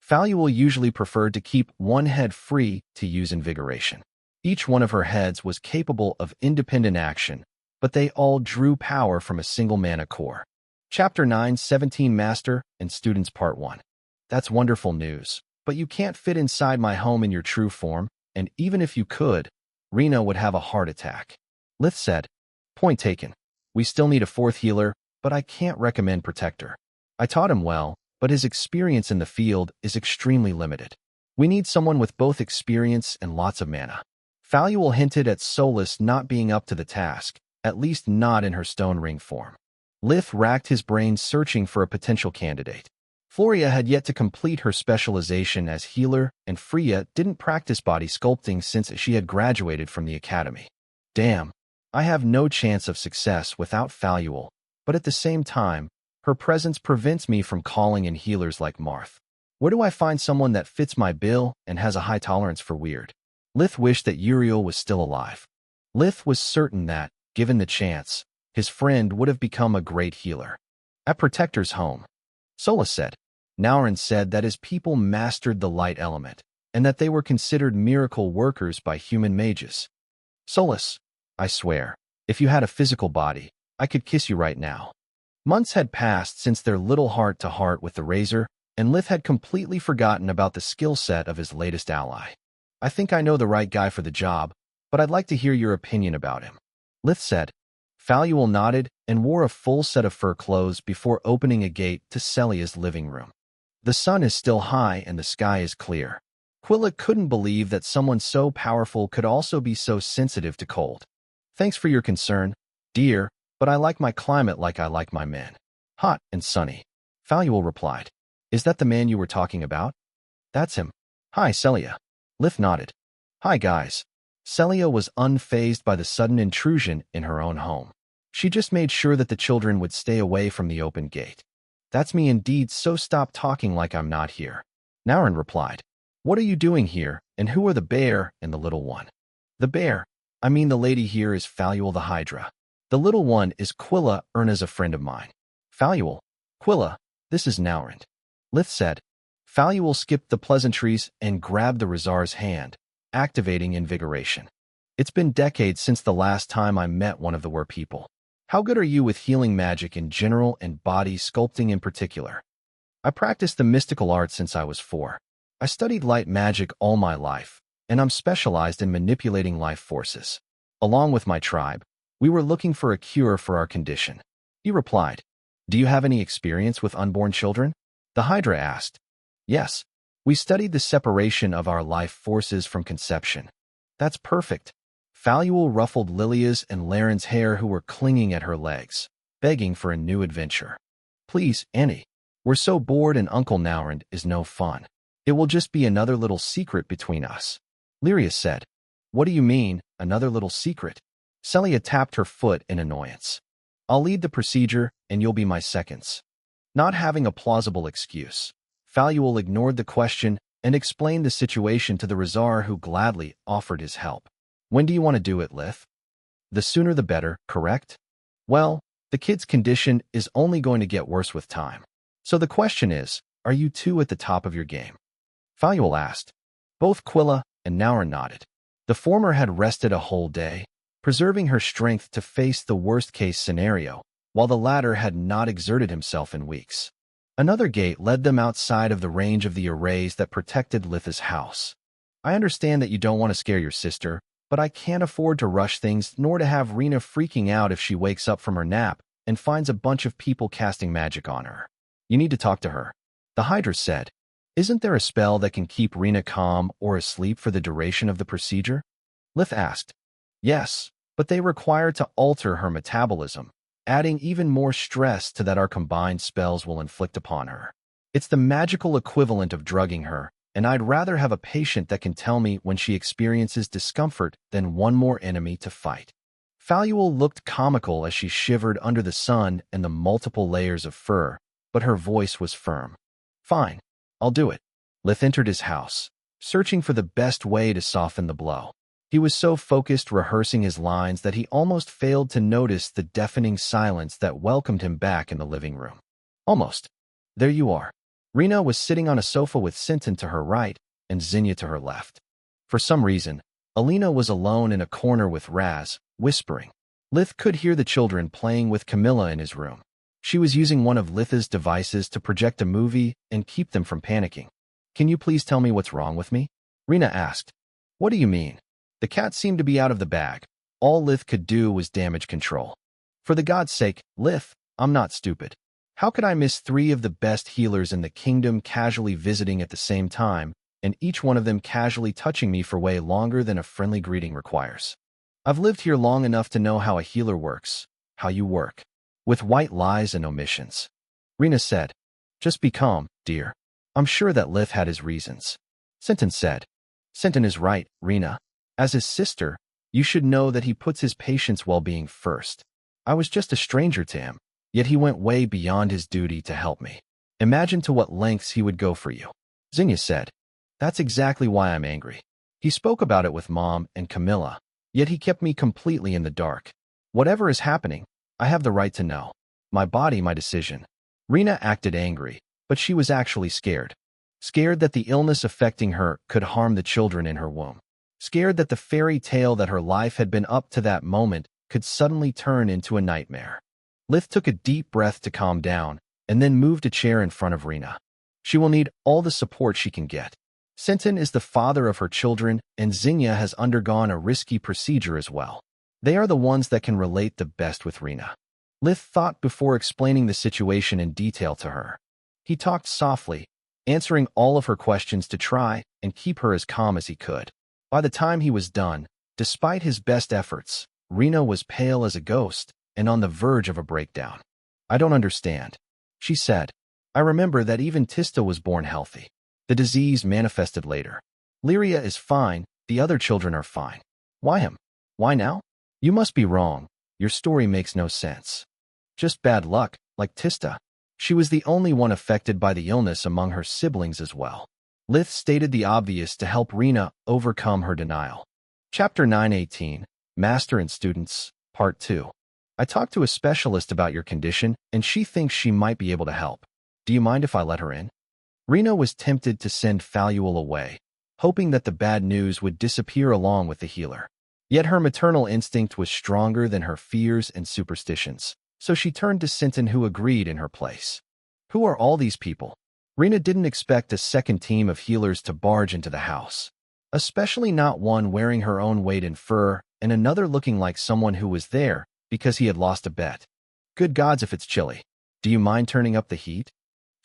Faluel usually preferred to keep 1 head free to use invigoration. Each one of her heads was capable of independent action, but they all drew power from a single mana core. Chapter 9, 17 Master and Students Part 1. That's wonderful news, but you can't fit inside my home in your true form, and even if you could, Rena would have a heart attack. Lith said, point taken. We still need a 4th healer, but I can't recommend Protector. I taught him well, but his experience in the field is extremely limited. We need someone with both experience and lots of mana. Faluel hinted at Solus not being up to the task, at least not in her stone ring form. Lith racked his brain searching for a potential candidate. Floria had yet to complete her specialization as healer, and Freya didn't practice body sculpting since she had graduated from the academy. Damn, I have no chance of success without Faluel, but at the same time, her presence prevents me from calling in healers like Marth. Where do I find someone that fits my bill and has a high tolerance for weird? Lith wished that Uriel was still alive. Lith was certain that, given the chance, his friend would have become a great healer. At Protector's home, Solus said. Naurin said that his people mastered the light element, and that they were considered miracle workers by human mages. Solus, I swear, if you had a physical body, I could kiss you right now. Months had passed since their little heart-to-heart with the Razor, and Lith had completely forgotten about the skill set of his latest ally. I think I know the right guy for the job, but I'd like to hear your opinion about him. Lith said. Faluel nodded and wore a full set of fur clothes before opening a gate to Celia's living room. The sun is still high and the sky is clear. Quilla couldn't believe that someone so powerful could also be so sensitive to cold. Thanks for your concern, dear, but I like my climate like I like my men. Hot and sunny. Faluel replied. Is that the man you were talking about? That's him. Hi, Celia. Lith nodded. Hi, guys. Celia was unfazed by the sudden intrusion in her own home. She just made sure that the children would stay away from the open gate. That's me indeed, so stop talking like I'm not here. Naurin replied. What are you doing here, and who are the bear and the little one? The bear, I mean the lady here is Faluel the Hydra. The little one is Quilla, Erna's a friend of mine. Faluel, Quilla, this is Naurin. Lith said. Faluel skipped the pleasantries and grabbed the Razar's hand, activating invigoration. It's been decades since the last time I met one of the Were people. How good are you with healing magic in general and body sculpting in particular? I practiced the mystical art since I was 4. I studied light magic all my life, and I'm specialized in manipulating life forces. Along with my tribe, we were looking for a cure for our condition. He replied. Do you have any experience with unborn children? The Hydra asked. Yes. We studied the separation of our life forces from conception. That's perfect. Faluel ruffled Lilia's and Laren's hair who were clinging at her legs, begging for a new adventure. Please, Annie. We're so bored and Uncle Naurin is no fun. It will just be another little secret between us. Lyria said. What do you mean, another little secret? Celia tapped her foot in annoyance. I'll lead the procedure, and you'll be my seconds. Not having a plausible excuse, Faluel ignored the question and explained the situation to the Razar, who gladly offered his help. When do you want to do it, Lith? The sooner the better, correct? Well, the kid's condition is only going to get worse with time. So the question is, are you two at the top of your game? Faluel asked. Both Quilla and Naurin nodded. The former had rested a whole day, preserving her strength to face the worst-case scenario, while the latter had not exerted himself in weeks. Another gate led them outside of the range of the arrays that protected Litha's house. I understand that you don't want to scare your sister, but I can't afford to rush things nor to have Rena freaking out if she wakes up from her nap and finds a bunch of people casting magic on her. You need to talk to her. The Hydra said. Isn't there a spell that can keep Rena calm or asleep for the duration of the procedure? Lith asked. Yes, but they require to alter her metabolism, adding even more stress to that our combined spells will inflict upon her. It's the magical equivalent of drugging her, and I'd rather have a patient that can tell me when she experiences discomfort than one more enemy to fight. Faluel looked comical as she shivered under the sun and the multiple layers of fur, but her voice was firm. Fine, I'll do it. Lith entered his house, searching for the best way to soften the blow. He was so focused rehearsing his lines that he almost failed to notice the deafening silence that welcomed him back in the living room. Almost. There you are. Rena was sitting on a sofa with Sinton to her right and Zinnia to her left. For some reason, Alina was alone in a corner with Raz, whispering. Lith could hear the children playing with Camilla in his room. She was using one of Litha's devices to project a movie and keep them from panicking. Can you please tell me what's wrong with me? Rena asked. What do you mean? The cat seemed to be out of the bag. All Lith could do was damage control. For the god's sake, Lith, I'm not stupid. How could I miss 3 of the best healers in the kingdom casually visiting at the same time, and each one of them casually touching me for way longer than a friendly greeting requires? I've lived here long enough to know how a healer works, how you work, with white lies and omissions. Rena said, just be calm, dear. I'm sure that Lith had his reasons. Sinton said, Sinton is right, Rena. As his sister, you should know that he puts his patient's well-being first. I was just a stranger to him, yet he went way beyond his duty to help me. Imagine to what lengths he would go for you. Zinnia said, that's exactly why I'm angry. He spoke about it with Mom and Camilla, yet he kept me completely in the dark. Whatever is happening, I have the right to know. My body, my decision. Rena acted angry, but she was actually scared. Scared that the illness affecting her could harm the children in her womb. Scared that the fairy tale that her life had been up to that moment could suddenly turn into a nightmare. Lith took a deep breath to calm down, and then moved a chair in front of Rena. She will need all the support she can get. Sinton is the father of her children, and Zinnia has undergone a risky procedure as well. They are the ones that can relate the best with Rena. Lith thought before explaining the situation in detail to her. He talked softly, answering all of her questions to try and keep her as calm as he could. By the time he was done, despite his best efforts, Rena was pale as a ghost and on the verge of a breakdown. I don't understand, she said. I remember that even Tista was born healthy. The disease manifested later. Lyria is fine, the other children are fine. Why him? Why now? You must be wrong. Your story makes no sense. Just bad luck, like Tista. She was the only one affected by the illness among her siblings as well. Lith stated the obvious to help Rena overcome her denial. Chapter 9:18, Master and Students, Part 2. I talked to a specialist about your condition, and she thinks she might be able to help. Do you mind if I let her in? Rena was tempted to send Faluel away, hoping that the bad news would disappear along with the healer. Yet her maternal instinct was stronger than her fears and superstitions, so she turned to Sinton, who agreed in her place. Who are all these people? Rena didn't expect a second team of healers to barge into the house, especially not one wearing her own weight in fur and another looking like someone who was there because he had lost a bet. Good gods, if it's chilly. Do you mind turning up the heat?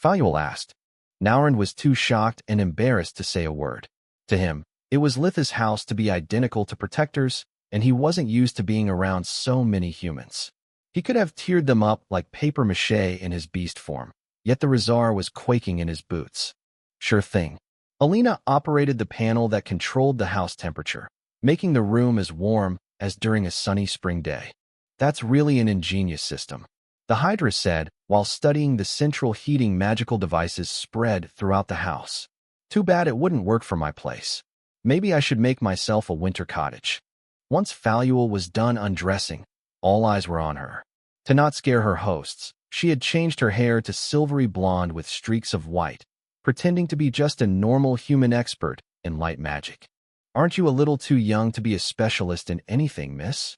Faluel asked. Naurand was too shocked and embarrassed to say a word. To him, it was Litha's house to be identical to Protector's, and he wasn't used to being around so many humans. He could have teared them up like papier-mâché in his beast form, yet the Rizar was quaking in his boots. Sure thing. Alina operated the panel that controlled the house temperature, making the room as warm as during a sunny spring day. That's really an ingenious system, the Hydra said while studying the central heating magical devices spread throughout the house. Too bad it wouldn't work for my place. Maybe I should make myself a winter cottage. Once Faluel was done undressing, all eyes were on her. To not scare her hosts, she had changed her hair to silvery blonde with streaks of white, pretending to be just a normal human expert in light magic. Aren't you a little too young to be a specialist in anything, miss?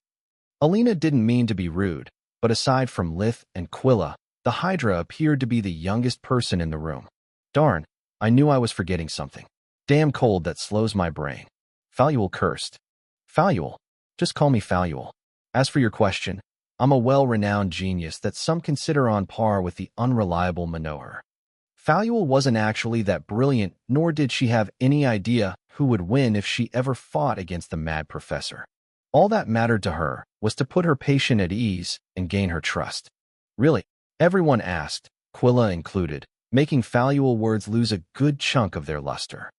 Alina didn't mean to be rude, but aside from Lith and Quilla, the Hydra appeared to be the youngest person in the room. Darn, I knew I was forgetting something. Damn cold that slows my brain. Faluel cursed. Faluel. Just call me Faluel. As for your question, I'm a well-renowned genius that some consider on par with the unreliable Manohar. Faluel wasn't actually that brilliant, nor did she have any idea who would win if she ever fought against the mad professor. All that mattered to her was to put her patient at ease and gain her trust. Really, everyone asked, Quilla included, making Faluel words lose a good chunk of their luster.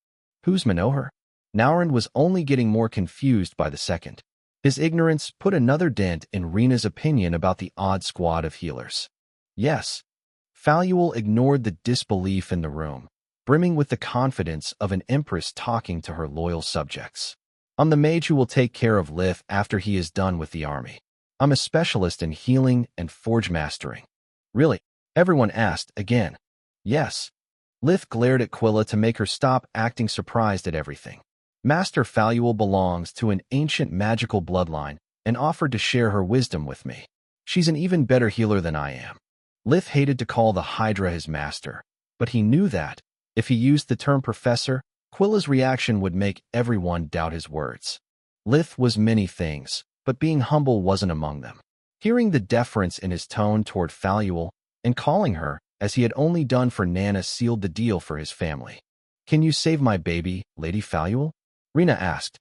Who's Manohar? Naurand was only getting more confused by the second. His ignorance put another dent in Rena's opinion about the odd squad of healers. Yes. Faluel ignored the disbelief in the room, brimming with the confidence of an empress talking to her loyal subjects. I'm the mage who will take care of Lith after he is done with the army. I'm a specialist in healing and forge mastering. Really? Everyone asked again. Yes. Lith glared at Quilla to make her stop acting surprised at everything. Master Faluel belongs to an ancient magical bloodline and offered to share her wisdom with me. She's an even better healer than I am. Lith hated to call the Hydra his master, but he knew that, if he used the term professor, Quilla's reaction would make everyone doubt his words. Lith was many things, but being humble wasn't among them. Hearing the deference in his tone toward Faluel, and calling her, as he had only done for Nana, sealed the deal for his family. "Can you save my baby, Lady Faluel?" Rena asked.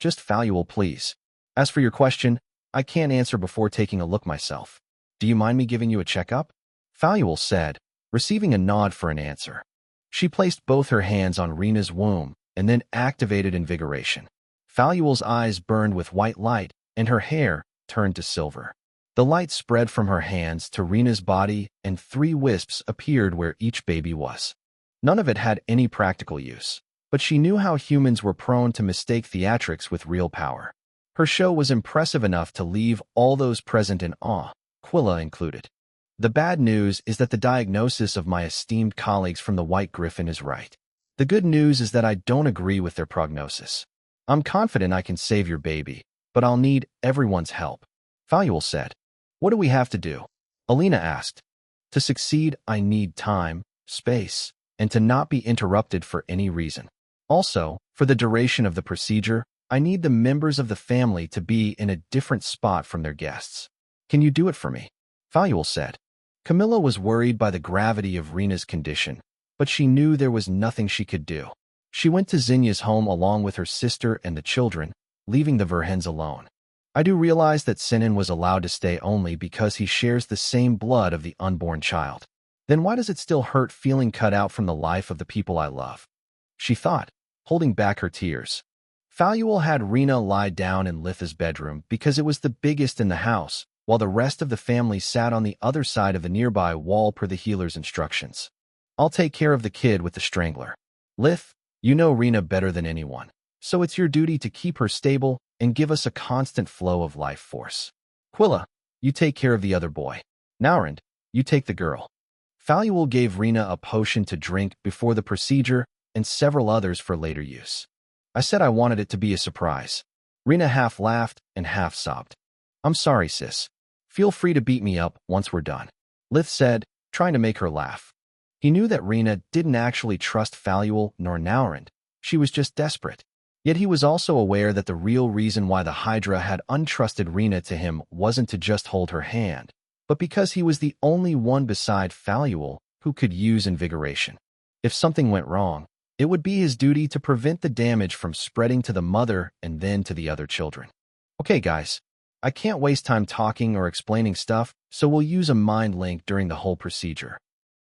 "Just Faluel, please. As for your question, I can't answer before taking a look myself. Do you mind me giving you a checkup?" Faluel said, receiving a nod for an answer. She placed both her hands on Rena's womb and then activated invigoration. Faluel's eyes burned with white light, and her hair turned to silver. The light spread from her hands to Rena's body, and 3 wisps appeared where each baby was. None of it had any practical use, but she knew how humans were prone to mistake theatrics with real power. Her show was impressive enough to leave all those present in awe, Quilla included. The bad news is that the diagnosis of my esteemed colleagues from the White Griffin is right. The good news is that I don't agree with their prognosis. I'm confident I can save your baby, but I'll need everyone's help," Faluel said. "What do we have to do?" Alina asked. "To succeed, I need time, space, and to not be interrupted for any reason. Also, for the duration of the procedure, I need the members of the family to be in a different spot from their guests. Can you do it for me?" Faluel said. Camilla was worried by the gravity of Rena's condition, but she knew there was nothing she could do. She went to Zinya's home along with her sister and the children, leaving the Verhens alone. "I do realize that Sinan was allowed to stay only because he shares the same blood of the unborn child. Then why does it still hurt feeling cut out from the life of the people I love?" she thought, holding back her tears. Faluel had Rena lie down in Litha's bedroom because it was the biggest in the house, while the rest of the family sat on the other side of the nearby wall per the healer's instructions. "I'll take care of the kid with the strangler. Lith, you know Rena better than anyone, so it's your duty to keep her stable and give us a constant flow of life force. Quilla, you take care of the other boy. Naurand, you take the girl." Faluel gave Rena a potion to drink before the procedure and several others for later use. "I said I wanted it to be a surprise." Rena half laughed and half sobbed. "I'm sorry, sis. Feel free to beat me up once we're done," Lith said, trying to make her laugh. He knew that Rena didn't actually trust Faluel nor Naurand. She was just desperate. Yet he was also aware that the real reason why the Hydra had untrusted Rena to him wasn't to just hold her hand, but because he was the only one beside Faluel who could use invigoration. If something went wrong, it would be his duty to prevent the damage from spreading to the mother and then to the other children. "Okay, guys. I can't waste time talking or explaining stuff, so we'll use a mind link during the whole procedure."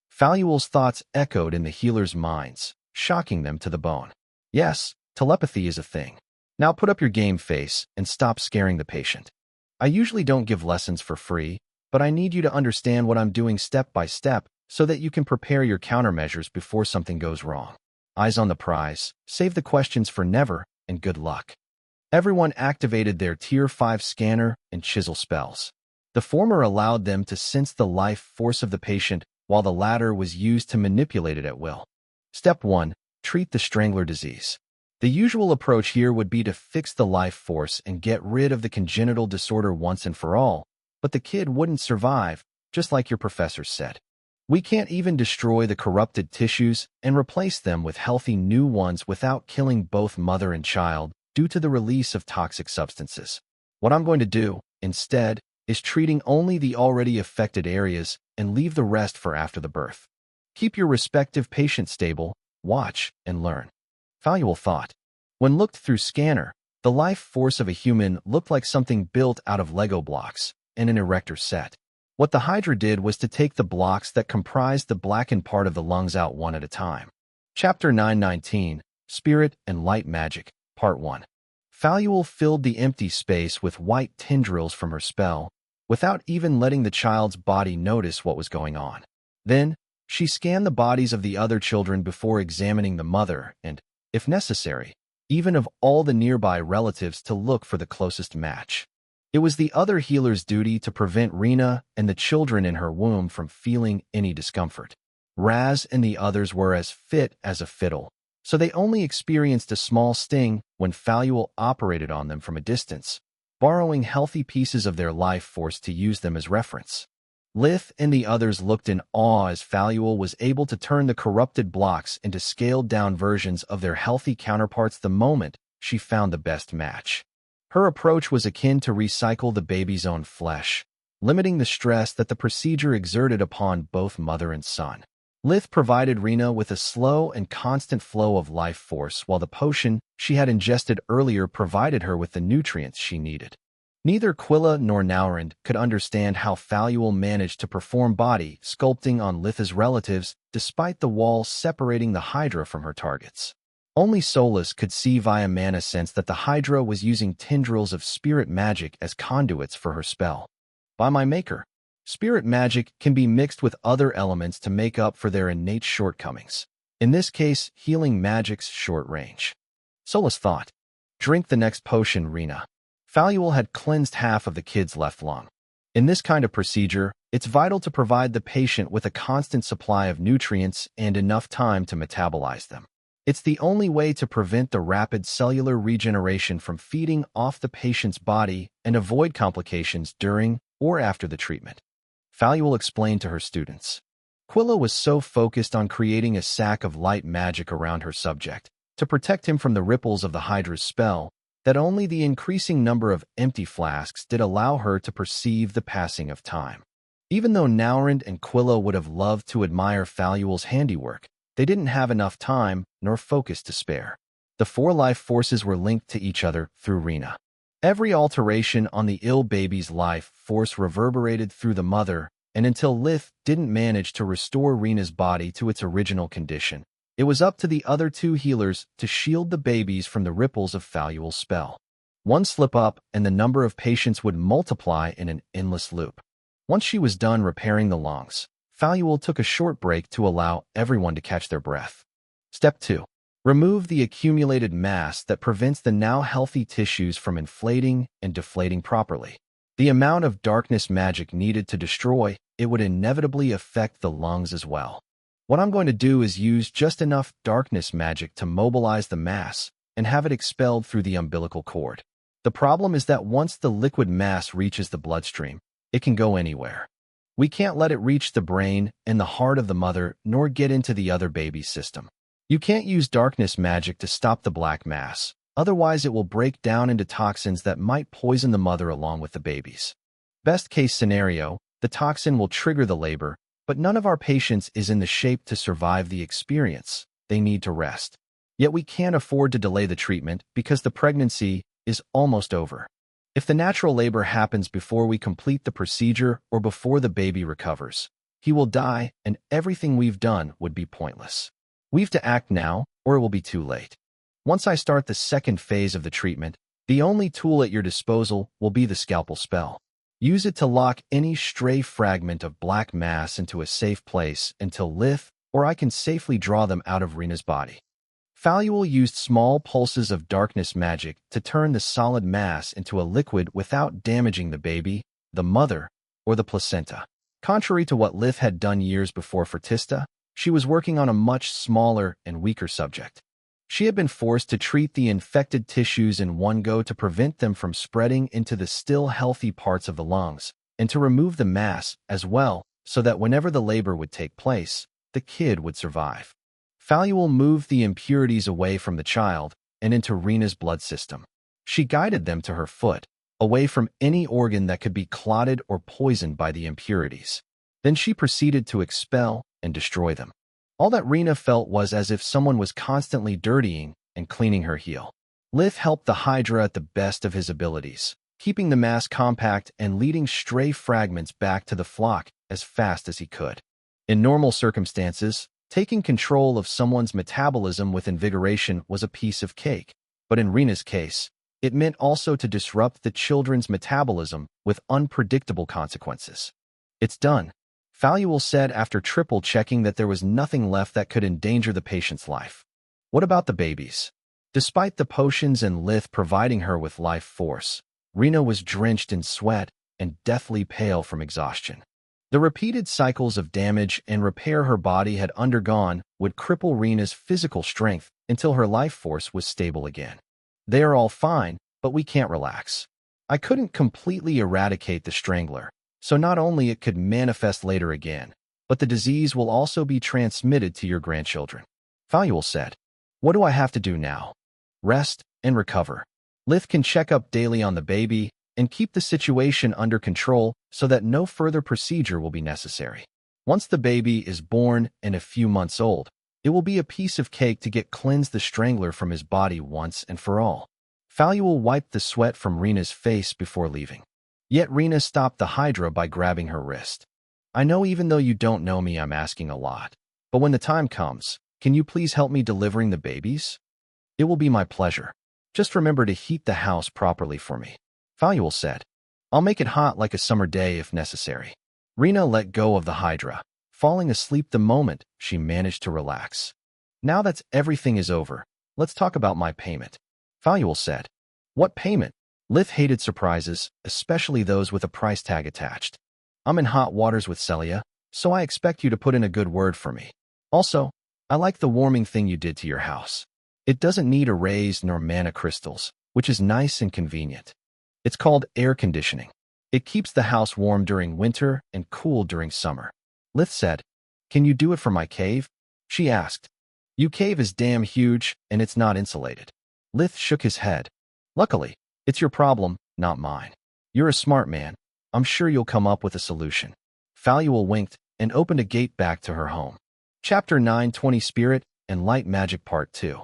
Faluel's thoughts echoed in the healer's minds, shocking them to the bone. "Yes, telepathy is a thing. Now put up your game face and stop scaring the patient. I usually don't give lessons for free, but I need you to understand what I'm doing step by step so that you can prepare your countermeasures before something goes wrong. Eyes on the prize, save the questions for never, and good luck." Everyone activated their Tier 5 scanner and chisel spells. The former allowed them to sense the life force of the patient, while the latter was used to manipulate it at will. Step 1. Treat the strangler disease. The usual approach here would be to fix the life force and get rid of the congenital disorder once and for all, but the kid wouldn't survive, just like your professor said. "We can't even destroy the corrupted tissues and replace them with healthy new ones without killing both mother and child due to the release of toxic substances. What I'm going to do, instead, is treating only the already affected areas and leave the rest for after the birth. Keep your respective patients stable, watch, and learn." Faluel thought. When looked through scanner, the life force of a human looked like something built out of Lego blocks and an erector set. What the Hydra did was to take the blocks that comprised the blackened part of the lungs out one at a time. Chapter 919, Spirit and Light Magic, Part 1. Faluel filled the empty space with white tendrils from her spell, without even letting the child's body notice what was going on. Then, she scanned the bodies of the other children before examining the mother and, if necessary, even of all the nearby relatives to look for the closest match. It was the other healer's duty to prevent Rena and the children in her womb from feeling any discomfort. Raz and the others were as fit as a fiddle, so they only experienced a small sting when Faluel operated on them from a distance, borrowing healthy pieces of their life force to use them as reference. Lith and the others looked in awe as Faluel was able to turn the corrupted blocks into scaled-down versions of their healthy counterparts the moment she found the best match. Her approach was akin to recycle the baby's own flesh, limiting the stress that the procedure exerted upon both mother and son. Lith provided Rena with a slow and constant flow of life force, while the potion she had ingested earlier provided her with the nutrients she needed. Neither Quilla nor Naurand could understand how Faluel managed to perform body sculpting on Litha's relatives despite the wall separating the Hydra from her targets. Only Solus could see via mana sense that the Hydra was using tendrils of spirit magic as conduits for her spell. By my maker, spirit magic can be mixed with other elements to make up for their innate shortcomings. In this case, healing magic's short range. Solus thought. Drink the next potion, Rena. Faluel had cleansed half of the kid's left lung. In this kind of procedure, it's vital to provide the patient with a constant supply of nutrients and enough time to metabolize them. It's the only way to prevent the rapid cellular regeneration from feeding off the patient's body and avoid complications during or after the treatment. Faluel explained to her students. Quilla was so focused on creating a sack of light magic around her subject to protect him from the ripples of the Hydra's spell that only the increasing number of empty flasks did allow her to perceive the passing of time. Even though Naurand and Quilla would have loved to admire Faluel's handiwork, they didn't have enough time nor focus to spare. The four life forces were linked to each other through Rena. Every alteration on the ill baby's life force reverberated through the mother, and until Lith didn't manage to restore Rena's body to its original condition, it was up to the other two healers to shield the babies from the ripples of Faluel's spell. One slip up and the number of patients would multiply in an endless loop. Once she was done repairing the lungs, Faluel took a short break to allow everyone to catch their breath. Step 2. Remove the accumulated mass that prevents the now healthy tissues from inflating and deflating properly. The amount of darkness magic needed to destroy it would inevitably affect the lungs as well. What I'm going to do is use just enough darkness magic to mobilize the mass and have it expelled through the umbilical cord. The problem is that once the liquid mass reaches the bloodstream, it can go anywhere. We can't let it reach the brain and the heart of the mother nor get into the other baby's system. You can't use darkness magic to stop the black mass, otherwise it will break down into toxins that might poison the mother along with the babies. Best case scenario, the toxin will trigger the labor, but none of our patients is in the shape to survive the experience. They need to rest. Yet we can't afford to delay the treatment because the pregnancy is almost over. If the natural labor happens before we complete the procedure or before the baby recovers, he will die and everything we've done would be pointless. We've to act now or it will be too late. Once I start the second phase of the treatment, the only tool at your disposal will be the scalpel spell. Use it to lock any stray fragment of black mass into a safe place until Lith or I can safely draw them out of Rena's body. Faluel used small pulses of darkness magic to turn the solid mass into a liquid without damaging the baby, the mother, or the placenta. Contrary to what Lith had done years before for Tista, she was working on a much smaller and weaker subject. She had been forced to treat the infected tissues in one go to prevent them from spreading into the still healthy parts of the lungs, and to remove the mass as well, so that whenever the labor would take place, the kid would survive. Faluel moved the impurities away from the child and into Rena's blood system. She guided them to her foot, away from any organ that could be clotted or poisoned by the impurities. Then she proceeded to expel and destroy them. All that Rena felt was as if someone was constantly dirtying and cleaning her heel. Lith helped the Hydra at the best of his abilities, keeping the mass compact and leading stray fragments back to the flock as fast as he could. In normal circumstances, taking control of someone's metabolism with invigoration was a piece of cake, but in Rena's case, it meant also to disrupt the children's metabolism with unpredictable consequences. It's done, Faluel said after triple-checking that there was nothing left that could endanger the patient's life. What about the babies? Despite the potions and Lith providing her with life force, Rena was drenched in sweat and deathly pale from exhaustion. The repeated cycles of damage and repair her body had undergone would cripple Rena's physical strength until her life force was stable again. They are all fine, but we can't relax. I couldn't completely eradicate the strangler, so not only it could manifest later again, but the disease will also be transmitted to your grandchildren. Faluel said, "What do I have to do now?" "Rest and recover. Lith can check up daily on the baby, and keep the situation under control so that no further procedure will be necessary. Once the baby is born and a few months old, it will be a piece of cake to cleanse the strangler from his body once and for all. Faluel wiped the sweat from Rena's face before leaving. Yet Rena stopped the Hydra by grabbing her wrist. I know even though you don't know me, I'm asking a lot. But when the time comes, can you please help me delivering the babies? It will be my pleasure. Just remember to heat the house properly for me. Faluel said. I'll make it hot like a summer day if necessary. Rena let go of the Hydra, falling asleep the moment she managed to relax. Now that everything is over, let's talk about my payment. Faluel said. What payment? Lith hated surprises, especially those with a price tag attached. I'm in hot waters with Celia, so I expect you to put in a good word for me. Also, I like the warming thing you did to your house. It doesn't need a raise nor mana crystals, which is nice and convenient. It's called air conditioning. It keeps the house warm during winter and cool during summer. Lith said, Can you do it for my cave? She asked. Your cave is damn huge, and it's not insulated. Lith shook his head. Luckily, it's your problem, not mine. You're a smart man. I'm sure you'll come up with a solution. Faluel winked and opened a gate back to her home. Chapter 9:20 Spirit and Light Magic Part 2.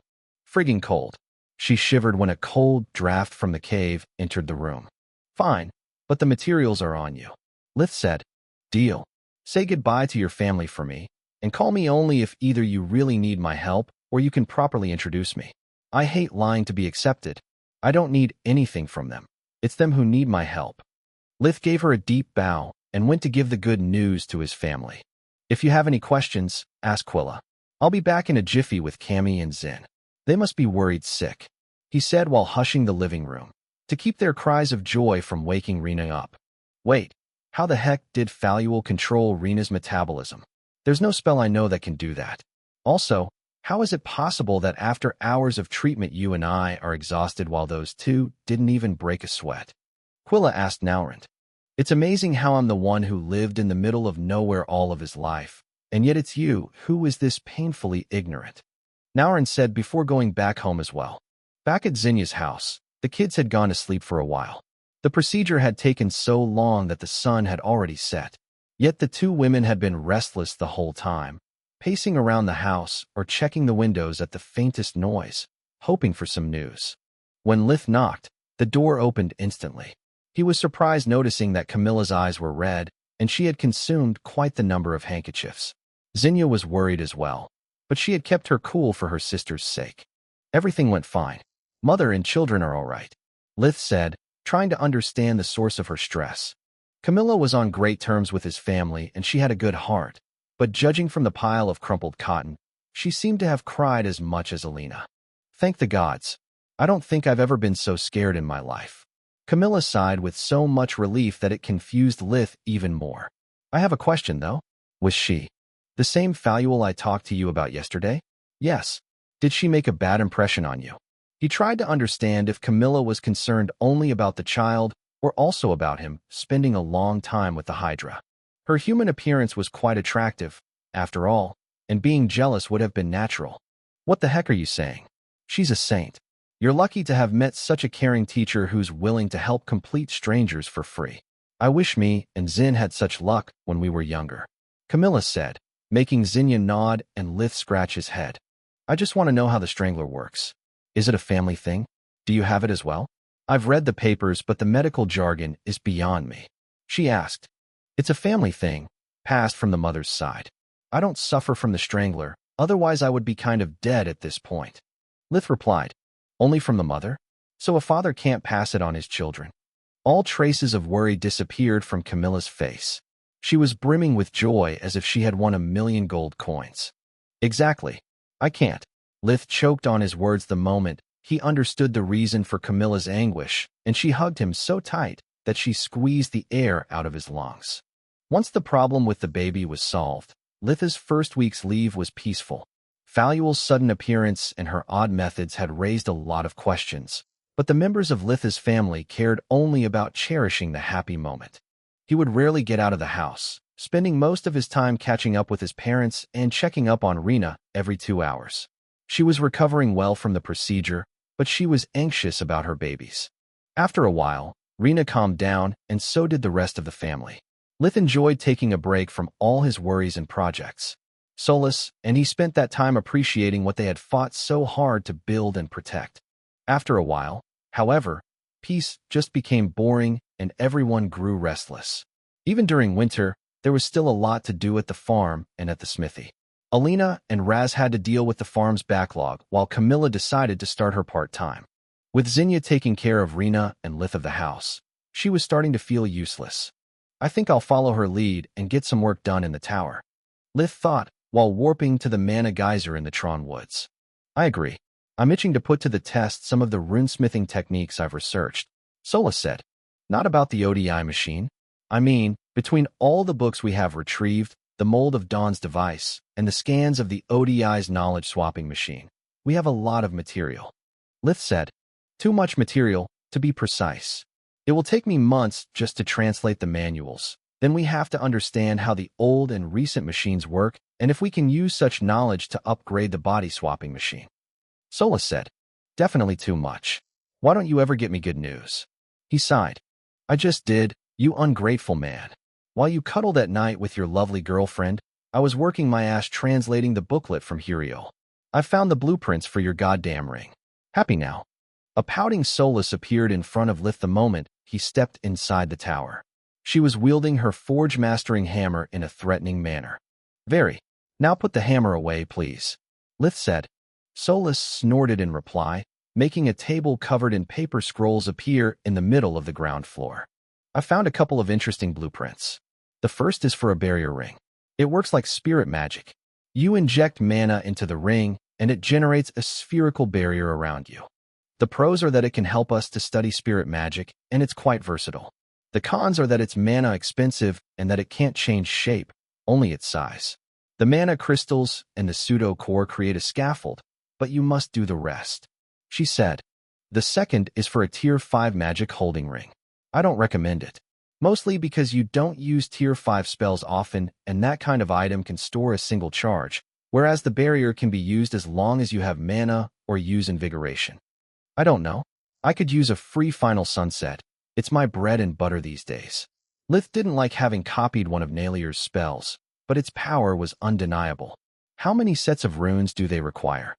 Frigging cold. She shivered when a cold draft from the cave entered the room. Fine, but the materials are on you. Lith said. Deal. Say goodbye to your family for me, and call me only if either you really need my help or you can properly introduce me. I hate lying to be accepted. I don't need anything from them. It's them who need my help. Lith gave her a deep bow and went to give the good news to his family. If you have any questions, ask Quilla. I'll be back in a jiffy with Cammy and Zin. They must be worried sick, he said while hushing the living room, to keep their cries of joy from waking Rena up. Wait, how the heck did Faluel control Rena's metabolism? There's no spell I know that can do that. Also, how is it possible that after hours of treatment you and I are exhausted while those two didn't even break a sweat? Quilla asked Nowrand. It's amazing how I'm the one who lived in the middle of nowhere all of his life, and yet it's you who is this painfully ignorant. Nowrand said before going back home as well. Back at Zinya's house, the kids had gone to sleep for a while. The procedure had taken so long that the sun had already set. Yet the two women had been restless the whole time, pacing around the house or checking the windows at the faintest noise, hoping for some news. When Lith knocked, the door opened instantly. He was surprised noticing that Camilla's eyes were red, and she had consumed quite the number of handkerchiefs. Zinya was worried as well, but she had kept her cool for her sister's sake. Everything went fine. Mother and children are all right, Lith said, trying to understand the source of her stress. Camilla was on great terms with his family and she had a good heart, but judging from the pile of crumpled cotton, she seemed to have cried as much as Alina. Thank the gods. I don't think I've ever been so scared in my life. Camilla sighed with so much relief that it confused Lith even more. I have a question, though. Was she the same Faluel I talked to you about yesterday? Yes. Did she make a bad impression on you? He tried to understand if Camilla was concerned only about the child or also about him spending a long time with the Hydra. Her human appearance was quite attractive, after all, and being jealous would have been natural. What the heck are you saying? She's a saint. You're lucky to have met such a caring teacher who's willing to help complete strangers for free. I wish me and Zin had such luck when we were younger, Camilla said, making Zinya nod and Lith scratch his head. I just want to know how the strangler works. Is it a family thing? Do you have it as well? I've read the papers, but the medical jargon is beyond me. She asked. It's a family thing, passed from the mother's side. I don't suffer from the strangler, otherwise I would be kind of dead at this point. Lith replied. Only from the mother? So a father can't pass it on his children. All traces of worry disappeared from Camilla's face. She was brimming with joy as if she had won 1,000,000 gold coins. Exactly. I can't. Lith choked on his words the moment he understood the reason for Camilla's anguish, and she hugged him so tight that she squeezed the air out of his lungs. Once the problem with the baby was solved, Litha's first week's leave was peaceful. Faluel's sudden appearance and her odd methods had raised a lot of questions, but the members of Litha's family cared only about cherishing the happy moment. He would rarely get out of the house, spending most of his time catching up with his parents and checking up on Rena every 2 hours. She was recovering well from the procedure, but she was anxious about her babies. After a while, Rena calmed down, and so did the rest of the family. Lith enjoyed taking a break from all his worries and projects. Solace, and he spent that time appreciating what they had fought so hard to build and protect. After a while, however, peace just became boring and everyone grew restless. Even during winter, there was still a lot to do at the farm and at the smithy. Alina and Raz had to deal with the farm's backlog, while Camilla decided to start her part-time. With Zinnia taking care of Rena and Lith of the house, she was starting to feel useless. I think I'll follow her lead and get some work done in the tower, Lith thought, while warping to the mana geyser in the Tron Woods. I agree. I'm itching to put to the test some of the runesmithing techniques I've researched, Sola said. Not about the ODI machine. I mean, between all the books we have retrieved, the mold of Dawn's device, and the scans of the ODI's knowledge-swapping machine, we have a lot of material. Lith said. Too much material, to be precise. It will take me months just to translate the manuals. Then we have to understand how the old and recent machines work, and if we can use such knowledge to upgrade the body-swapping machine. Sola said. Definitely too much. Why don't you ever get me good news? He sighed. I just did, you ungrateful man. While you cuddled at night with your lovely girlfriend, I was working my ass translating the booklet from Huriel. I found the blueprints for your goddamn ring. Happy now. A pouting Solus appeared in front of Lith the moment he stepped inside the tower. She was wielding her forge-mastering hammer in a threatening manner. Very. Now put the hammer away, please, Lith said. Solus snorted in reply, making a table covered in paper scrolls appear in the middle of the ground floor. I found a couple of interesting blueprints. The first is for a barrier ring. It works like spirit magic. You inject mana into the ring, and it generates a spherical barrier around you. The pros are that it can help us to study spirit magic, and it's quite versatile. The cons are that it's mana expensive and that it can't change shape, only its size. The mana crystals and the pseudo-core create a scaffold, but you must do the rest, she said. The second is for a Tier 5 magic holding ring. I don't recommend it, mostly because you don't use Tier 5 spells often and that kind of item can store a single charge, whereas the barrier can be used as long as you have mana or use invigoration. I don't know. I could use a free Final Sunset. It's my bread and butter these days. Lith didn't like having copied one of Nalier's spells, but its power was undeniable. How many sets of runes do they require?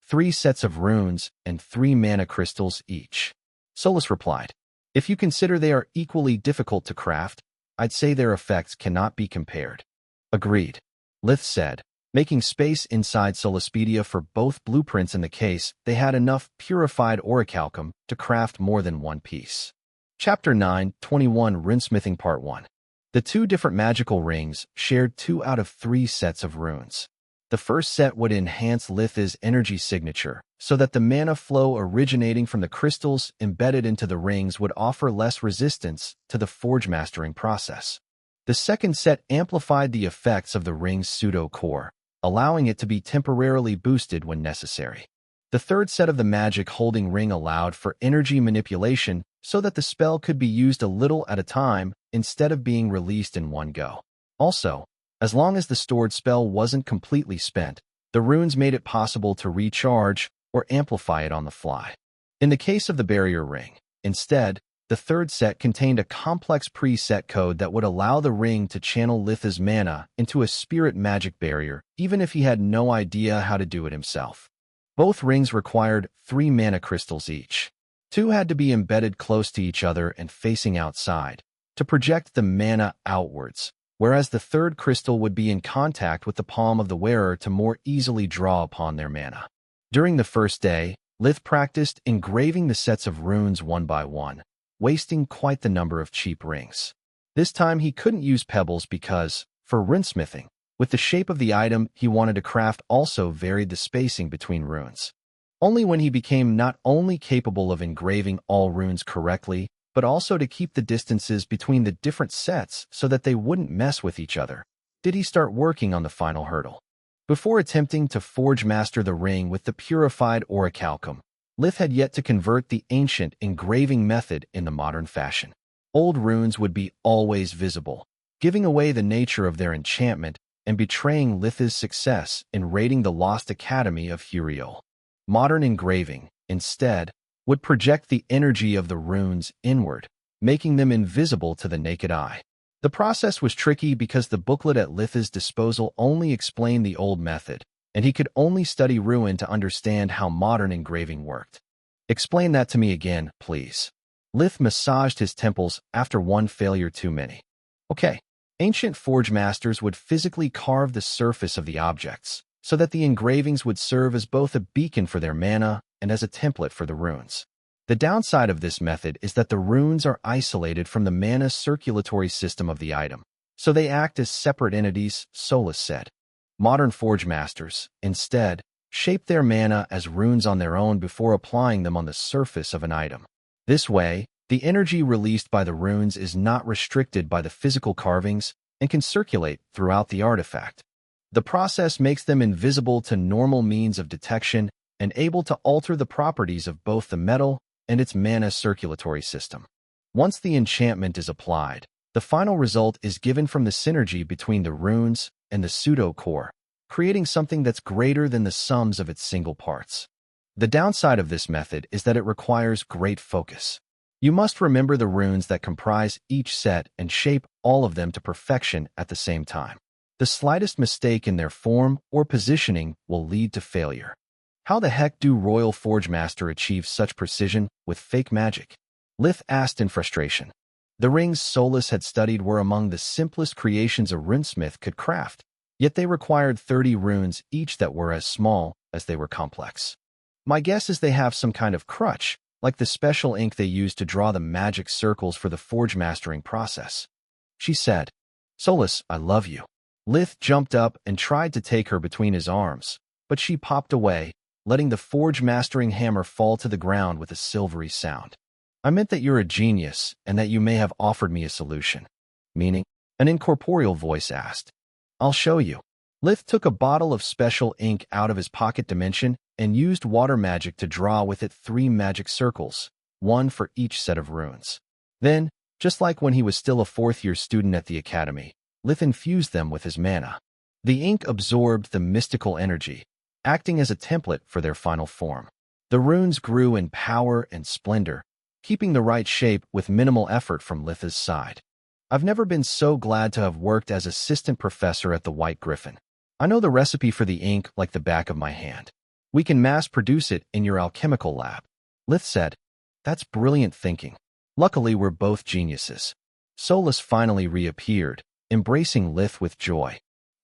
3 sets of runes and 3 mana crystals each. Solus replied. If you consider they are equally difficult to craft, I'd say their effects cannot be compared. Agreed, Lith said. Making space inside Solaspedia for both blueprints in the case, they had enough purified orichalcum to craft more than one piece. Chapter 9:21 Runesmithing Part 1. The 2 different magical rings shared 2 out of 3 sets of runes. The first set would enhance Lith's energy signature, so that the mana flow originating from the crystals embedded into the rings would offer less resistance to the forge mastering process. The second set amplified the effects of the ring's pseudo-core, allowing it to be temporarily boosted when necessary. The third set of the magic holding ring allowed for energy manipulation so that the spell could be used a little at a time instead of being released in one go. Also, as long as the stored spell wasn't completely spent, the runes made it possible to recharge or amplify it on the fly. In the case of the barrier ring, instead, the third set contained a complex preset code that would allow the ring to channel Lith's mana into a spirit magic barrier, even if he had no idea how to do it himself. Both rings required 3 mana crystals each. 2 had to be embedded close to each other and facing outside, to project the mana outwards, whereas the third crystal would be in contact with the palm of the wearer to more easily draw upon their mana. During the first day, Lith practiced engraving the sets of runes one by one, wasting quite the number of cheap rings. This time he couldn't use pebbles because, for runesmithing, with the shape of the item he wanted to craft also varied the spacing between runes. Only when he became not only capable of engraving all runes correctly, but also to keep the distances between the different sets so that they wouldn't mess with each other, did he start working on the final hurdle. Before attempting to forge master the ring with the purified orichalcum, Lith had yet to convert the ancient engraving method in the modern fashion. Old runes would be always visible, giving away the nature of their enchantment and betraying Lith's success in raiding the lost academy of Huriel. Modern engraving, instead, would project the energy of the runes inward, making them invisible to the naked eye. The process was tricky because the booklet at Lith's disposal only explained the old method, and he could only study ruin to understand how modern engraving worked. "Explain that to me again, please." Lith massaged his temples after one failure too many. "Okay." Ancient forge masters would physically carve the surface of the objects, so that the engravings would serve as both a beacon for their mana and as a template for the runes. The downside of this method is that the runes are isolated from the mana circulatory system of the item, so they act as separate entities, Solus said. Modern forge masters, instead, shape their mana as runes on their own before applying them on the surface of an item. This way, the energy released by the runes is not restricted by the physical carvings and can circulate throughout the artifact. The process makes them invisible to normal means of detection and able to alter the properties of both the metal and its mana circulatory system. Once the enchantment is applied, the final result is given from the synergy between the runes and the pseudo-core, creating something that's greater than the sums of its single parts. The downside of this method is that it requires great focus. You must remember the runes that comprise each set and shape all of them to perfection at the same time. The slightest mistake in their form or positioning will lead to failure. How the heck do Royal Forge Master achieve such precision with fake magic? Lith asked in frustration. The rings Solus had studied were among the simplest creations a runesmith could craft, yet they required 30 runes each that were as small as they were complex. "My guess is they have some kind of crutch, like the special ink they use to draw the magic circles for the forge mastering process," she said. "Solus, I love you." Lith jumped up and tried to take her between his arms, but she popped away, letting the forge mastering hammer fall to the ground with a silvery sound. "I meant that you're a genius and that you may have offered me a solution." "Meaning?" an incorporeal voice asked. "I'll show you." Lith took a bottle of special ink out of his pocket dimension and used water magic to draw with it 3 magic circles, one for each set of runes. Then, just like when he was still a 4th-year student at the academy, Lith infused them with his mana. The ink absorbed the mystical energy, acting as a template for their final form. The runes grew in power and splendor, keeping the right shape with minimal effort from Lith's side. "I've never been so glad to have worked as assistant professor at the White Griffin. I know the recipe for the ink like the back of my hand. We can mass-produce it in your alchemical lab." Lith said. "That's brilliant thinking. Luckily, we're both geniuses." Solus finally reappeared, embracing Lith with joy.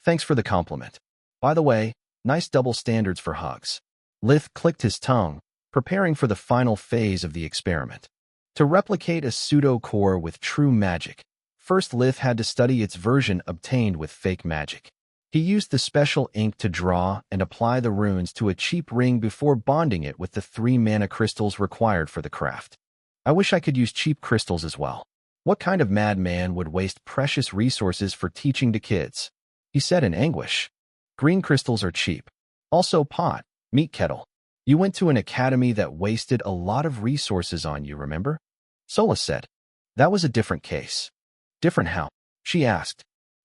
"Thanks for the compliment. By the way, nice double standards for hugs." Lith clicked his tongue, preparing for the final phase of the experiment. To replicate a pseudo-core with true magic, first Lith had to study its version obtained with fake magic. He used the special ink to draw and apply the runes to a cheap ring before bonding it with the 3 mana crystals required for the craft. "I wish I could use cheap crystals as well. What kind of madman would waste precious resources for teaching to kids?" he said in anguish. "Green crystals are cheap. Also pot, meat kettle. You went to an academy that wasted a lot of resources on you, remember?" Solus said. "That was a different case." "Different how?" she asked.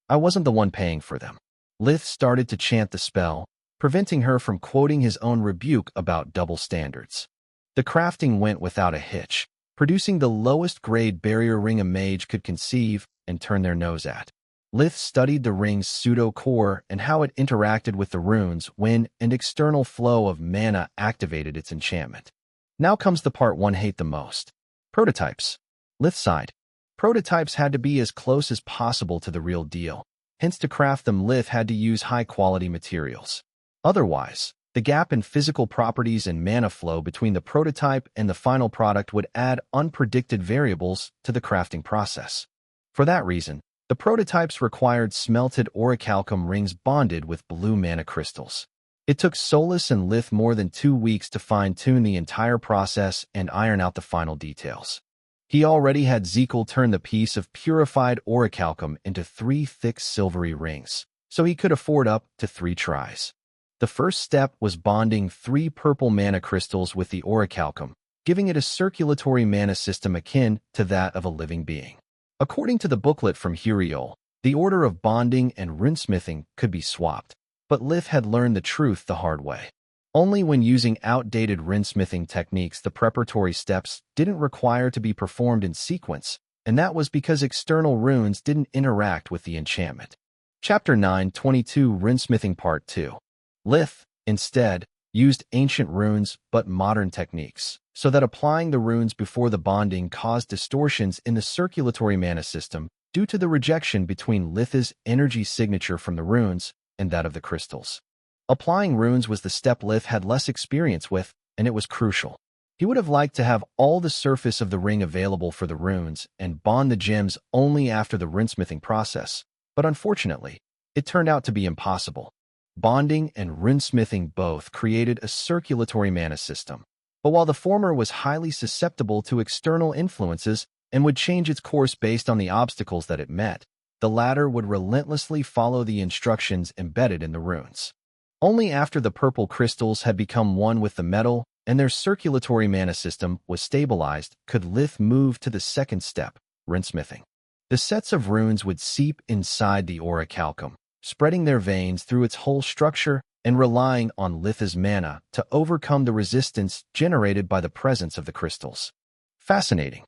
"I wasn't the one paying for them." Lith started to chant the spell, preventing her from quoting his own rebuke about double standards. The crafting went without a hitch, producing the lowest grade barrier ring a mage could conceive and turn their nose at. Lith studied the ring's pseudo-core and how it interacted with the runes when an external flow of mana activated its enchantment. Now comes the part one hate the most. Prototypes. Lith sighed. Prototypes had to be as close as possible to the real deal. Hence, to craft them, Lith had to use high-quality materials. Otherwise, the gap in physical properties and mana flow between the prototype and the final product would add unpredicted variables to the crafting process. For that reason, the prototypes required smelted orichalcum rings bonded with blue mana crystals. It took Solus and Lith more than 2 weeks to fine-tune the entire process and iron out the final details. He already had Zekel turn the piece of purified orichalcum into 3 thick silvery rings, so he could afford up to 3 tries. The first step was bonding 3 purple mana crystals with the orichalcum, giving it a circulatory mana system akin to that of a living being. According to the booklet from Heriol, the order of bonding and runesmithing could be swapped, but Lith had learned the truth the hard way. Only when using outdated runesmithing techniques the preparatory steps didn't require to be performed in sequence, and that was because external runes didn't interact with the enchantment. Chapter 9:22 Runesmithing Part 2. Lith, instead, used ancient runes but modern techniques, so that applying the runes before the bonding caused distortions in the circulatory mana system due to the rejection between Lith's energy signature from the runes and that of the crystals. Applying runes was the step Lith had less experience with, and it was crucial. He would have liked to have all the surface of the ring available for the runes and bond the gems only after the runesmithing process, but unfortunately, it turned out to be impossible. Bonding and runesmithing both created a circulatory mana system, but while the former was highly susceptible to external influences and would change its course based on the obstacles that it met, the latter would relentlessly follow the instructions embedded in the runes. Only after the purple crystals had become one with the metal and their circulatory mana system was stabilized could Lith move to the second step, runesmithing. The sets of runes would seep inside the orichalcum, spreading their veins through its whole structure and relying on Lith's mana to overcome the resistance generated by the presence of the crystals. Fascinating.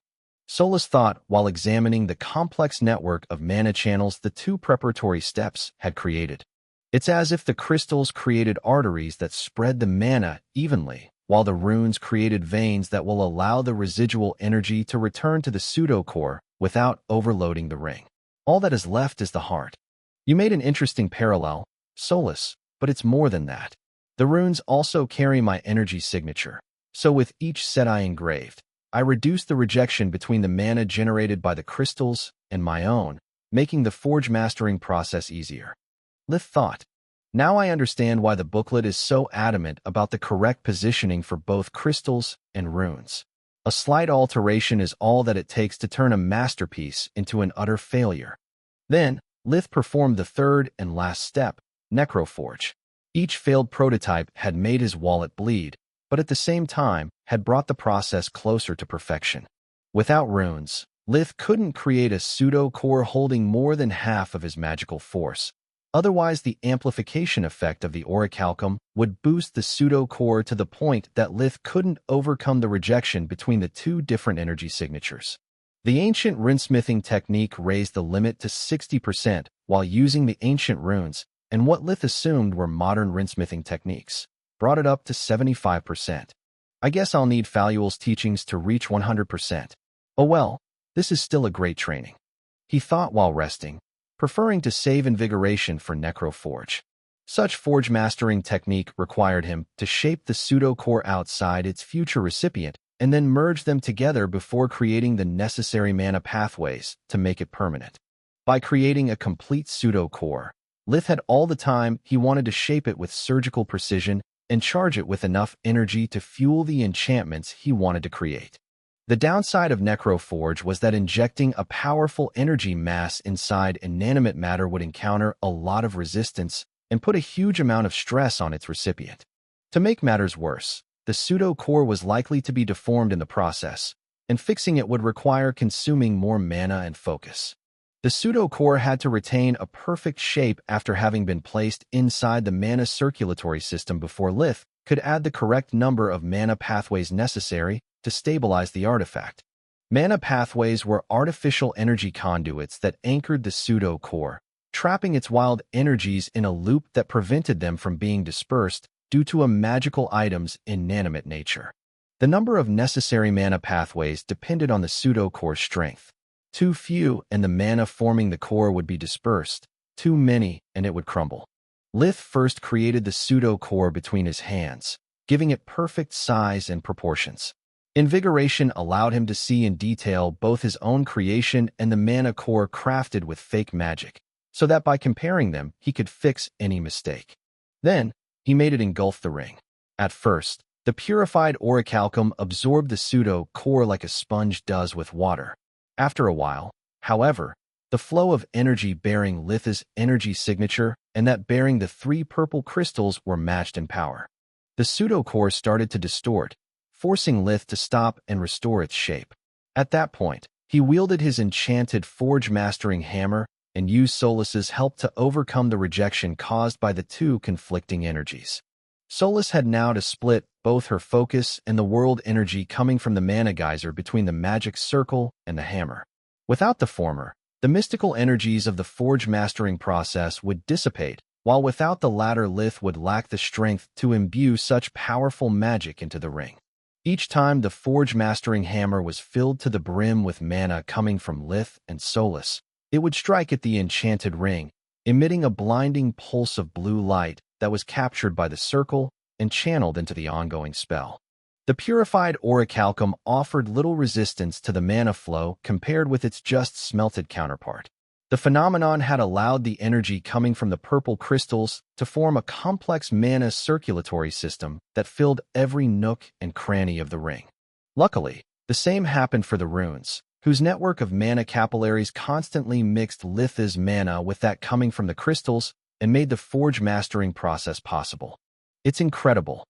Solus thought while examining the complex network of mana channels the two preparatory steps had created. It's as if the crystals created arteries that spread the mana evenly, while the runes created veins that will allow the residual energy to return to the pseudo-core without overloading the ring. All that is left is the heart. You made an interesting parallel, Solus, but it's more than that. The runes also carry my energy signature, so with each set I engraved, I reduced the rejection between the mana generated by the crystals and my own, making the forge mastering process easier. Lith thought, now I understand why the booklet is so adamant about the correct positioning for both crystals and runes. A slight alteration is all that it takes to turn a masterpiece into an utter failure. Then, Lith performed the third and last step, necroforge. Each failed prototype had made his wallet bleed, but at the same time had brought the process closer to perfection. Without runes, Lith couldn't create a pseudo-core holding more than half of his magical force. Otherwise, the amplification effect of the orichalcum would boost the pseudo-core to the point that Lith couldn't overcome the rejection between the two different energy signatures. The ancient runesmithing technique raised the limit to 60% while using the ancient runes, and what Lith assumed were modern runesmithing techniques brought it up to 75%. I guess I'll need Faluel's teachings to reach 100%. Oh well, this is still a great training. He thought while resting, preferring to save invigoration for necroforge. Such forge mastering technique required him to shape the pseudo-core outside its future recipient and then merge them together before creating the necessary mana pathways to make it permanent. By creating a complete pseudo-core, Lith had all the time he wanted to shape it with surgical precision and charge it with enough energy to fuel the enchantments he wanted to create. The downside of necroforge was that injecting a powerful energy mass inside inanimate matter would encounter a lot of resistance and put a huge amount of stress on its recipient. To make matters worse, the pseudo-core was likely to be deformed in the process, and fixing it would require consuming more mana and focus. The pseudo-core had to retain a perfect shape after having been placed inside the mana circulatory system before Lith could add the correct number of mana pathways necessary to stabilize the artifact. Mana pathways were artificial energy conduits that anchored the pseudo-core, trapping its wild energies in a loop that prevented them from being dispersed due to a magical item's inanimate nature. The number of necessary mana pathways depended on the pseudo-core's strength. Too few and the mana forming the core would be dispersed, too many and it would crumble. Lith first created the pseudo-core between his hands, giving it perfect size and proportions. Invigoration allowed him to see in detail both his own creation and the mana core crafted with fake magic, so that by comparing them he could fix any mistake. Then, he made it engulf the ring. At first, the purified orichalcum absorbed the pseudo-core like a sponge does with water. After a while, however, the flow of energy bearing Lith's energy signature and that bearing the three purple crystals were matched in power. The pseudo-core started to distort, forcing Lith to stop and restore its shape. At that point, he wielded his enchanted forge mastering hammer and used Solus's help to overcome the rejection caused by the two conflicting energies. Solus had now to split both her focus and the world energy coming from the mana geyser between the magic circle and the hammer. Without the former, the mystical energies of the forge mastering process would dissipate, while without the latter Lith would lack the strength to imbue such powerful magic into the ring. Each time the forge mastering hammer was filled to the brim with mana coming from Lith and Solus, it would strike at the enchanted ring, emitting a blinding pulse of blue light that was captured by the circle and channeled into the ongoing spell. The purified orichalcum offered little resistance to the mana flow compared with its just smelted counterpart. The phenomenon had allowed the energy coming from the purple crystals to form a complex mana circulatory system that filled every nook and cranny of the ring. Luckily, the same happened for the runes, whose network of mana capillaries constantly mixed Lith's mana with that coming from the crystals and made the forge mastering process possible. It's incredible,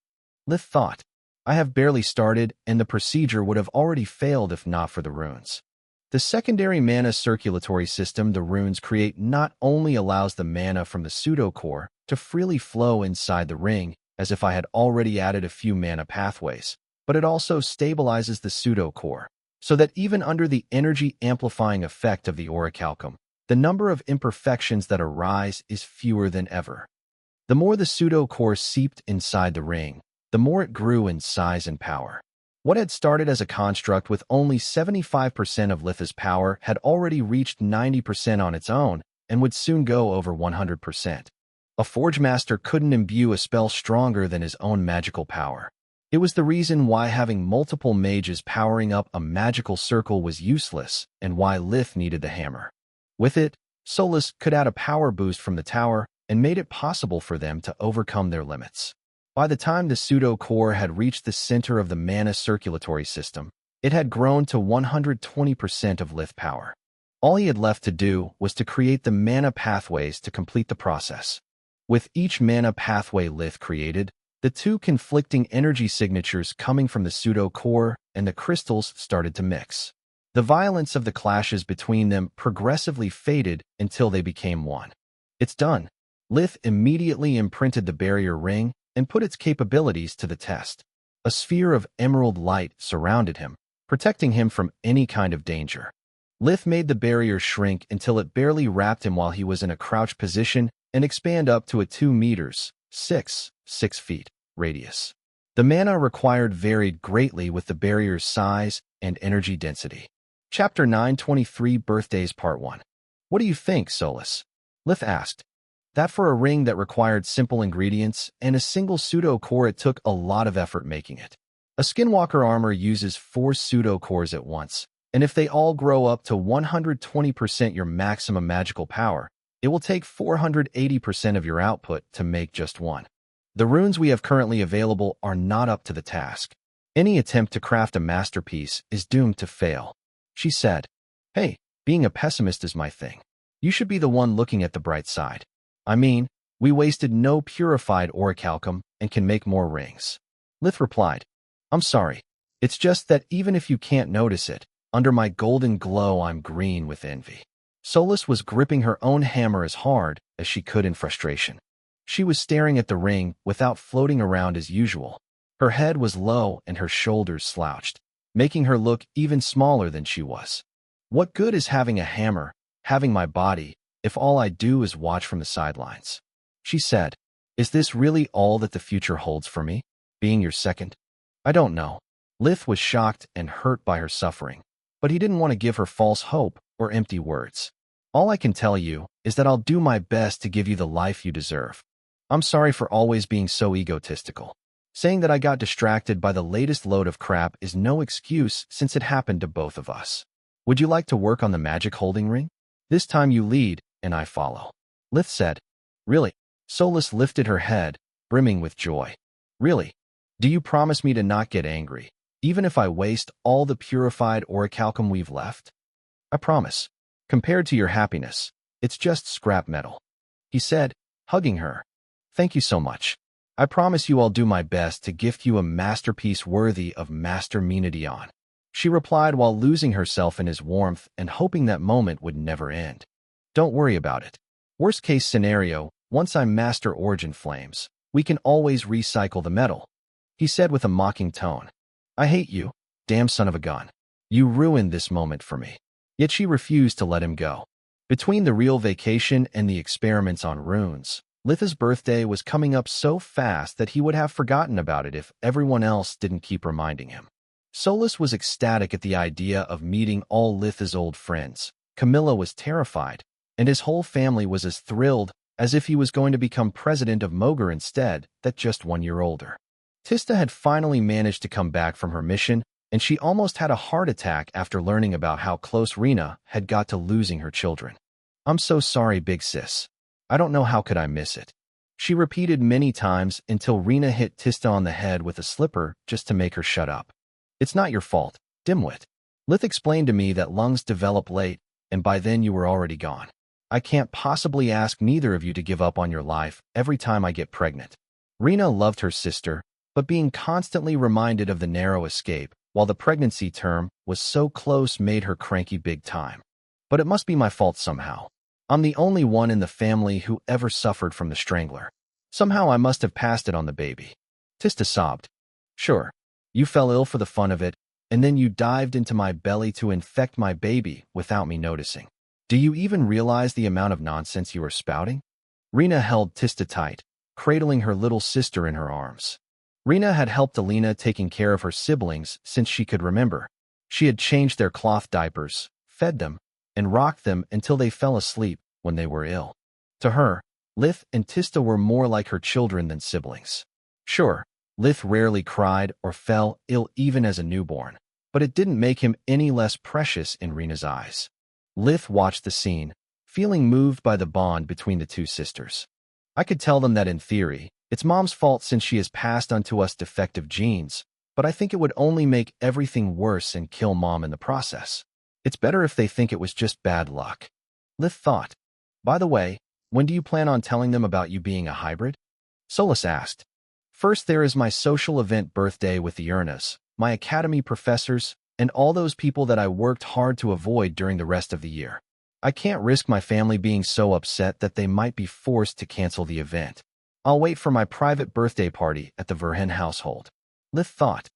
Lith thought. I have barely started, and the procedure would have already failed if not for the runes. The secondary mana circulatory system the runes create not only allows the mana from the pseudo-core to freely flow inside the ring, as if I had already added a few mana pathways, but it also stabilizes the pseudo-core, so that even under the energy-amplifying effect of the orichalcum, the number of imperfections that arise is fewer than ever. The more the pseudo-core seeped inside the ring, the more it grew in size and power. What had started as a construct with only 75% of Lith's power had already reached 90% on its own and would soon go over 100%. A forge master couldn't imbue a spell stronger than his own magical power. It was the reason why having multiple mages powering up a magical circle was useless and why Lith needed the hammer. With it, Solus could add a power boost from the tower and made it possible for them to overcome their limits. By the time the pseudo-core had reached the center of the mana circulatory system, it had grown to 120% of Lith power. All he had left to do was to create the mana pathways to complete the process. With each mana pathway Lith created, the two conflicting energy signatures coming from the pseudo-core and the crystals started to mix. The violence of the clashes between them progressively faded until they became one. It's done. Lith immediately imprinted the barrier ring and put its capabilities to the test. A sphere of emerald light surrounded him, protecting him from any kind of danger. Lith made the barrier shrink until it barely wrapped him while he was in a crouched position and expand up to a 2 meters, 6 feet, radius. The mana required varied greatly with the barrier's size and energy density. Chapter 923 Birthdays Part 1. What do you think, Solus? Lith asked. That for a ring that required simple ingredients and a single pseudo-core it took a lot of effort making it. A skinwalker armor uses 4 pseudo-cores at once, and if they all grow up to 120% your maximum magical power, it will take 480% of your output to make just one. The runes we have currently available are not up to the task. Any attempt to craft a masterpiece is doomed to fail. She said, Hey, being a pessimist is my thing. You should be the one looking at the bright side. I mean, we wasted no purified orichalcum and can make more rings. Lith replied, I'm sorry. It's just that even if you can't notice it, under my golden glow I'm green with envy. Solus was gripping her own hammer as hard as she could in frustration. She was staring at the ring without floating around as usual. Her head was low and her shoulders slouched, making her look even smaller than she was. What good is having a hammer, having my body, if all I do is watch from the sidelines? She said, Is this really all that the future holds for me? Being your second? I don't know. Lith was shocked and hurt by her suffering, but he didn't want to give her false hope or empty words. All I can tell you is that I'll do my best to give you the life you deserve. I'm sorry for always being so egotistical. Saying that I got distracted by the latest load of crap is no excuse since it happened to both of us. Would you like to work on the magic holding ring? This time you lead, and I follow. Lith said, Really? Solus lifted her head, brimming with joy. Really? Do you promise me to not get angry, even if I waste all the purified orichalcum we've left? I promise. Compared to your happiness, it's just scrap metal. He said, hugging her. Thank you so much. I promise you I'll do my best to gift you a masterpiece worthy of Master Menadion. She replied while losing herself in his warmth and hoping that moment would never end. Don't worry about it. Worst case scenario, once I master Origin Flames, We can always recycle the metal. He said with a mocking tone. I hate you, damn son of a gun. You ruined this moment for me. Yet she refused to let him go. Between the real vacation and the experiments on runes, Litha's birthday was coming up so fast that he would have forgotten about it if everyone else didn't keep reminding him. Solus was ecstatic at the idea of meeting all Litha's old friends. Camilla was terrified, and his whole family was as thrilled as if he was going to become president of Mogar instead, that just 1 year older. Tista had finally managed to come back from her mission, and she almost had a heart attack after learning about how close Rena had got to losing her children. I'm so sorry, big sis. I don't know how could I miss it. She repeated many times until Rena hit Tista on the head with a slipper just to make her shut up. It's not your fault, dimwit. Lith explained to me that lungs develop late, and by then you were already gone. I can't possibly ask neither of you to give up on your life every time I get pregnant. Rena loved her sister, but being constantly reminded of the narrow escape while the pregnancy term was so close made her cranky big time. But it must be my fault somehow. I'm the only one in the family who ever suffered from the strangler. Somehow I must have passed it on the baby. Tista sobbed. Sure, you fell ill for the fun of it, and then you dived into my belly to infect my baby without me noticing. Do you even realize the amount of nonsense you are spouting? Rena held Tista tight, cradling her little sister in her arms. Rena had helped Alina taking care of her siblings since she could remember. She had changed their cloth diapers, fed them, and rocked them until they fell asleep when they were ill. To her, Lith and Tista were more like her children than siblings. Sure, Lith rarely cried or fell ill even as a newborn, but it didn't make him any less precious in Rena's eyes. Lith watched the scene, feeling moved by the bond between the two sisters. I could tell them that in theory, it's Mom's fault since she has passed onto us defective genes, but I think it would only make everything worse and kill Mom in the process. It's better if they think it was just bad luck. Lith thought. By the way, when do you plan on telling them about you being a hybrid? Solus asked. First there is my social event birthday with the Urnas, my academy professors, and all those people that I worked hard to avoid during the rest of the year. I can't risk my family being so upset that they might be forced to cancel the event. I'll wait for my private birthday party at the Verhen household. Lith thought.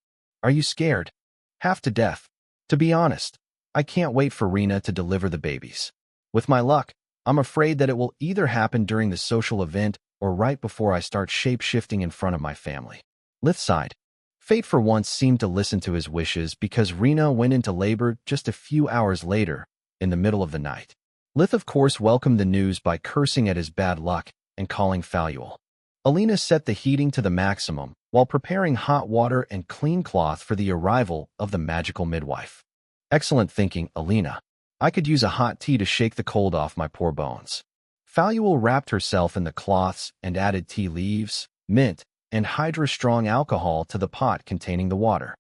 Are you scared? Half to death. To be honest, I can't wait for Rena to deliver the babies. With my luck, I'm afraid that it will either happen during the social event or right before I start shape-shifting in front of my family. Lith sighed. Fate for once seemed to listen to his wishes because Rena went into labor just a few hours later, in the middle of the night. Lith of course welcomed the news by cursing at his bad luck and calling Faluel. Alina set the heating to the maximum while preparing hot water and clean cloth for the arrival of the magical midwife. Excellent thinking, Alina. I could use a hot tea to shake the cold off my poor bones. Faluel wrapped herself in the cloths and added tea leaves, mint, and hydra-strong alcohol to the pot containing the water.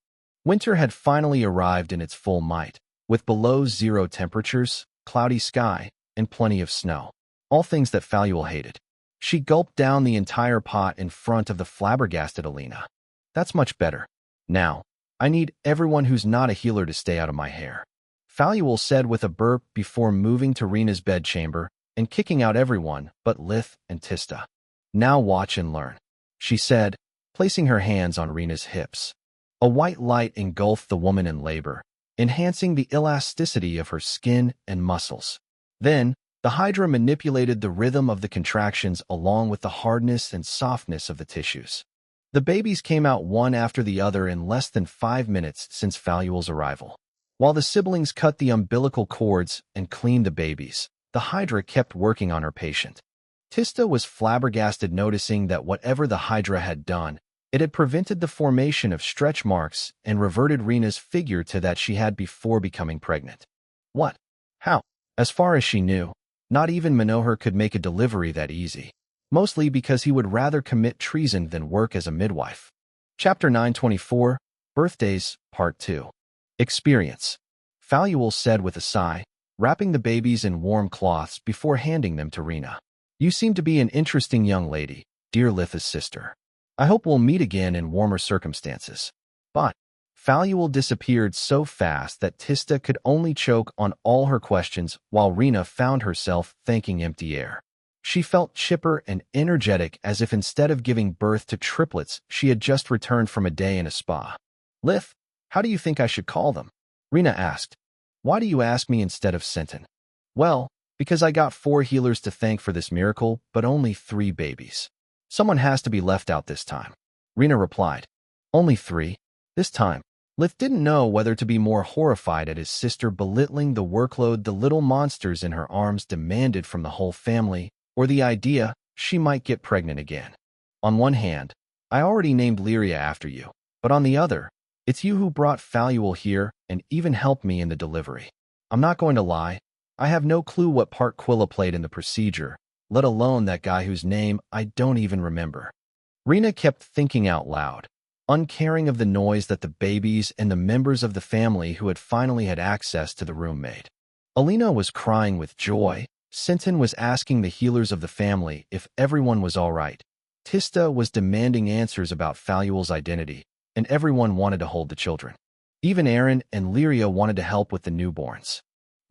Winter had finally arrived in its full might, with below-zero temperatures, cloudy sky, and plenty of snow. All things that Faluel hated. She gulped down the entire pot in front of the flabbergasted Alina. That's much better. Now, I need everyone who's not a healer to stay out of my hair. Faluel said with a burp before moving to Rena's bedchamber and kicking out everyone but Lith and Tista. Now watch and learn, she said, placing her hands on Rena's hips. A white light engulfed the woman in labor, enhancing the elasticity of her skin and muscles. Then, the Hydra manipulated the rhythm of the contractions along with the hardness and softness of the tissues. The babies came out one after the other in less than 5 minutes since Faluel's arrival. While the siblings cut the umbilical cords and cleaned the babies, the Hydra kept working on her patient. Tista was flabbergasted noticing that whatever the Hydra had done, it had prevented the formation of stretch marks and reverted Rena's figure to that she had before becoming pregnant. What? How? As far as she knew, not even Manohar could make a delivery that easy, mostly because he would rather commit treason than work as a midwife. Chapter 924, Birthdays, Part 2. Experience. Faluel said with a sigh, wrapping the babies in warm cloths before handing them to Rena. You seem to be an interesting young lady, dear Litha's sister. I hope we'll meet again in warmer circumstances. But Faluel disappeared so fast that Tista could only choke on all her questions while Rena found herself thanking empty air. She felt chipper and energetic, as if instead of giving birth to triplets, she had just returned from a day in a spa. Lith, how do you think I should call them? Rena asked. Why do you ask me instead of Sinton? Well, because I got 4 healers to thank for this miracle, but only 3 babies. Someone has to be left out this time. Rena replied. Only 3? This time. Lith didn't know whether to be more horrified at his sister belittling the workload the little monsters in her arms demanded from the whole family, or the idea she might get pregnant again. On one hand, I already named Lyria after you, but on the other, it's you who brought Faluel here and even helped me in the delivery. I'm not going to lie, I have no clue what part Quilla played in the procedure, let alone that guy whose name I don't even remember. Rena kept thinking out loud, uncaring of the noise that the babies and the members of the family who had finally had access to the room made. Alina was crying with joy. Sinton was asking the healers of the family if everyone was all right. Tista was demanding answers about Faluel's identity, and everyone wanted to hold the children. Even Aaron and Lyria wanted to help with the newborns.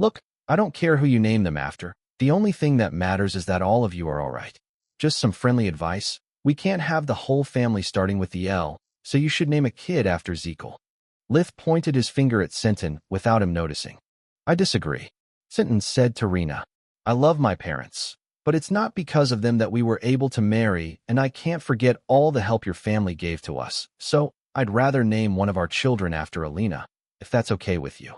Look, I don't care who you name them after. The only thing that matters is that all of you are all right. Just some friendly advice. We can't have the whole family starting with the L, so you should name a kid after Zekel. Lith pointed his finger at Sinton without him noticing. I disagree. Sinton said to Rena. I love my parents, but it's not because of them that we were able to marry, and I can't forget all the help your family gave to us, so I'd rather name one of our children after Alina, if that's okay with you.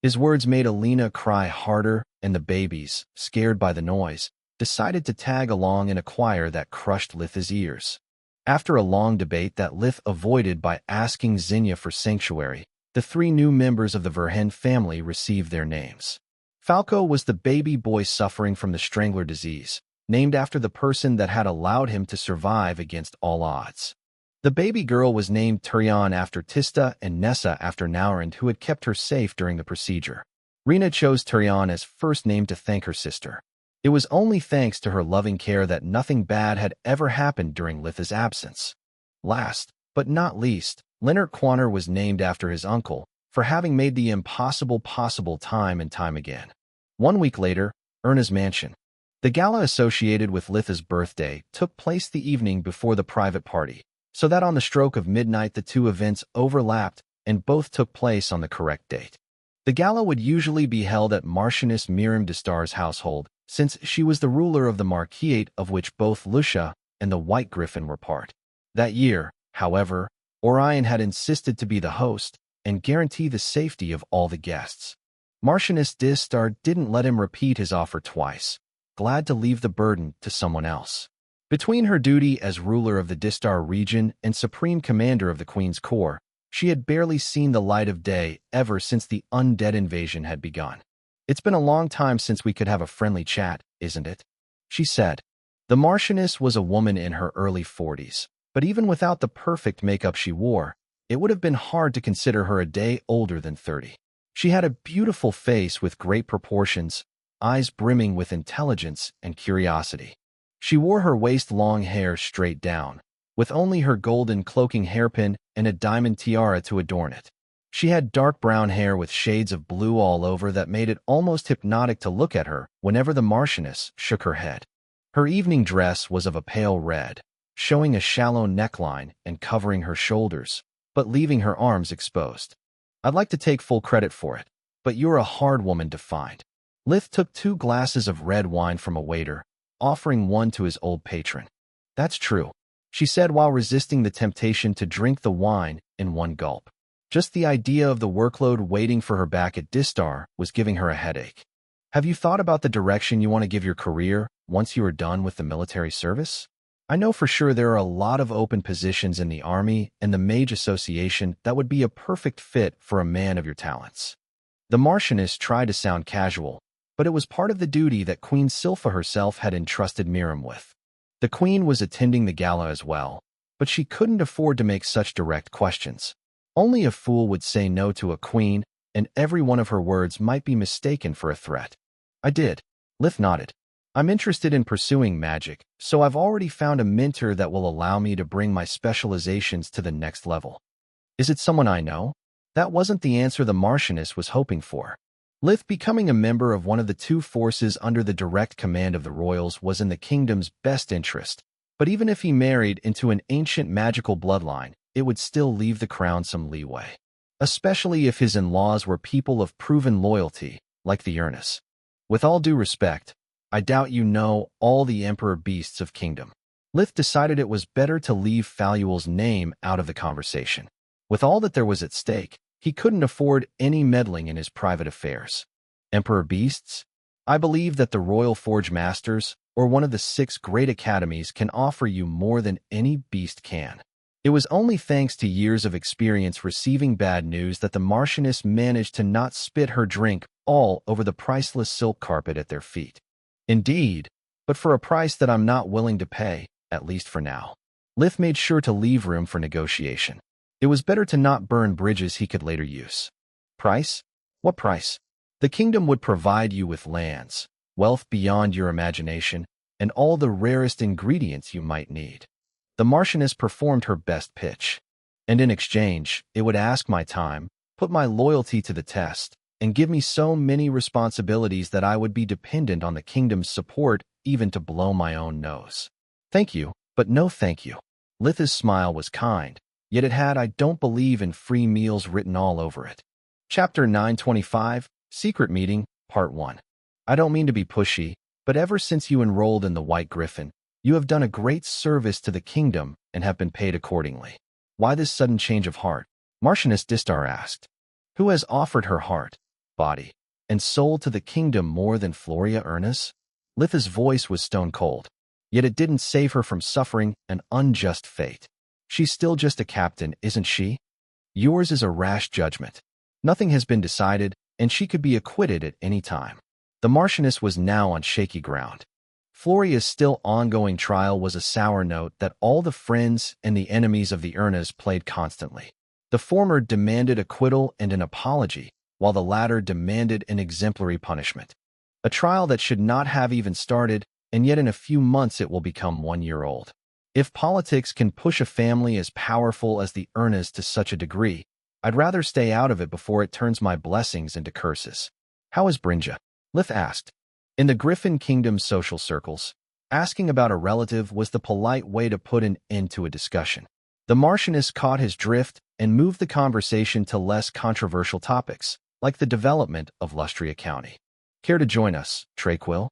His words made Alina cry harder, and the babies, scared by the noise, decided to tag along in a choir that crushed Lith's ears. After a long debate that Lith avoided by asking Zinnia for sanctuary, the 3 new members of the Verhen family received their names. Falco was the baby boy suffering from the strangler disease, named after the person that had allowed him to survive against all odds. The baby girl was named Turian after Tista and Nessa after Naurand, who had kept her safe during the procedure. Rena chose Turian as first name to thank her sister. It was only thanks to her loving care that nothing bad had ever happened during Litha's absence. Last, but not least, Leonard Quanner was named after his uncle, for having made the impossible possible time and time again. 1 week later, Erna's mansion. The gala associated with Litha's birthday took place the evening before the private party, so that on the stroke of midnight the 2 events overlapped and both took place on the correct date. The gala would usually be held at Marchioness Miriam de Star's household, since she was the ruler of the Marquisate of which both Lucia and the White Griffin were part. That year, however, Orion had insisted to be the host and guarantee the safety of all the guests. Marchioness de Star didn't let him repeat his offer twice, glad to leave the burden to someone else. Between her duty as ruler of the Distar region and supreme commander of the Queen's Corps, she had barely seen the light of day ever since the undead invasion had begun. It's been a long time since we could have a friendly chat, isn't it? She said. The Marchioness was a woman in her early 40s, but even without the perfect makeup she wore, it would have been hard to consider her a day older than 30. She had a beautiful face with great proportions, eyes brimming with intelligence and curiosity. She wore her waist-long hair straight down, with only her golden cloaking hairpin and a diamond tiara to adorn it. She had dark brown hair with shades of blue all over that made it almost hypnotic to look at her whenever the Marchioness shook her head. Her evening dress was of a pale red, showing a shallow neckline and covering her shoulders, but leaving her arms exposed. I'd like to take full credit for it, but you're a hard woman to find. Lith took 2 glasses of red wine from a waiter, offering one to his old patron. That's true, she said while resisting the temptation to drink the wine in one gulp. Just the idea of the workload waiting for her back at Distar was giving her a headache. Have you thought about the direction you want to give your career once you are done with the military service? I know for sure there are a lot of open positions in the Army and the Mage Association that would be a perfect fit for a man of your talents. The Marchioness tried to sound casual, but it was part of the duty that Queen Silpha herself had entrusted Miriam with. The Queen was attending the gala as well, but she couldn't afford to make such direct questions. Only a fool would say no to a queen, and every one of her words might be mistaken for a threat. I did. Lith nodded. I'm interested in pursuing magic, so I've already found a mentor that will allow me to bring my specializations to the next level. Is it someone I know? That wasn't the answer the Marchioness was hoping for. Lith becoming a member of one of the two forces under the direct command of the royals was in the kingdom's best interest, but even if he married into an ancient magical bloodline, it would still leave the crown some leeway, especially if his in-laws were people of proven loyalty, like the Ernest. With all due respect, I doubt you know all the Emperor Beasts of Kingdom. Lith decided it was better to leave Faluel's name out of the conversation. With all that there was at stake, he couldn't afford any meddling in his private affairs. Emperor Beasts? I believe that the Royal Forge Masters, or one of the 6 great academies, can offer you more than any beast can. It was only thanks to years of experience receiving bad news that the Marchioness managed to not spit her drink all over the priceless silk carpet at their feet. Indeed, but for a price that I'm not willing to pay, at least for now. Lith made sure to leave room for negotiation. It was better to not burn bridges he could later use. Price? What price? The kingdom would provide you with lands, wealth beyond your imagination, and all the rarest ingredients you might need. The Marchioness performed her best pitch. And in exchange, it would ask my time, put my loyalty to the test, and give me so many responsibilities that I would be dependent on the kingdom's support even to blow my own nose. Thank you, but no thank you. Lith's smile was kind, yet it had "I don't believe in free meals" written all over it. Chapter 925, Secret Meeting, Part 1. I don't mean to be pushy, but ever since you enrolled in the White Griffin, you have done a great service to the kingdom and have been paid accordingly. Why this sudden change of heart? Marchioness Distar asked. Who has offered her heart, body, and soul to the kingdom more than Floria Ernest? Lith's voice was stone cold, yet it didn't save her from suffering an unjust fate. She's still just a captain, isn't she? Yours is a rash judgment. Nothing has been decided, and she could be acquitted at any time. The Marchioness was now on shaky ground. Floria's still ongoing trial was a sour note that all the friends and the enemies of the Ernest played constantly. The former demanded acquittal and an apology, while the latter demanded an exemplary punishment. A trial that should not have even started, and yet in a few months it will become 1 year old. If politics can push a family as powerful as the Ernest to such a degree, I'd rather stay out of it before it turns my blessings into curses. How is Brynja? Lith asked. In the Griffin Kingdom's social circles, asking about a relative was the polite way to put an end to a discussion. The Marchioness caught his drift and moved the conversation to less controversial topics, like the development of Lustria County. Care to join us, Tranquil?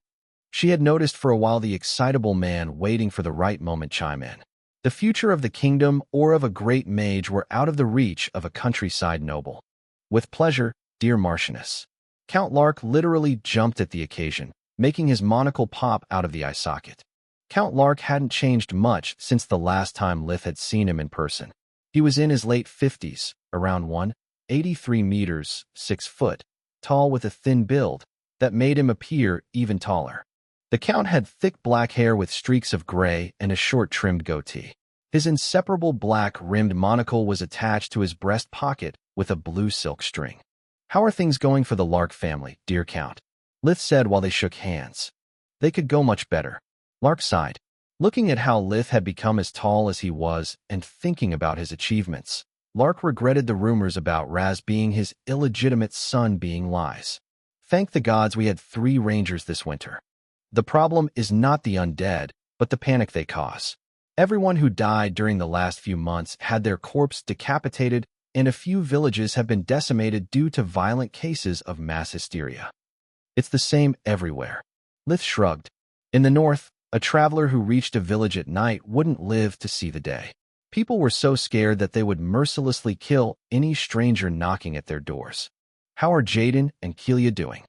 She had noticed for a while the excitable man waiting for the right moment chime in. The future of the kingdom or of a great mage were out of the reach of a countryside noble. With pleasure, dear Marchioness. Count Lark literally jumped at the occasion, making his monocle pop out of the eye socket. Count Lark hadn't changed much since the last time Lith had seen him in person. He was in his late 50s, around 183 meters, 6 foot, tall with a thin build that made him appear even taller. The Count had thick black hair with streaks of gray and a short trimmed goatee. His inseparable black-rimmed monocle was attached to his breast pocket with a blue silk string. How are things going for the Lark family, dear Count? Lith said while they shook hands. They could go much better. Lark sighed. Looking at how Lith had become as tall as he was and thinking about his achievements, Lark regretted the rumors about Raz being his illegitimate son being lies. Thank the gods we had 3 rangers this winter. The problem is not the undead, but the panic they cause. Everyone who died during the last few months had their corpse decapitated, and a few villages have been decimated due to violent cases of mass hysteria. It's the same everywhere. Lith shrugged. In the north, a traveler who reached a village at night wouldn't live to see the day. People were so scared that they would mercilessly kill any stranger knocking at their doors. How are Jaden and Kelia doing?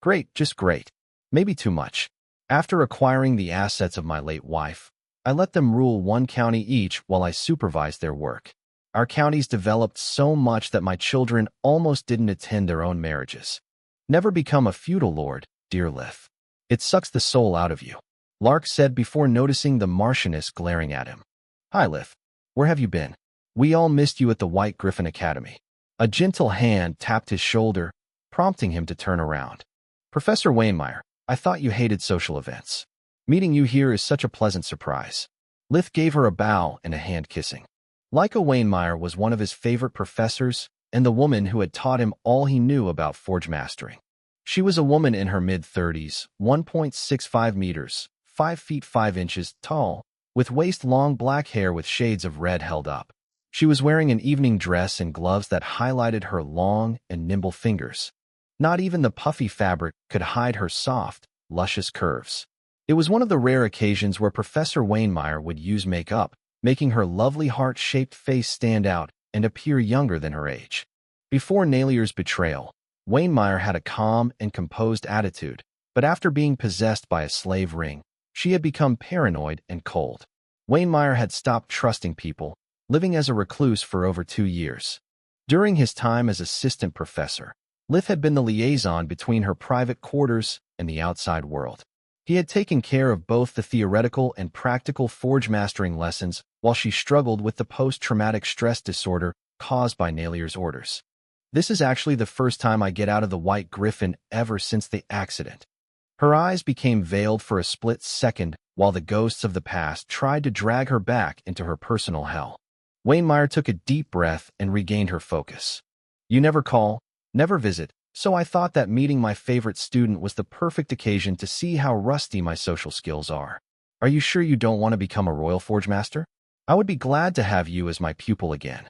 Great, just great. Maybe too much. After acquiring the assets of my late wife, I let them rule 1 county each while I supervised their work. Our counties developed so much that my children almost didn't attend their own marriages. Never become a feudal lord, dear Lith. It sucks the soul out of you, Lark said before noticing the Marchioness glaring at him. Hi, Lith. Where have you been? We all missed you at the White Griffin Academy. A gentle hand tapped his shoulder, prompting him to turn around. Professor Wainmeyer, I thought you hated social events. Meeting you here is such a pleasant surprise. Lith gave her a bow and a hand kissing. Leica Wainmeyer was one of his favorite professors and the woman who had taught him all he knew about forge mastering. She was a woman in her mid-30s, 1.65 meters, 5 feet 5 inches tall, with waist-long black hair with shades of red held up. She was wearing an evening dress and gloves that highlighted her long and nimble fingers. Not even the puffy fabric could hide her soft, luscious curves. It was one of the rare occasions where Professor Wainmeyer would use makeup, making her lovely heart-shaped face stand out and appear younger than her age. Before Nailier's betrayal, Wainmeyer had a calm and composed attitude, but after being possessed by a slave ring, she had become paranoid and cold. Wainmeyer had stopped trusting people, living as a recluse for over 2 years. During his time as assistant professor, Lith had been the liaison between her private quarters and the outside world. He had taken care of both the theoretical and practical forge mastering lessons while she struggled with the post-traumatic stress disorder caused by Nailier's orders. This is actually the first time I get out of the White Griffin ever since the accident. Her eyes became veiled for a split second while the ghosts of the past tried to drag her back into her personal hell. Wainmeyer took a deep breath and regained her focus. You never call, never visit, so I thought that meeting my favorite student was the perfect occasion to see how rusty my social skills are. Are you sure you don't want to become a Royal Forge Master? I would be glad to have you as my pupil again.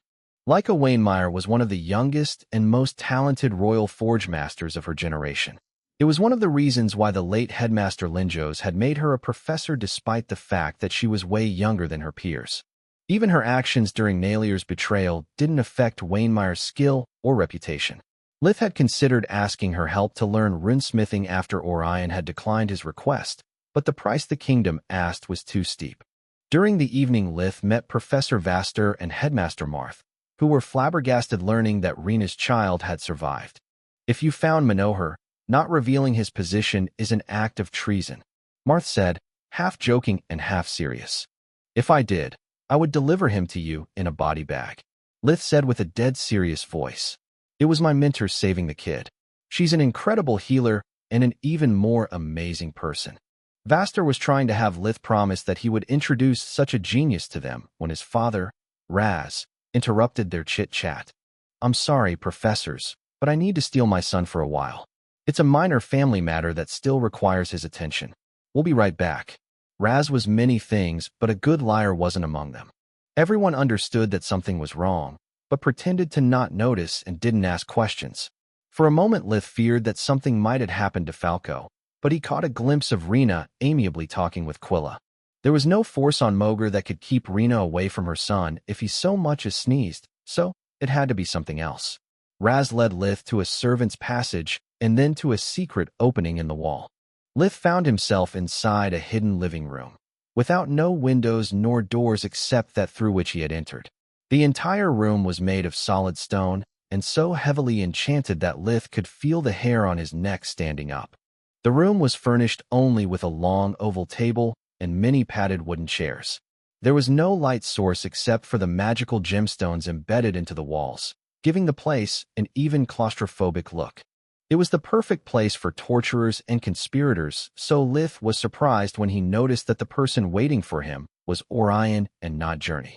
Leica Wainmeyer was one of the youngest and most talented Royal Forge Masters of her generation. It was one of the reasons why the late Headmaster Linjos had made her a professor despite the fact that she was way younger than her peers. Even her actions during Nailier's betrayal didn't affect Wainmeyer's skill or reputation. Lith had considered asking her help to learn runesmithing after Orion had declined his request, but the price the kingdom asked was too steep. During the evening, Lith met Professor Vaster and Headmaster Marth, who were flabbergasted learning that Rena's child had survived. If you found Manohar, not revealing his position is an act of treason, Marth said, half joking and half serious. If I did, I would deliver him to you in a body bag, Lith said with a dead serious voice. It was my mentor saving the kid. She's an incredible healer and an even more amazing person. Vaster was trying to have Lith promise that he would introduce such a genius to them when his father, Raz, interrupted their chit-chat. I'm sorry, professors, but I need to steal my son for a while. It's a minor family matter that still requires his attention. We'll be right back. Raz was many things, but a good liar wasn't among them. Everyone understood that something was wrong, but pretended to not notice and didn't ask questions. For a moment, Lith feared that something might have happened to Falco, but he caught a glimpse of Rena amiably talking with Quilla. There was no force on Mogar that could keep Rena away from her son if he so much as sneezed, so it had to be something else. Raz led Lith to a servant's passage and then to a secret opening in the wall. Lith found himself inside a hidden living room, without no windows nor doors except that through which he had entered. The entire room was made of solid stone and so heavily enchanted that Lith could feel the hair on his neck standing up. The room was furnished only with a long oval table and many padded wooden chairs. There was no light source except for the magical gemstones embedded into the walls, giving the place an even claustrophobic look. It was the perfect place for torturers and conspirators, so Lith was surprised when he noticed that the person waiting for him was Orion and not Journey.